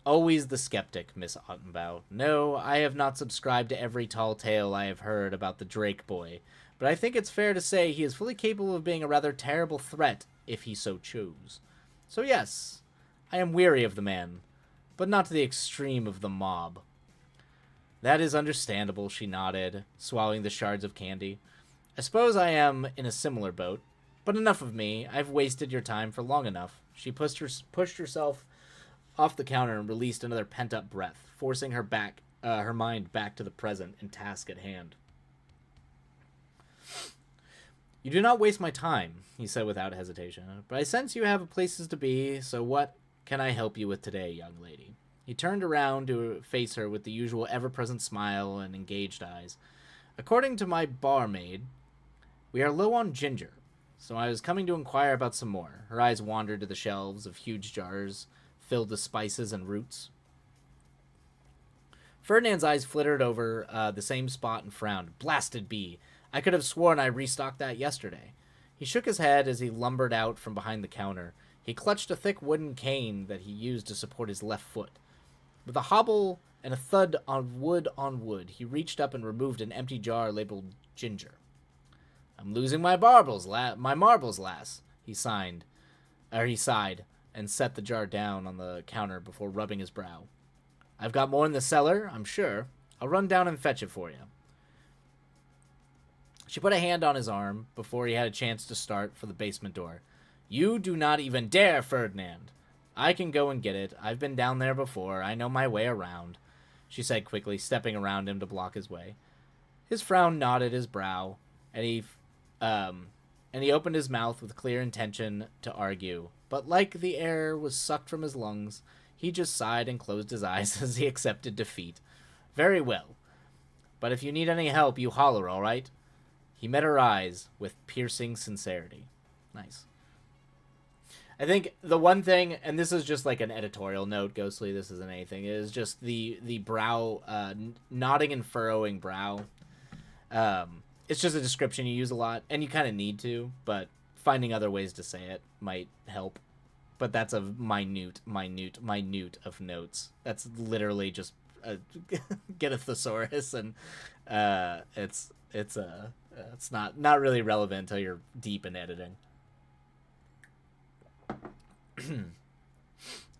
Always the skeptic, Miss Ottenbow. No, I have not subscribed to every tall tale I have heard about the Drake boy, but I think it's fair to say he is fully capable of being a rather terrible threat if he so chose. So yes, I am weary of the man, but not to the extreme of the mob. That is understandable, she nodded, swallowing the shards of candy. I suppose I am in a similar boat, but enough of me. I've wasted your time for long enough. She pushed herself off the counter and released another pent-up breath, forcing her mind back to the present and task at hand. You do not waste my time, he said without hesitation, but I sense you have places to be, so what can I help you with today, young lady? He turned around to face her with the usual ever-present smile and engaged eyes. According to my barmaid, we are low on ginger, so I was coming to inquire about some more. Her eyes wandered to the shelves of huge jars filled with spices and roots. Ferdinand's eyes flittered over the same spot and frowned. Blasted bee. I could have sworn I restocked that yesterday. He shook his head as he lumbered out from behind the counter. He clutched a thick wooden cane that he used to support his left foot. With a hobble and a thud on wood, he reached up and removed an empty jar labeled ginger. I'm losing my marbles, lass, he sighed, and set the jar down on the counter before rubbing his brow. I've got more in the cellar, I'm sure. I'll run down and fetch it for you. She put a hand on his arm before he had a chance to start for the basement door. You do not even dare, Ferdinand. I can go and get it. I've been down there before. I know my way around, she said quickly, stepping around him to block his way. His frown knotted his brow, and he opened his mouth with clear intention to argue. But like the air was sucked from his lungs, he just sighed and closed his eyes as he accepted defeat. Very well. But if you need any help, you holler, all right? He met her eyes with piercing sincerity. Nice. I think the one thing, and this is just like an editorial note, Ghostly, this isn't anything, is just the brow, nodding and furrowing brow. It's just a description you use a lot, and you kind of need to, but finding other ways to say it might help. But that's a minute of notes. That's literally just get a thesaurus, and it's not really relevant until you're deep in editing.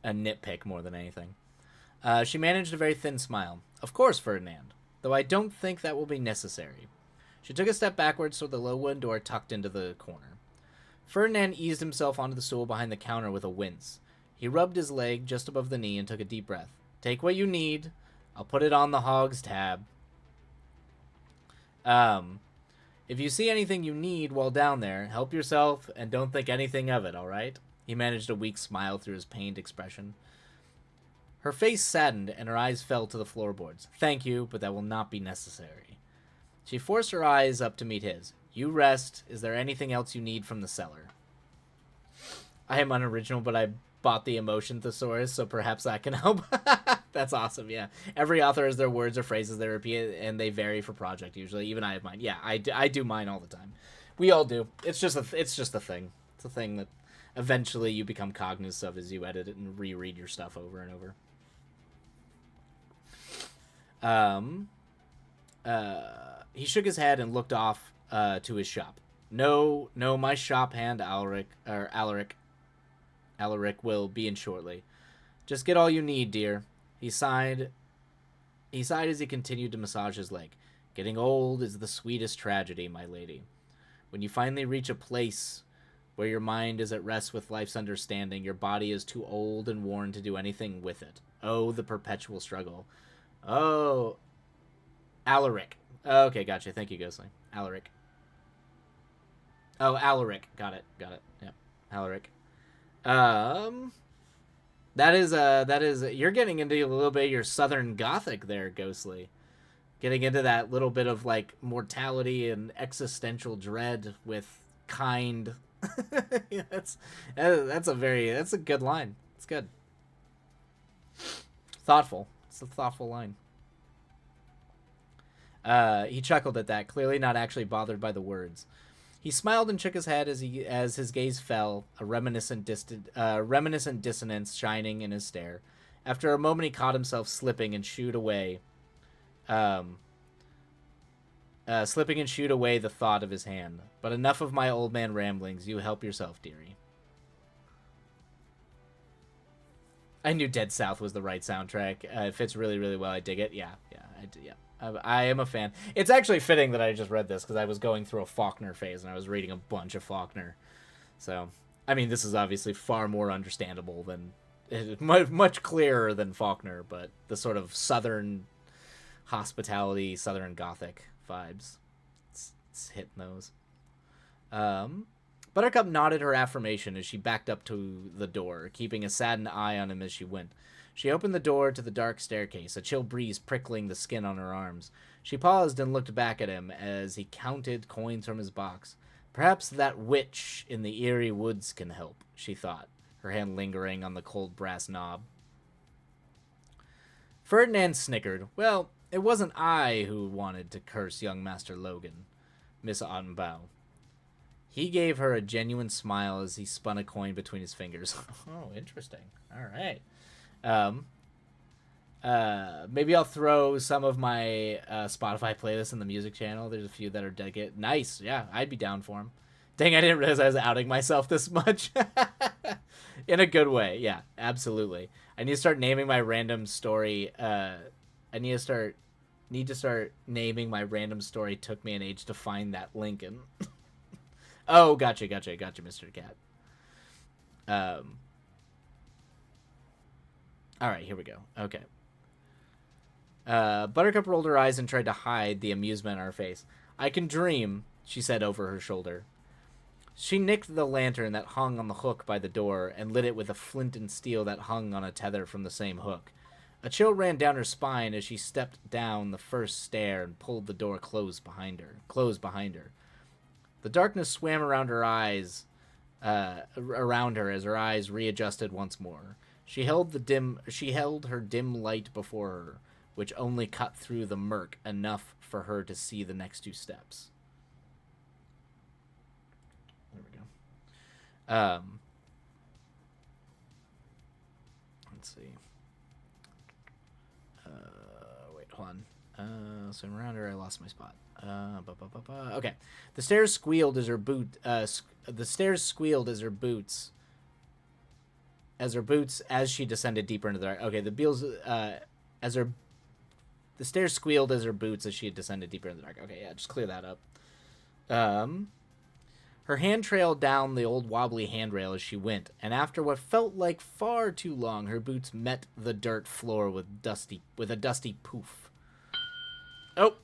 A nitpick more than anything. She managed a very thin smile. Of course, Ferdinand, though I don't think that will be necessary. She took a step backwards toward the low wooden door tucked into the corner. Ferdinand eased himself onto the stool behind the counter with a wince. He rubbed his leg just above the knee and took a deep breath. Take what you need. I'll put it on the hogs tab. If you see anything you need while down there, help yourself and don't think anything of it, all right? He managed a weak smile through his pained expression. Her face saddened and her eyes fell to the floorboards. Thank you, but that will not be necessary. She forced her eyes up to meet his. You rest. Is there anything else you need from the cellar? I am unoriginal, but I bought the emotion thesaurus, so perhaps that can help. That's awesome, yeah. Every author has their words or phrases they repeat, and they vary for project usually. Even I have mine. Yeah, I do mine all the time. We all do. It's just a thing. It's a thing that eventually you become cognizant of as you edit it and reread your stuff over and over. He shook his head and looked off to his shop. No, my shop hand Alaric will be in shortly. Just get all you need, dear. He sighed as he continued to massage his leg. Getting old is the sweetest tragedy, my lady. When you finally reach a place where your mind is at rest with life's understanding, your body is too old and worn to do anything with it. Oh, the perpetual struggle. Oh, Alaric. Okay, gotcha. Thank you, Ghostly. Alaric. Oh, Alaric. Got it. Yep. Alaric. That is, you're getting into a little bit of your Southern Gothic there, Ghostly. Getting into that little bit of, like, mortality and existential dread with kind. Yeah, that's a good line. It's good. Thoughtful. It's a thoughtful line. He chuckled at that, clearly not actually bothered by the words. He smiled and shook his head as his gaze fell, a reminiscent dissonance shining in his stare. After a moment, he caught himself um, slipping and shooed away the thought of his hand. But enough of my old man ramblings. You help yourself, dearie. I knew Dead South was the right soundtrack. It fits really, really well. I dig it. Yeah. I am a fan. It's actually fitting that I just read this because I was going through a Faulkner phase and I was reading a bunch of Faulkner. So, I mean, this is obviously far more understandable than, much clearer than Faulkner, but the sort of southern hospitality, southern gothic vibes. It's hitting those. Buttercup nodded her affirmation as she backed up to the door, keeping a saddened eye on him as she went. She opened the door to the dark staircase, a chill breeze prickling the skin on her arms. She paused and looked back at him as he counted coins from his box. Perhaps that witch in the eerie woods can help, she thought, her hand lingering on the cold brass knob. Ferdinand snickered. Well, it wasn't I who wanted to curse young Master Logan, Miss Ottenbow. He gave her a genuine smile as he spun a coin between his fingers. Oh, interesting. All right. Maybe I'll throw some of my Spotify playlists in the music channel. There's a few that are dedicated. Nice. Yeah, I'd be down for them. Dang, I didn't realize I was outing myself this much. In a good way. Yeah, absolutely. I need to start naming my random story. I need to start naming my random story. Took me an age to find that Lincoln. Oh, gotcha, Mr. Cat. All right, here we go. Okay. Buttercup rolled her eyes and tried to hide the amusement on her face. I can dream, she said over her shoulder. She nicked the lantern that hung on the hook by the door and lit it with a flint and steel that hung on a tether from the same hook. A chill ran down her spine as she stepped down the first stair and pulled the door closed behind her. The darkness swam around her eyes, around her as her eyes readjusted once more. She held her dim light before her, which only cut through the murk enough for her to see the next two steps. There we go. Let's see. Wait, hold on. So around her, I lost my spot. Okay. The stairs squealed as her boots as she descended deeper into the dark. Okay, the stairs squealed as her boots as she descended deeper into the dark. Okay, yeah, just clear that up. Her hand trailed down the old wobbly handrail as she went, and after what felt like far too long, her boots met the dirt floor with a dusty poof. Oh,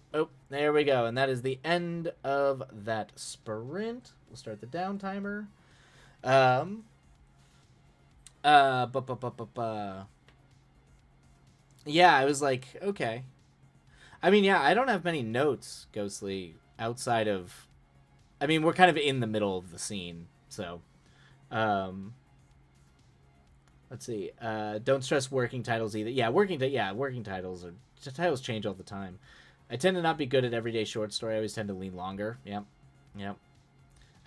there we go. And that is the end of that sprint. We'll start the down timer. Yeah, I was like, okay. I mean, yeah, I don't have many notes, Ghostly, outside of... I mean, we're kind of in the middle of the scene, so... Let's see. Don't stress working titles either. Yeah, working titles change all the time. I tend to not be good at everyday short story. I always tend to lean longer. Yep.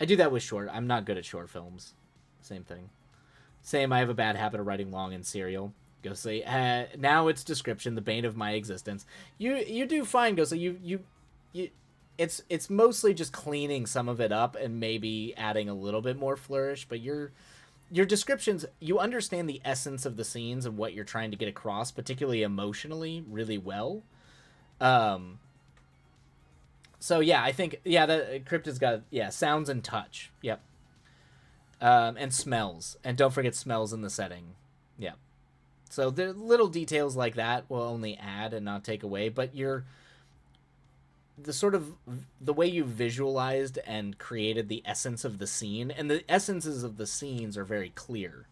I do that with short. I'm not good at short films. Same thing. I have a bad habit of writing long in serial. Ghostly. Now it's description, the bane of my existence. You do fine, Ghostly. You it's mostly just cleaning some of it up and maybe adding a little bit more flourish, but your descriptions, you understand the essence of the scenes and what you're trying to get across, particularly emotionally, really well. So yeah, I think, that Cryptid's got, sounds and touch. Yep. And smells. And don't forget smells in the setting. Yep. So the little details like that will only add and not take away, but the way you visualized and created the essence of the scene, and the essences of the scenes are very clear,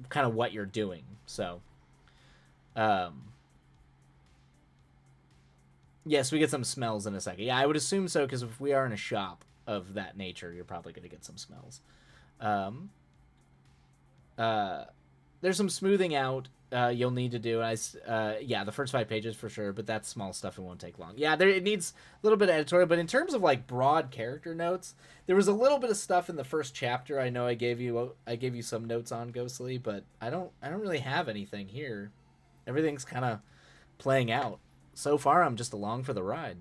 kind of what you're doing. So, yes, we get some smells in a second. Yeah, I would assume so, because if we are in a shop of that nature, you're probably going to get some smells. There's some smoothing out you'll need to do. Yeah, the first 5 pages for sure, but that's small stuff. It won't take long. Yeah, it needs a little bit of editorial, but in terms of like broad character notes, there was a little bit of stuff in the first chapter. I know I gave you some notes on Ghostly, but I don't really have anything here. Everything's kind of playing out. So far, I'm just along for the ride.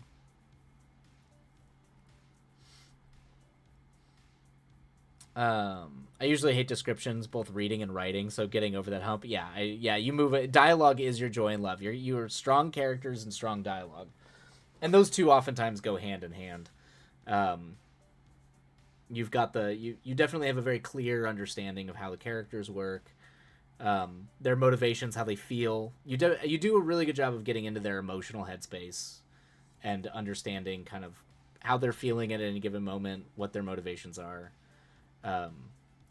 I usually hate descriptions, both reading and writing, so getting over that hump. Yeah, you move it. Dialogue is your joy and love. You're strong characters and strong dialogue, and those two oftentimes go hand in hand. Um, you've got you definitely have a very clear understanding of how the characters work, their motivations, how they feel. You do a really good job of getting into their emotional headspace and understanding kind of how they're feeling at any given moment, what their motivations are.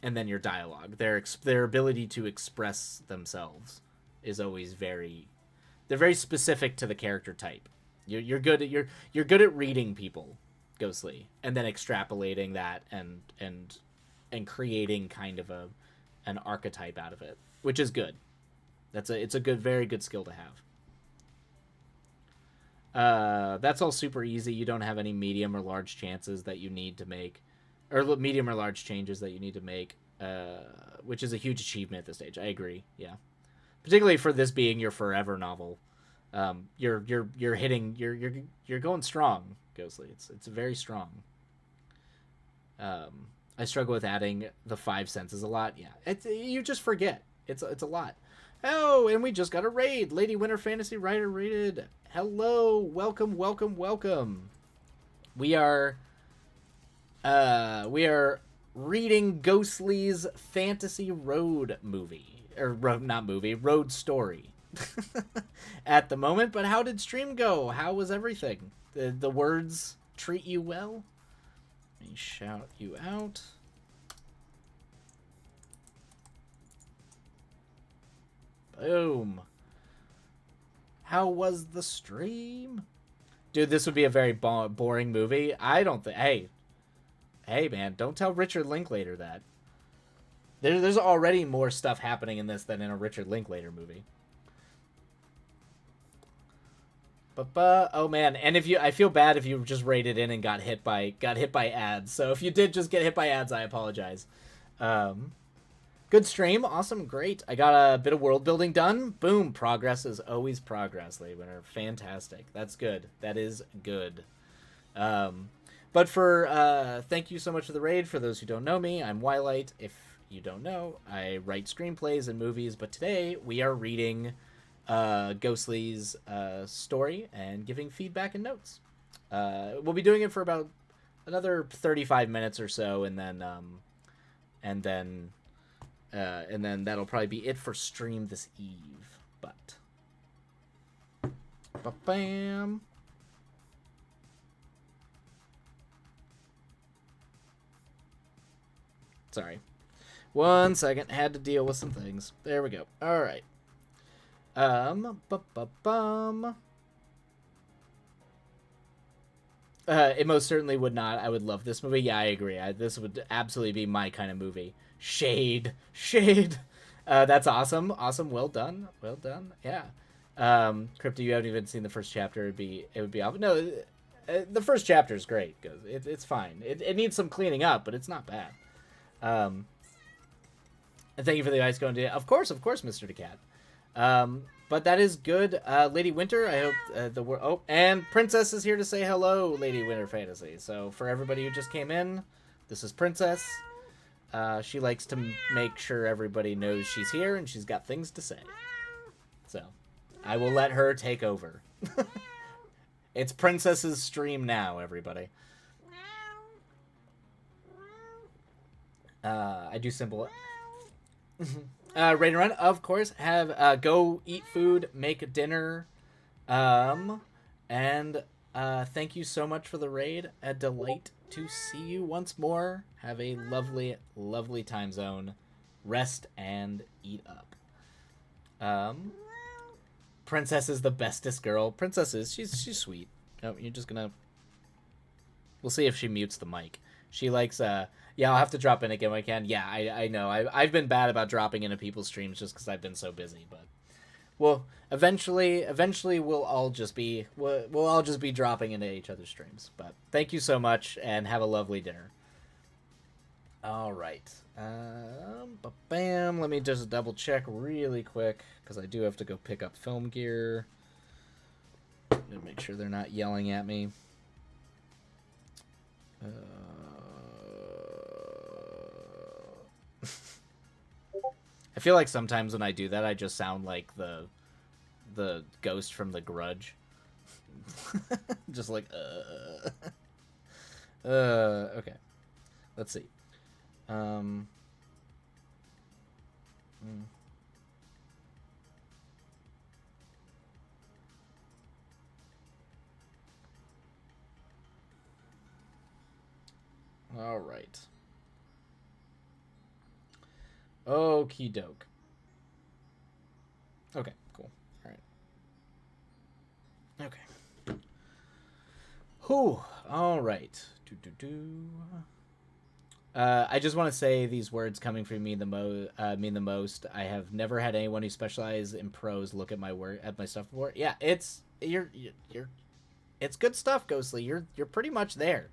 And then your dialogue, their ability to express themselves is always they're very specific to the character type. You're good at reading people, Ghostly, and then extrapolating that and creating kind of an archetype out of it, which is good. It's a very good skill to have. That's all super easy. You don't have any medium or large chances that you need to make, or medium or large changes that you need to make, which is a huge achievement at this stage. I agree. Yeah, particularly for this being your forever novel. You're hitting you're going strong, Ghostly. It's very strong. I struggle with adding the 5 senses a lot. Yeah, you just forget. It's a lot. Oh, and we just got a raid. Lady Winter Fantasy Writer raided. Hello, welcome. We are reading Ghostly's Fantasy Road movie, or not movie, road story at the moment. But how did stream go? How was everything? The words treat you well? Let me shout you out. Boom. How was the stream? Dude, this would be a very boring movie. I don't think... Hey, man, don't tell Richard Linklater that. There's already more stuff happening in this than in a Richard Linklater movie. Oh man, and I feel bad if you just raided in and got hit by ads. So if you did just get hit by ads, I apologize. Good stream, awesome, great. I got a bit of world building done. Boom, progress is always progress, Lady Winter. Fantastic. That's good. That is good. But thank you so much for the raid. For those who don't know me, I'm Wilight. If you don't know, I write screenplays and movies, but today we are reading Ghostly's story and giving feedback and notes. We'll be doing it for about another 35 minutes or so, and then that'll probably be it for stream this eve. But bam. Sorry. 1 second. Had to deal with some things. There we go. All right. It most certainly would not. I would love this movie. Yeah, I agree. This would absolutely be my kind of movie. Shade. That's awesome. Well done. Yeah. Crypto, you haven't even seen the first chapter. It would be awful. No, the first chapter is great because it's fine. It needs some cleaning up, but it's not bad. And thank you for the ice going to... Of course, Mr. DeCat. But that is good. Lady Winter, I hope the word... Oh, and Princess is here to say hello, Lady Winter Fantasy. So for everybody who just came in, this is Princess. She likes to make sure everybody knows she's here and she's got things to say. So I will let her take over. It's Princess's stream now, everybody. I do simple... Raid and run, of course. Have go eat food, make a dinner, and thank you so much for the raid. A delight to see you once more. Have a lovely, lovely time zone. Rest and eat up. Princess is the bestest girl. Princess is she's sweet. Oh, you're just gonna. We'll see if she mutes the mic. She likes Yeah, I'll have to drop in again when I can. Yeah, I know. I've been bad about dropping into people's streams just because I've been so busy, but Well, eventually we'll all just be dropping into each other's streams. But thank you so much, and have a lovely dinner. All right. Bam. Let me just double check really quick because I do have to go pick up film gear. Make sure they're not yelling at me. I feel like sometimes when I do that, I just sound like the ghost from The Grudge. Just like okay. Let's see. Um. mm. All right. Okie doke. Okay, cool. All right. Okay. Whew. All right. I just want to say these words coming from me mean the most. I have never had anyone who specializes in prose look at my work at my stuff before. Yeah, you're it's good stuff, Ghostly. You're pretty much there.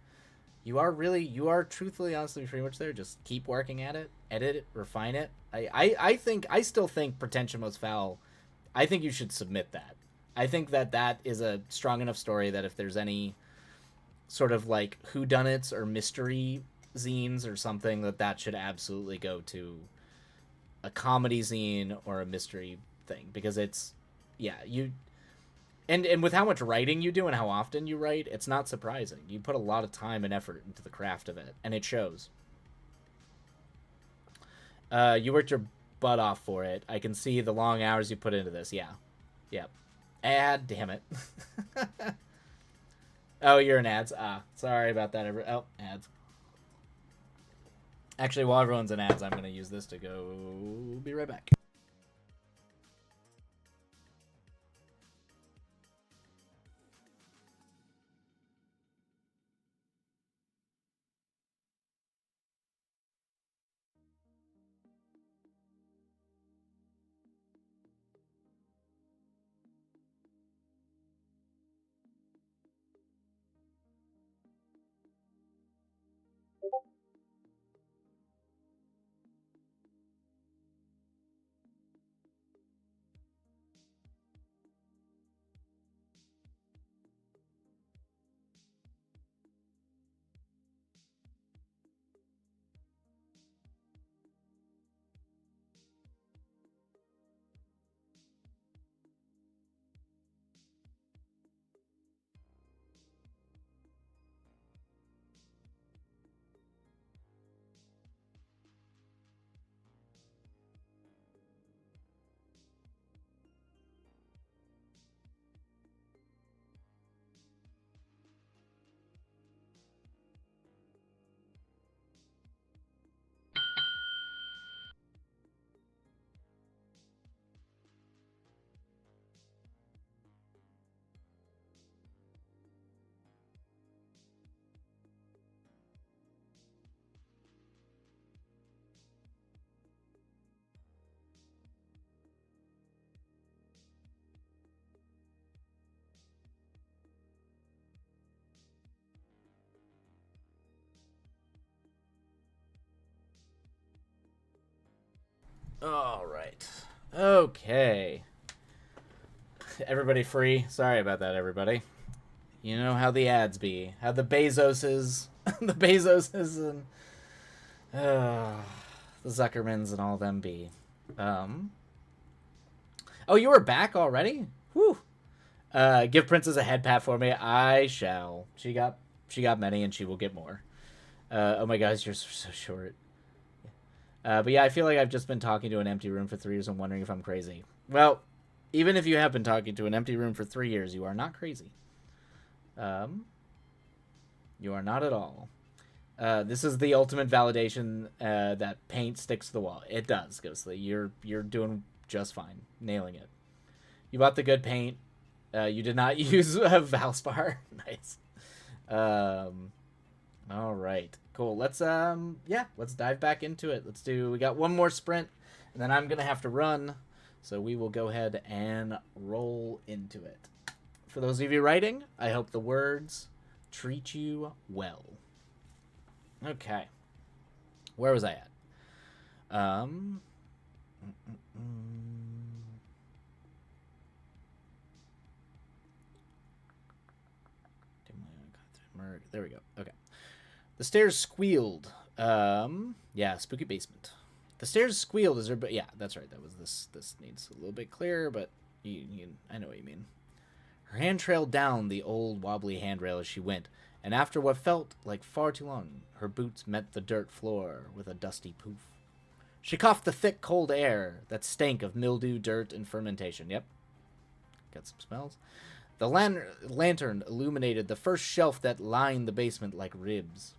You are truthfully, honestly, pretty much there. Just keep working at it, edit it, refine it. I still think Pretension Most Foul. I think you should submit that. I think that is a strong enough story that if there's any sort of like whodunits or mystery zines or something, that should absolutely go to a comedy zine or a mystery thing, because it's yeah you and with how much writing you do and how often you write, it's not surprising. You put a lot of time and effort into the craft of it, and it shows. You worked your butt off for it. I can see the long hours you put into this. Yeah, yep. Damn it. Oh, you're in ads. Sorry about that. Oh, ads. Actually, while everyone's in ads, I'm gonna use this to go. Be right back. All right. Okay. Everybody free? Sorry about that, everybody. You know how the ads be. How the Bezoses, the Bezoses, and the Zuckermans and all them be. Um. Oh, you were back already? Whew. Give Princess a head pat for me. I shall. She got many, and she will get more. Oh my gosh, you're so short. But yeah, I feel like I've just been talking to an empty room for 3 years and wondering if I'm crazy. Well, even if you have been talking to an empty room for 3 years, you are not crazy. You are not at all. This is the ultimate validation that paint sticks to the wall. It does, Ghostly. You're doing just fine, nailing it. You bought the good paint. You did not use Valspar. Nice. All right, cool. Let's dive back into it. We got one more sprint, and then I'm gonna have to run. So we will go ahead and roll into it. For those of you writing, I hope the words treat you well. Okay. Where was I at? There we go. Okay. The stairs squealed. Yeah, spooky basement. The stairs squealed as her, but yeah, that's right. That was this. This needs a little bit clearer, but I know what you mean. Her hand trailed down the old wobbly handrail as she went, and after what felt like far too long, her boots met the dirt floor with a dusty poof. She coughed the thick, cold air that stank of mildew, dirt, and fermentation. Yep, got some smells. The lantern illuminated the first shelf that lined the basement like ribs.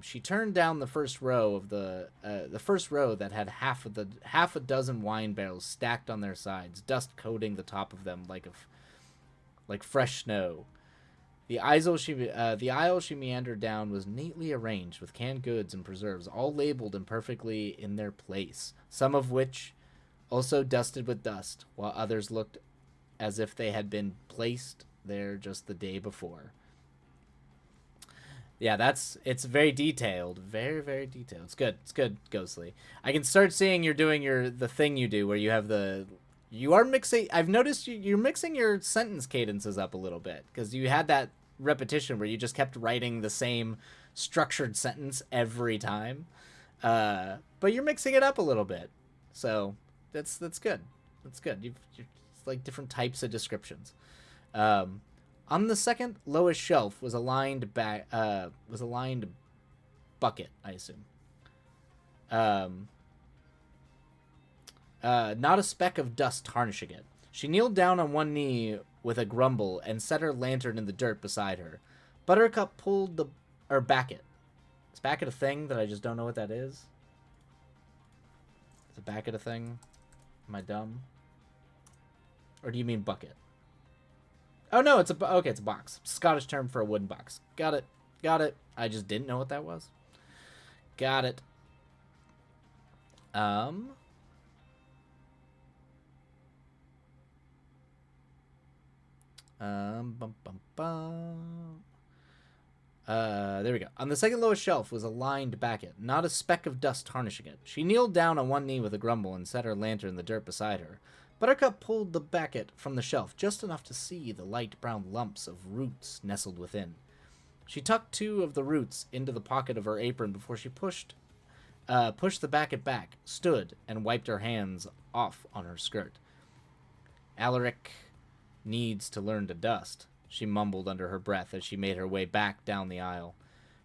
She turned down the first row of the first row that had half a dozen wine barrels stacked on their sides, dust coating the top of them like fresh snow. The aisle she meandered down was neatly arranged with canned goods and preserves, all labeled and perfectly in their place. Some of which also dusted with dust, while others looked as if they had been placed there just the day before. Yeah, it's very detailed. Very, very detailed. It's good. It's good, Ghostly. I can start seeing you're doing the thing you do where you have you are mixing. I've noticed you're mixing your sentence cadences up a little bit because you had that repetition where you just kept writing the same structured sentence every time. But you're mixing it up a little bit. So that's good. That's good. It's like different types of descriptions. On the second lowest shelf was a lined bucket, I assume. Not a speck of dust tarnishing it. She kneeled down on one knee with a grumble and set her lantern in the dirt beside her. Buttercup pulled Backet. Is Backet a thing that I just don't know what that is? Is a Backet a thing? Am I dumb? Or do you mean bucket? Oh no, it's a box. Scottish term for a wooden box. Got it. I just didn't know what that was. Got it. There we go. On the second lowest shelf was a lined bucket, not a speck of dust tarnishing it. She kneeled down on one knee with a grumble and set her lantern in the dirt beside her. Buttercup pulled the bucket from the shelf just enough to see the light brown lumps of roots nestled within. She tucked two of the roots into the pocket of her apron before she pushed the bucket back, stood, and wiped her hands off on her skirt. Alaric needs to learn to dust, she mumbled under her breath as she made her way back down the aisle.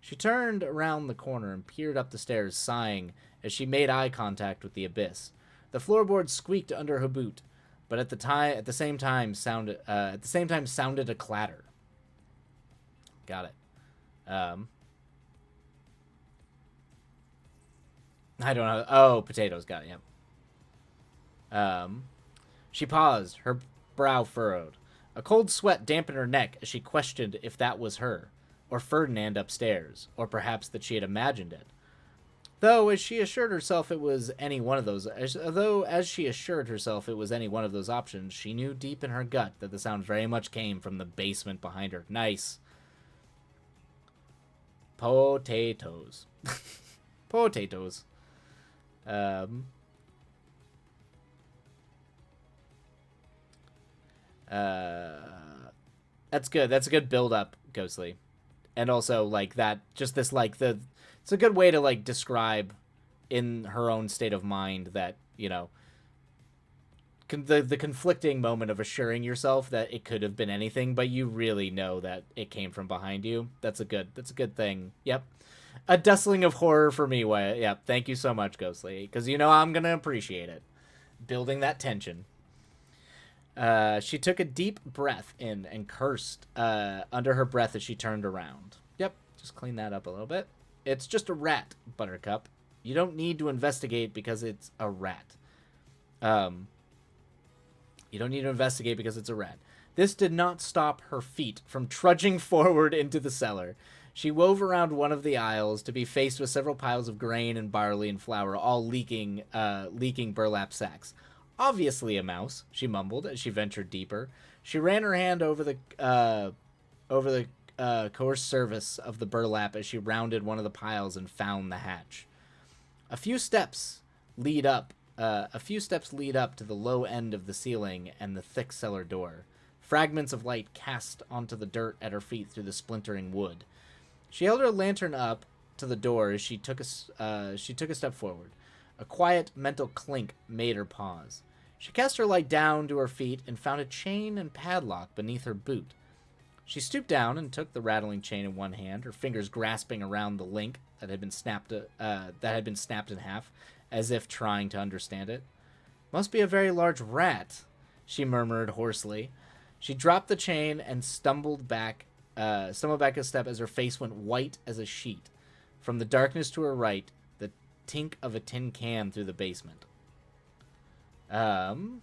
She turned around the corner and peered up the stairs, sighing as she made eye contact with the abyss. The floorboards squeaked under her boot, but at the same time sounded a clatter. Got it. I don't know. Oh, potatoes. Got it. Yeah. She paused, her brow furrowed. A cold sweat dampened her neck as she questioned if that was her, or Ferdinand upstairs, or perhaps that she had imagined it. Though, as she assured herself it was any one of those options, she knew deep in her gut that the sound very much came from the basement behind her. Nice. Potatoes. Potatoes. That's good. That's a good build-up, Ghostly. And also, like, that, just this, like, it's a good way to, like, describe in her own state of mind that, you know, the conflicting moment of assuring yourself that it could have been anything, but you really know that it came from behind you. That's a good thing. Yep. A dustling of horror for me. Yep. Thank you so much, Ghostly, because you know I'm going to appreciate it. Building that tension. She took a deep breath in and cursed under her breath as she turned around. Yep, just clean that up a little bit. It's just a rat, Buttercup. You don't need to investigate because it's a rat. You don't need to investigate because it's a rat. This did not stop her feet from trudging forward into the cellar. She wove around one of the aisles to be faced with several piles of grain and barley and flour, all leaking burlap sacks. Obviously a mouse, she mumbled as she ventured deeper. She ran her hand over the coarse surface of the burlap as she rounded one of the piles and found the hatch. A few steps lead up to the low end of the ceiling and the thick cellar door. Fragments of light cast onto the dirt at her feet through the splintering wood. She held her lantern up to the door as she took a step forward. A quiet mental clink made her pause. She cast her light down to her feet and found a chain and padlock beneath her boot. She stooped down and took the rattling chain in one hand, her fingers grasping around the link that had been snapped in half, as if trying to understand it. "Must be a very large rat," she murmured hoarsely. She dropped the chain and stumbled back a step as her face went white as a sheet. From the darkness to her right, the tink of a tin can through the basement. Anything,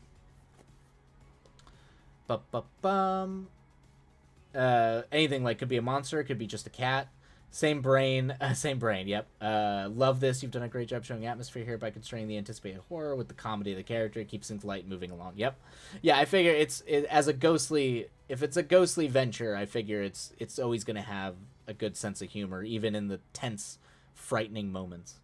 like, could be a monster, it could be just a cat. Same brain, yep. Love this. You've done a great job showing atmosphere here by constraining the anticipated horror with the comedy of the character. It keeps things light moving along. Yep. Yeah, I figure if it's a ghostly venture, I figure it's always going to have a good sense of humor, even in the tense, frightening moments.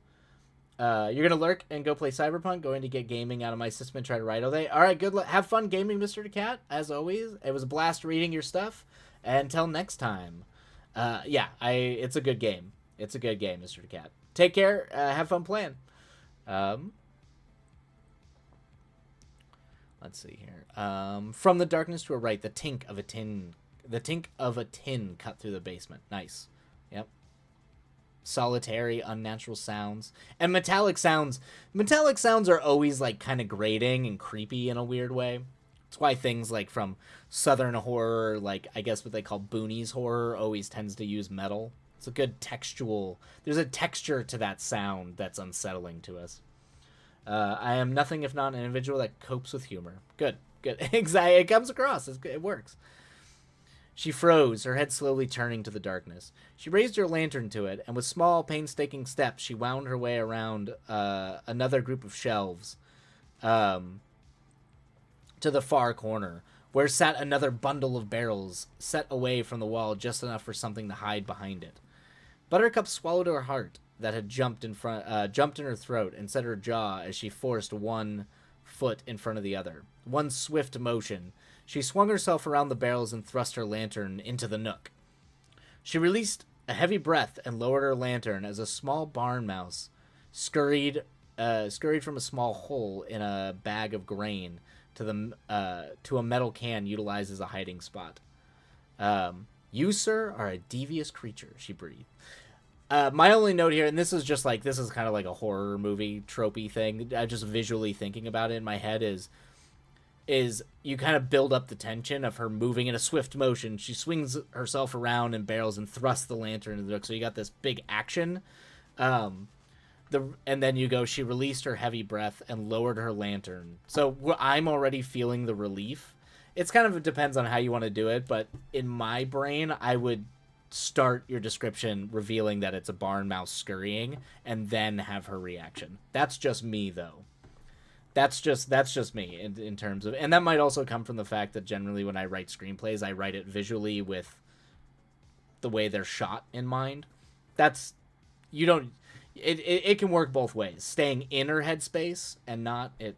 You're going to lurk and go play Cyberpunk, going to get gaming out of my system and try to write all day. All right, good luck. Have fun gaming, Mr. Cat, as always. It was a blast reading your stuff. Until next time. It's a good game. It's a good game, Mr. Cat. Take care. Have fun playing. Let's see here. From the darkness to her right, the tink of a tin cut through the basement. Nice. Yep. Solitary, unnatural sounds. And metallic sounds. Metallic sounds are always, like, kind of grating and creepy in a weird way. It's why things like from Southern horror, like I guess what they call boonies horror, always tends to use metal. It's a good textual. There's a texture to that sound that's unsettling to us. I am nothing if not an individual that copes with humor. Good. Exactly. It comes across. It works. She froze, her head slowly turning to the darkness. She raised her lantern to it, and with small, painstaking steps, she wound her way around another group of shelves. To the far corner, where sat another bundle of barrels, set away from the wall just enough for something to hide behind it. Buttercup swallowed her heart that had jumped in her throat, and set her jaw as she forced one foot in front of the other. One swift motion, she swung herself around the barrels and thrust her lantern into the nook. She released a heavy breath and lowered her lantern as a small barn mouse scurried from a small hole in a bag of grain to a metal can utilized as a hiding spot. "You, sir, are a devious creature," she breathed. My only note here, and this is kind of like a horror movie tropey thing, just visually thinking about it in my head, is you kind of build up the tension of her moving in a swift motion. She swings herself around in barrels and thrusts the lantern into the nook, so you got this big action. And then you go, she released her heavy breath and lowered her lantern. So I'm already feeling the relief. It's kind of, it depends on how you want to do it, but in my brain, I would start your description revealing that it's a barn mouse scurrying and then have her reaction. That's just me, though. That's just me in terms of, and that might also come from the fact that generally when I write screenplays, I write it visually with the way they're shot in mind. It can work both ways. Staying in her headspace and not it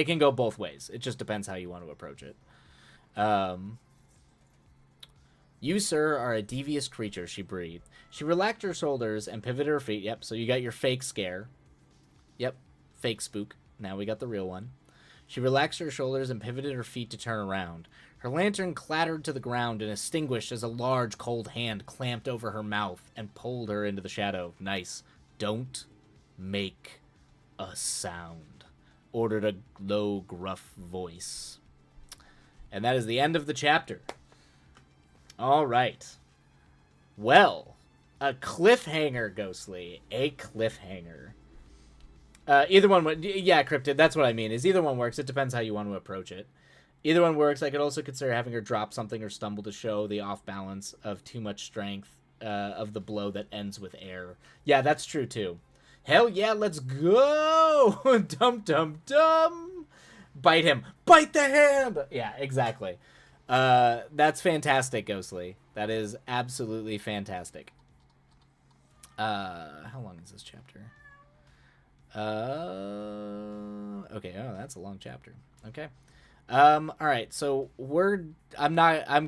can go both ways. It just depends how you want to approach it. "You, sir, are a devious creature," she breathed. She relaxed her shoulders and pivoted her feet. Yep, so you got your fake scare. Yep, fake spook. Now we got the real one. She relaxed her shoulders and pivoted her feet to turn around. Her lantern clattered to the ground and extinguished as a large, cold hand clamped over her mouth and pulled her into the shadow. Nice. "Don't make a sound," ordered a low, gruff voice. And that is the end of the chapter. All right. Well, a cliffhanger, Ghostly. A cliffhanger. Either one would... Yeah, Cryptid, that's what I mean, is either one works. It depends how you want to approach it. Either one works. I could also consider having her drop something or stumble to show the off balance of too much strength of the blow that ends with air. Yeah, that's true too. Hell yeah, let's go! Dum dum dum! Bite him. Bite the hand! Yeah, exactly. That's fantastic, Ghostly. That is absolutely fantastic. How long is this chapter? Okay, oh, that's a long chapter. Okay. All right, so I'm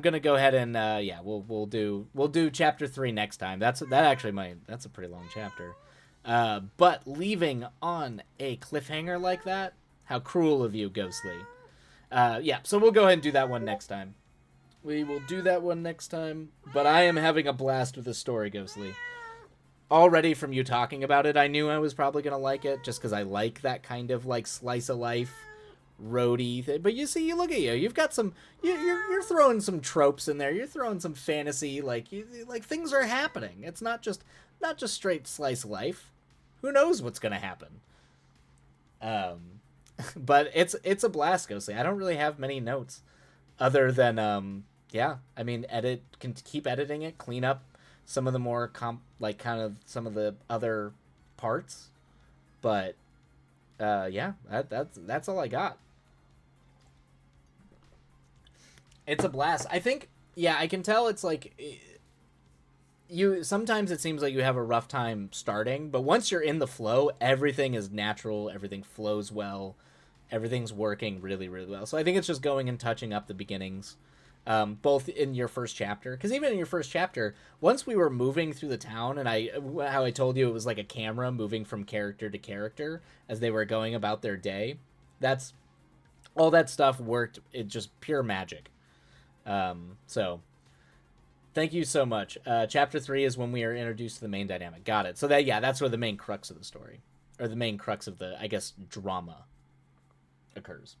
gonna go ahead and yeah, we'll do chapter 3 next time. That's a pretty long chapter. But leaving on a cliffhanger like that, how cruel of you, Ghostly. Yeah, so we'll go ahead and do that one next time. We will do that one next time. But I am having a blast with this story, Ghostly. Already from you talking about it, I knew I was probably gonna like it, just because I like that kind of like slice of life roadie thing. But you see, you look at you. You've got some. You're throwing some tropes in there. You're throwing some fantasy. Like things are happening. It's not just straight slice of life. Who knows what's gonna happen? But it's a blast, Ghostly. I don't really have many notes, other than yeah. I mean, can keep editing it, clean up some of the more kind of some of the other parts, but yeah, that's all I got. It's a blast. I think, yeah, I can tell it's like you sometimes it seems like you have a rough time starting, but once you're in the flow, everything is natural, everything flows well, everything's working really, really well. So I think it's just going and touching up the beginnings, both in your first chapter, because even in your first chapter, once we were moving through the town, and how I told you it was like a camera moving from character to character as they were going about their day. That's all that stuff worked. It just pure magic. So thank you so much. Chapter 3 is when we are introduced to the main dynamic. Got it. So that's where the main crux of the story, or the main crux of the, I guess, drama occurs.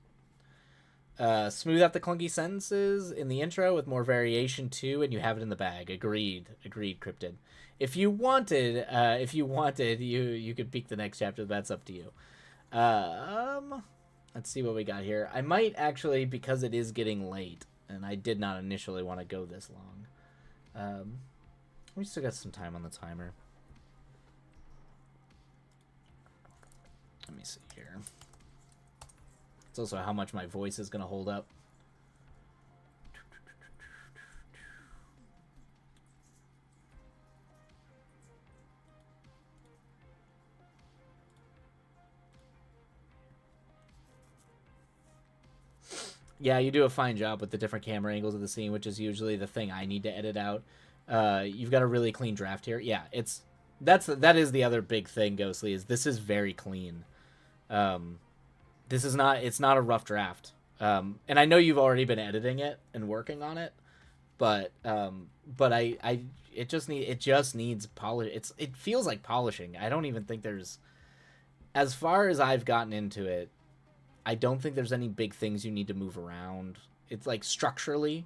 Smooth out the clunky sentences in the intro with more variation too, and you have it in the bag. Agreed, Cryptid. If you wanted, you could peek the next chapter. That's up to you. Let's see what we got here. I might actually, because it is getting late, and I did not initially want to go this long. We still got some time on the timer. Let me see here. It's also how much my voice is going to hold up. Yeah, you do a fine job with the different camera angles of the scene, which is usually the thing I need to edit out. You've got a really clean draft here. Yeah, that is the other big thing, Ghostly, is this is very clean. It's not a rough draft. And I know you've already been editing it and working on it, but it just needs polish. It feels like polishing. I don't even think there's, as far as I've gotten into it, I don't think there's any big things you need to move around. It's like structurally,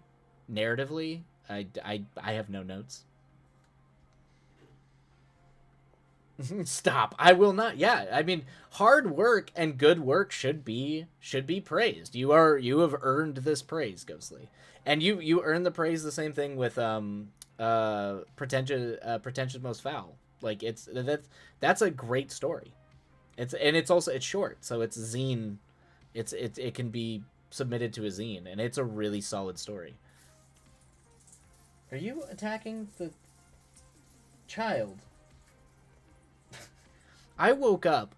narratively, I have no notes. Stop. I will not. Yeah, I mean, hard work and good work should be praised. You have earned this praise, Ghostly. And you earn the praise the same thing with pretentious most foul. Like that's a great story. It's short, so it's zine. It can be submitted to a zine, and it's a really solid story. Are you attacking the child? I woke up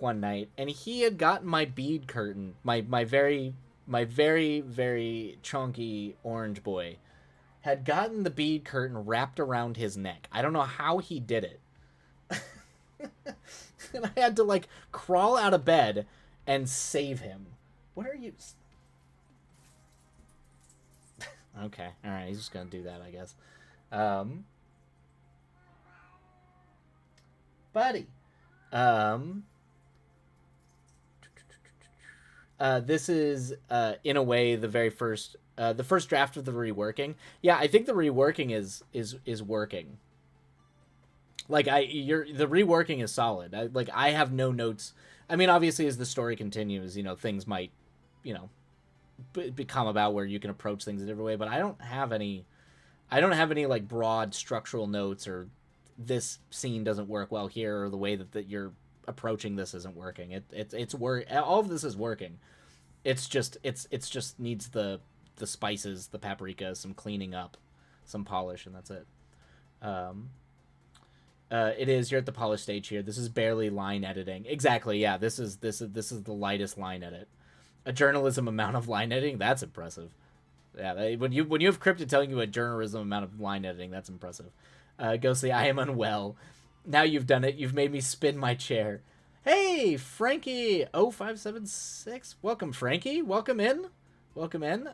one night and he had gotten my bead curtain, my very very chunky orange boy had gotten the bead curtain wrapped around his neck. I don't know how he did it. And I had to like crawl out of bed and save him. What are you? Okay, all right, he's just gonna do that, I guess. Buddy. This is in a way the first draft of the reworking. Yeah, I think the reworking is working. Like the reworking is solid. I have no notes. I mean, obviously, as the story continues, things might, become about where you can approach things a different way. But I don't have any. I don't have any like broad structural notes or this scene doesn't work well here or the way that you're approaching this isn't working. It's work. All of this is working. It's just needs the spices, the paprika, some cleaning up, some polish, and that's it. Um, it is. You're at the polish stage here. This is barely line editing. Exactly. Yeah. This is the lightest line edit. A journalism amount of line editing. That's impressive. Yeah. When you have Cryptid telling you a journalism amount of line editing, that's impressive. Ghostly, I am unwell. Now you've done it. You've made me spin my chair. Hey, Frankie 0576. Welcome, Frankie. Welcome in. Welcome in.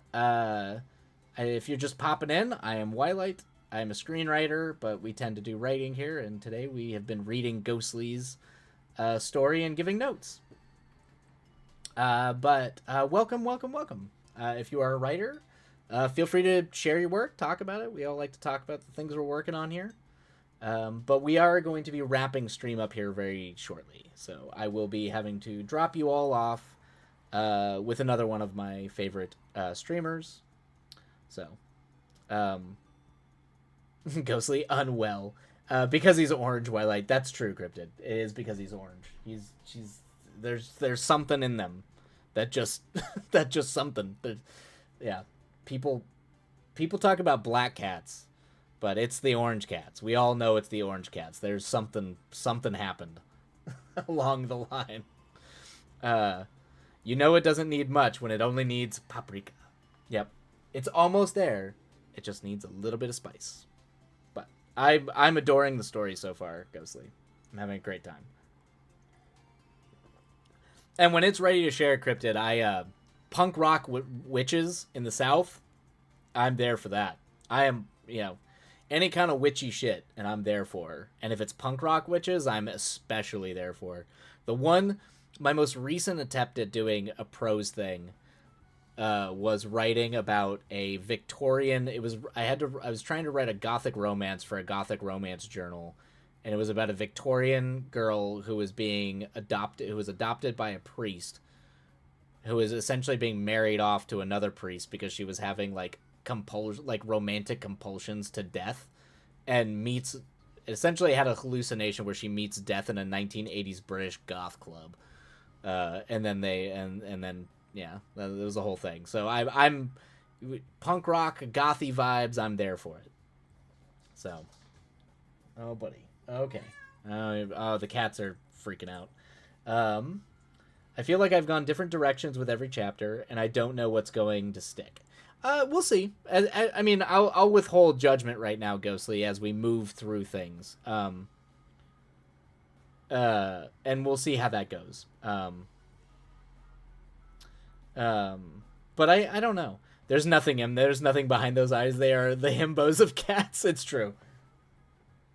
If you're just popping in, I am Wilight. I am a screenwriter, but we tend to do writing here, and today we have been reading Ghostly's story and giving notes. But welcome, welcome, welcome. If you are a writer, feel free to share your work, talk about it. We all like to talk about the things we're working on here. But we are going to be wrapping stream up here very shortly. So I will be having to drop you all off with another one of my favorite streamers. So, Ghostly unwell because he's orange. Wilight. That's true, Cryptid. It is because he's orange. There's something in them that just something. Yeah, people talk about black cats, but it's the orange cats. We all know it's the orange cats. There's something happened along the line. It doesn't need much when it only needs paprika. Yep, it's almost there. It just needs a little bit of spice. But I'm adoring the story so far, Ghostly. I'm having a great time. And when it's ready to share, Cryptid, punk rock witches in the South, I'm there for that. I am, any kind of witchy shit, and I'm there for. And if it's punk rock witches, I'm especially there for. My most recent attempt at doing a prose thing was writing about a Victorian. I was trying to write a gothic romance for a gothic romance journal, and it was about a Victorian girl who was adopted by a priest, who was essentially being married off to another priest because she was having romantic compulsions to death, and essentially had a hallucination where she meets death in a 1980s British goth club, and then yeah, that was the whole thing. So I'm punk rock gothy vibes. I'm there for it. So, oh buddy, okay. Oh, the cats are freaking out. I feel like I've gone different directions with every chapter, and I don't know what's going to stick. We'll see. I mean, I'll withhold judgment right now, Ghostly, as we move through things. And we'll see how that goes. But I don't know. There's nothing behind those eyes. They are the himbos of cats. It's true.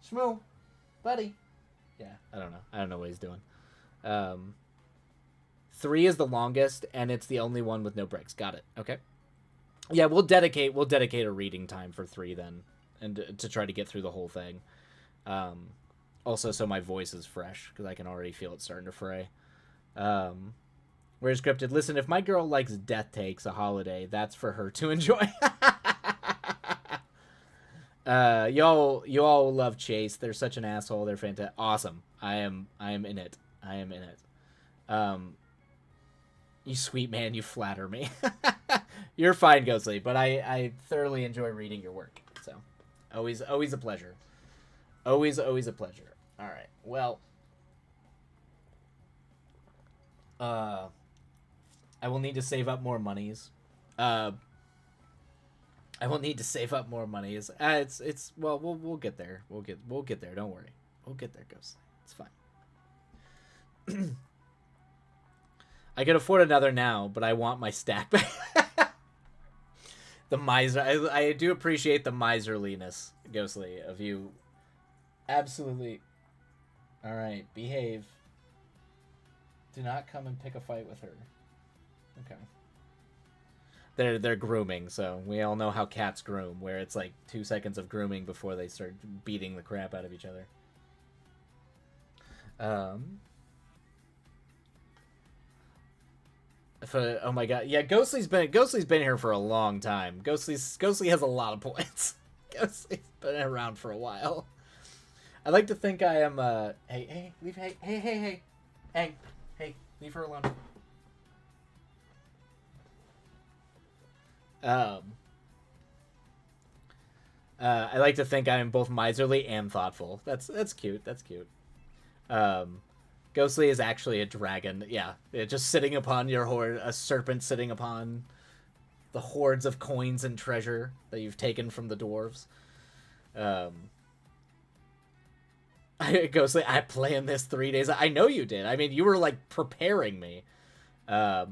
Shmoo, buddy. Yeah, I don't know what he's doing. 3 is the longest, and it's the only one with no breaks. Got it. Okay. Yeah, we'll dedicate a reading time for 3 then, and to try to get through the whole thing. Also, so my voice is fresh because I can already feel it starting to fray. Where's Cryptid? Listen, if my girl likes Death Takes a Holiday, that's for her to enjoy. You all love Chase. They're such an asshole. They're fantastic. Awesome. I am in it. You sweet man, you flatter me. You're fine, Ghostly, but I thoroughly enjoy reading your work. So, always a pleasure. Always a pleasure. All right. Well, I will need to save up more monies. We'll get there. We'll get there. Don't worry. We'll get there, Ghostly. It's fine. I could afford another now, but I want my stack back. The miser. I do appreciate the miserliness, Ghostly, of you. Absolutely. All right, behave. Do not come and pick a fight with her. Okay. They're grooming, so we all know how cats groom, where it's like 2 seconds of grooming before they start beating the crap out of each other. Oh my god, yeah, Ghostly's been here for a long time. Ghostly has a lot of points. Ghostly's been around for a while. I like to think I am. Hey, leave. Hey, leave her alone. Um. I like to think I am both miserly and thoughtful. That's cute. That's cute. Um, Ghostly is actually a dragon. Yeah, just sitting upon your hoard, a serpent sitting upon the hordes of coins and treasure that you've taken from the dwarves. Um, Ghostly, I planned this 3 days. I know you did. I mean, you were like preparing me. I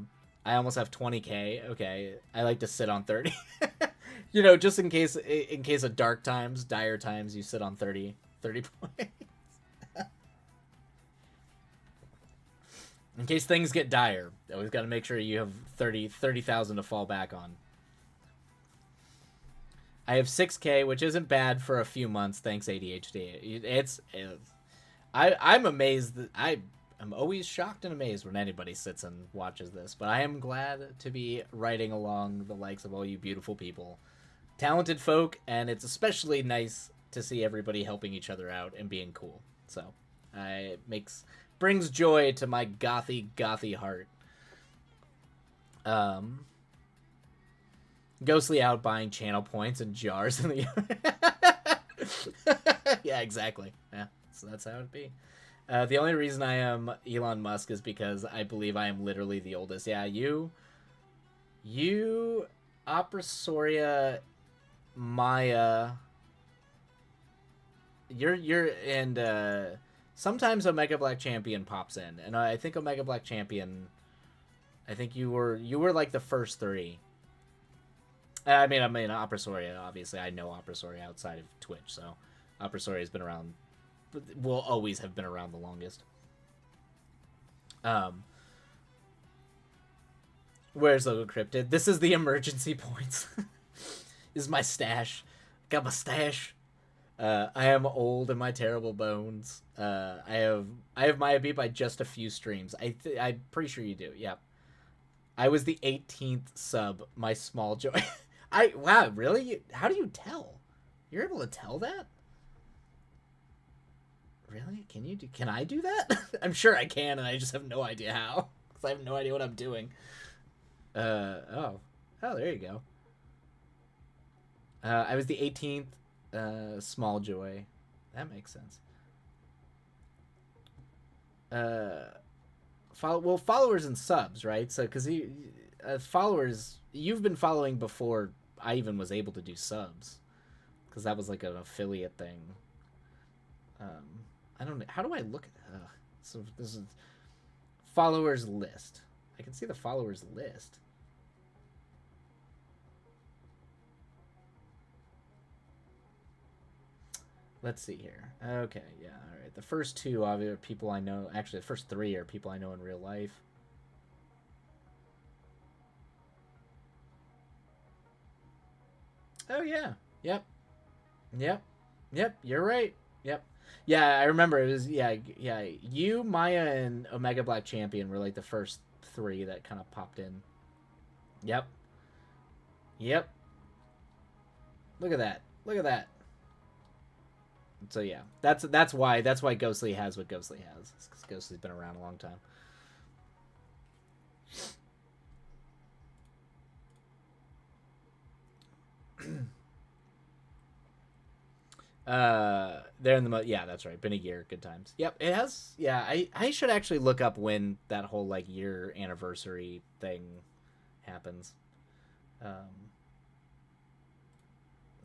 almost have 20k. Okay, I like to sit on 30. Just in case of dark times, dire times, you sit on 30 points. In case things get dire, always got to make sure you have 30,000 to fall back on. I have 6k, which isn't bad for a few months. Thanks ADHD. I'm amazed that I'm always shocked and amazed when anybody sits and watches this, but I am glad to be riding along the likes of all you beautiful people, talented folk, and it's especially nice to see everybody helping each other out and being cool. So, it brings joy to my gothy heart. Ghostly out buying channel points and jars in the yeah, exactly. Yeah, so that's how it'd be. The only reason I am Elon Musk is because I believe I am literally the oldest. Yeah, you, Oprasoria, Maya, and sometimes Omega Black Champion pops in, and I think Omega Black Champion, I think you were like the first three. I mean, Oprasoria, obviously, I know Oprasoria outside of Twitch, so Oprasoria has been around, will always have been around the longest. Where's Logo Cryptid? This is the emergency points. This is my stash. Got my stash. I am old in my terrible bones. I have Maya beat by just a few streams. I'm pretty sure you do. Yep. I was the 18th sub. My small joy. Wow, really? How do you tell? You're able to tell that? Really? Can I do that? I'm sure I can, and I just have no idea how. Because I have no idea what I'm doing. Oh, there you go. I was the 18th small joy. That makes sense. Followers and subs, right? So, because followers, you've been following before I even was able to do subs, because that was like an affiliate thing. I don't know. How do I look at so this is followers list. I can see the followers list. Let's see here. Okay, yeah, all right. The first two are people I know. Actually, the first three are people I know in real life. Oh, yeah. Yep. You're right. Yep. Yeah, I remember it was, yeah. You, Maya, and Omega Black Champion were like the first three that kind of popped in. Yep. Look at that. So yeah, that's why Ghostly has what Ghostly has. Because Ghostly's been around a long time. They're in the yeah, that's right. Been a year, good times. Yep, it has. Yeah, I should actually look up when that whole like year anniversary thing happens.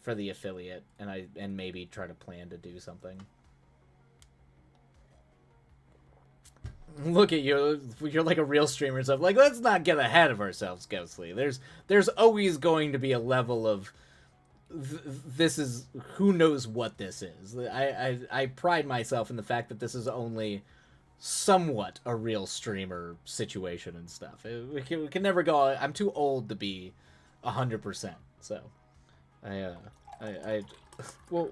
For the affiliate, and maybe try to plan to do something. Look at you, you're like a real streamer and stuff. Like, let's not get ahead of ourselves, Ghostly. There's always going to be a level of this is, who knows what this is. I pride myself in the fact that this is only somewhat a real streamer situation and stuff. We can never go. I'm too old to be 100%. So I well,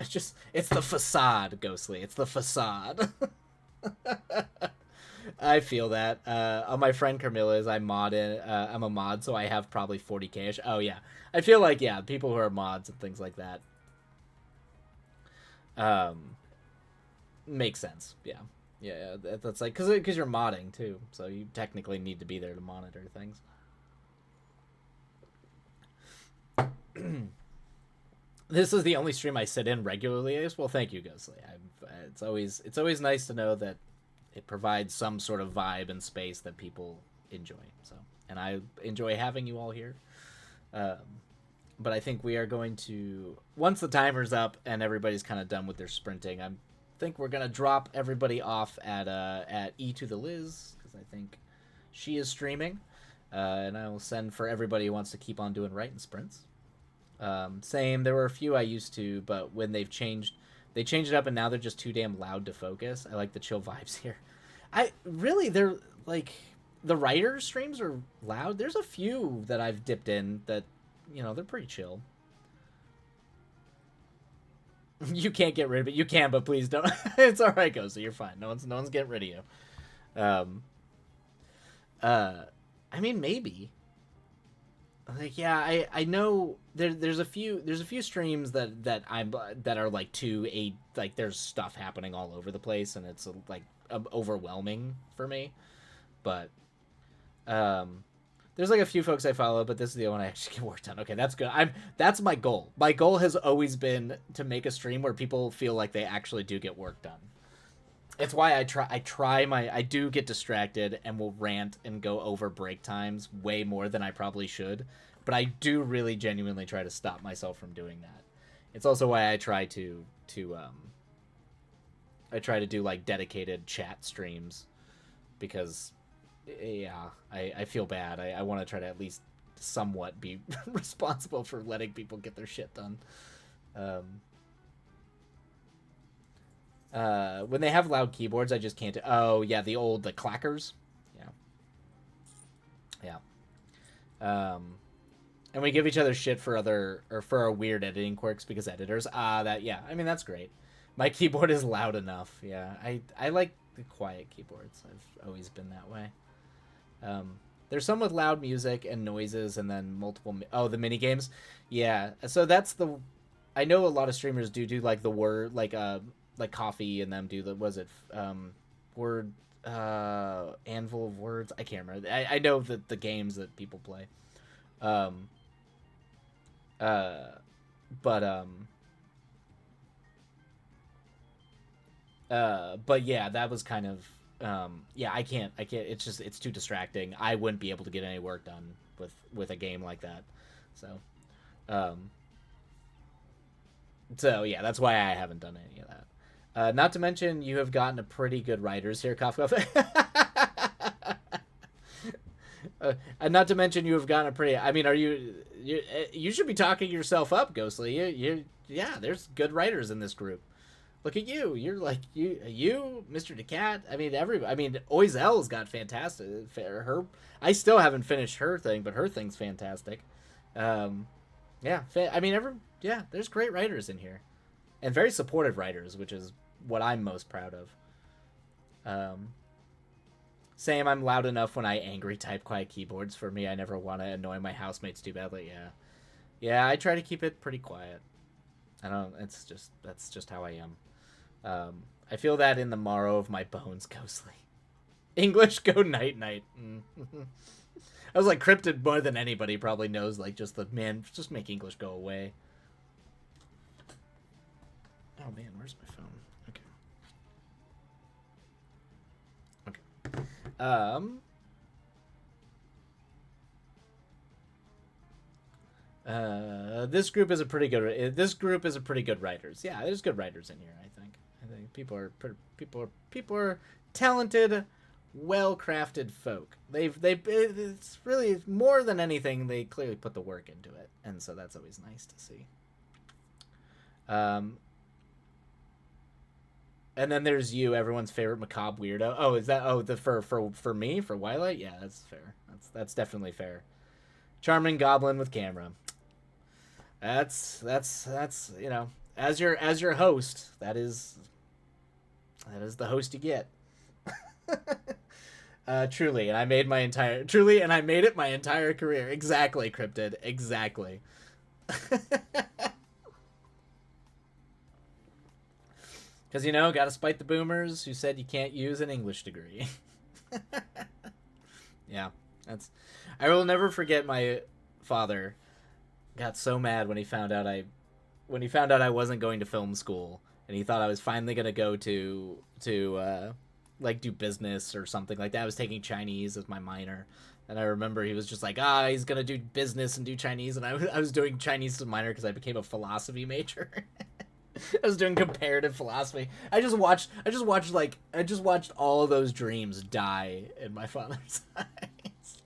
it's the facade, Ghostly. It's the facade. I feel that. On my friend Carmilla's, I'm a mod, so I have probably 40K ish. Oh yeah, I feel like yeah, people who are mods and things like that, um, makes sense. Yeah, yeah. That's like because you're modding too, so you technically need to be there to monitor things. This is the only stream I sit in regularly. As well, thank you, Ghostly. It's always nice to know that it provides some sort of vibe and space that people enjoy. So, and I enjoy having you all here. Um, but I think we are going to once the timer's up and everybody's kind of done with their sprinting. I think we're gonna drop everybody off at E to the Liz because I think she is streaming, and I will send for everybody who wants to keep on doing writing sprints. Same. There were a few I used to, but when they changed it up, and now they're just too damn loud to focus. I like the chill vibes here. They're like the writer streams are loud. There's a few that I've dipped in that they're pretty chill. You can't get rid of it. You can, but please don't. It's all right, Ghost. You're fine. No one's getting rid of you. Um. I mean, maybe. Like yeah, I know there's a few streams that are like like there's stuff happening all over the place and it's like overwhelming for me, but um there's like a few folks I follow, but this is the one I actually get work done. Okay, that's good. That's my goal. My goal has always been to make a stream where people feel like they actually do get work done. It's why I do get distracted and will rant and go over break times way more than I probably should, but I do really genuinely try to stop myself from doing that. It's also why I try to do like dedicated chat streams because yeah, I feel bad. I want to try to at least somewhat be responsible for letting people get their shit done. Um, when they have loud keyboards, I just can't. Oh yeah, the clackers. Yeah, yeah. And we give each other shit for for our weird editing quirks because editors. That yeah. I mean that's great. My keyboard is loud enough. Yeah, I like the quiet keyboards. I've always been that way. There's some with loud music and noises, and then multiple. Oh, the mini games. Yeah. So that's the. I know a lot of streamers do like the word like coffee and them do the was it word anvil of words. I can't remember. I know that the games that people play. Um. Uh. But but yeah, that was kind of yeah, I can't it's too distracting. I wouldn't be able to get any work done with a game like that. So um yeah, that's why I haven't done any of that. Not to mention you have gotten a pretty good writers here, Kafka. Not to mention you have gotten a pretty I mean, you should be talking yourself up, Ghostly. Yeah, there's good writers in this group. Look at you. You're like Mr. DeCat. I mean, everybody. I mean, Oizel's got fantastic. Her. I still haven't finished her thing, but her thing's fantastic. Um, yeah. I mean, yeah. There's great writers in here, and very supportive writers, which is what I'm most proud of. Um, same. I'm loud enough when I angry type quiet keyboards. For me, I never want to annoy my housemates too badly. Yeah. Yeah. I try to keep it pretty quiet. I don't. That's just how I am. I feel that in the marrow of my bones, Ghostly. English go night night. I was like cryptid more than anybody probably knows. Like just the man, just make English go away. Oh man, where's my phone? Okay. Okay. This group is a pretty good. This group is a pretty good writers. Yeah, there's good writers in here. I think people are talented, well-crafted folk. It's really more than anything. They clearly put the work into it, and so that's always nice to see. And then there's you, everyone's favorite macabre weirdo. Oh, is that? Oh, the for me for Twilight? Yeah, that's fair. That's definitely fair. Charming goblin with camera. That's as your host, that is the host you get. Truly, and I made my entire truly, and I made it my entire career. Exactly, Cryptid. Exactly. Because gotta spite the boomers who said you can't use an English degree. Yeah, that's. I will never forget my father got so mad when he found out I wasn't going to film school, and he thought I was finally gonna go to like do business or something like that. I was taking Chinese as my minor, and I remember he was just like, he's gonna do business and do Chinese, and I was doing Chinese as a minor because I became a philosophy major. I was doing comparative philosophy. I just watched all those dreams die in my father's eyes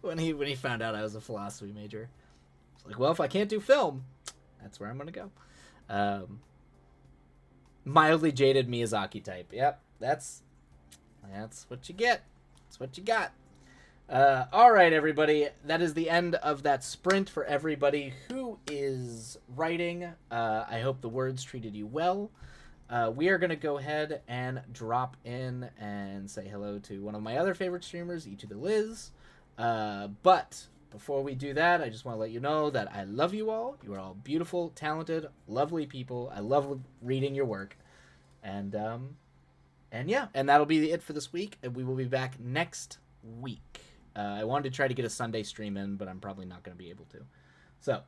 when he found out I was a philosophy major. It's like, well, if I can't do film, that's where I'm gonna go. Mildly jaded Miyazaki type. Yep, that's what you get. That's what you got. All right, everybody. That is the end of that sprint for everybody who is writing. I hope the words treated you well. We are going to go ahead and drop in and say hello to one of my other favorite streamers, E to the Liz. But before we do that, I just want to let you know that I love you all. You are all beautiful, talented, lovely people. I love reading your work. And yeah, and that'll be it for this week. And we will be back next week. I wanted to try to get a Sunday stream in, but I'm probably not going to be able to. So,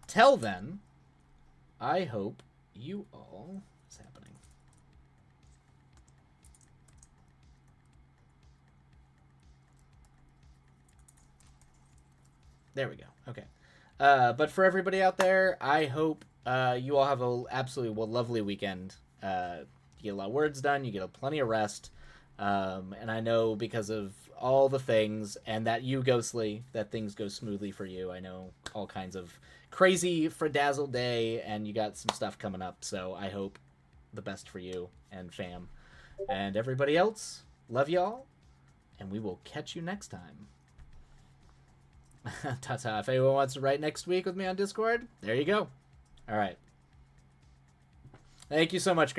till then, I hope you all... What's happening? There we go. Okay. But for everybody out there, I hope you all have a absolutely lovely weekend. You get a lot of words done. You get plenty of rest. And I know because of all the things and that you, Ghostly, that things go smoothly for you. I know all kinds of crazy Fradazzle day, and you got some stuff coming up. So I hope the best for you and fam. And everybody else, love y'all, and we will catch you next time. Ta-ta. If anyone wants to write next week with me on Discord, there you go. All right. Thank you so much, guys.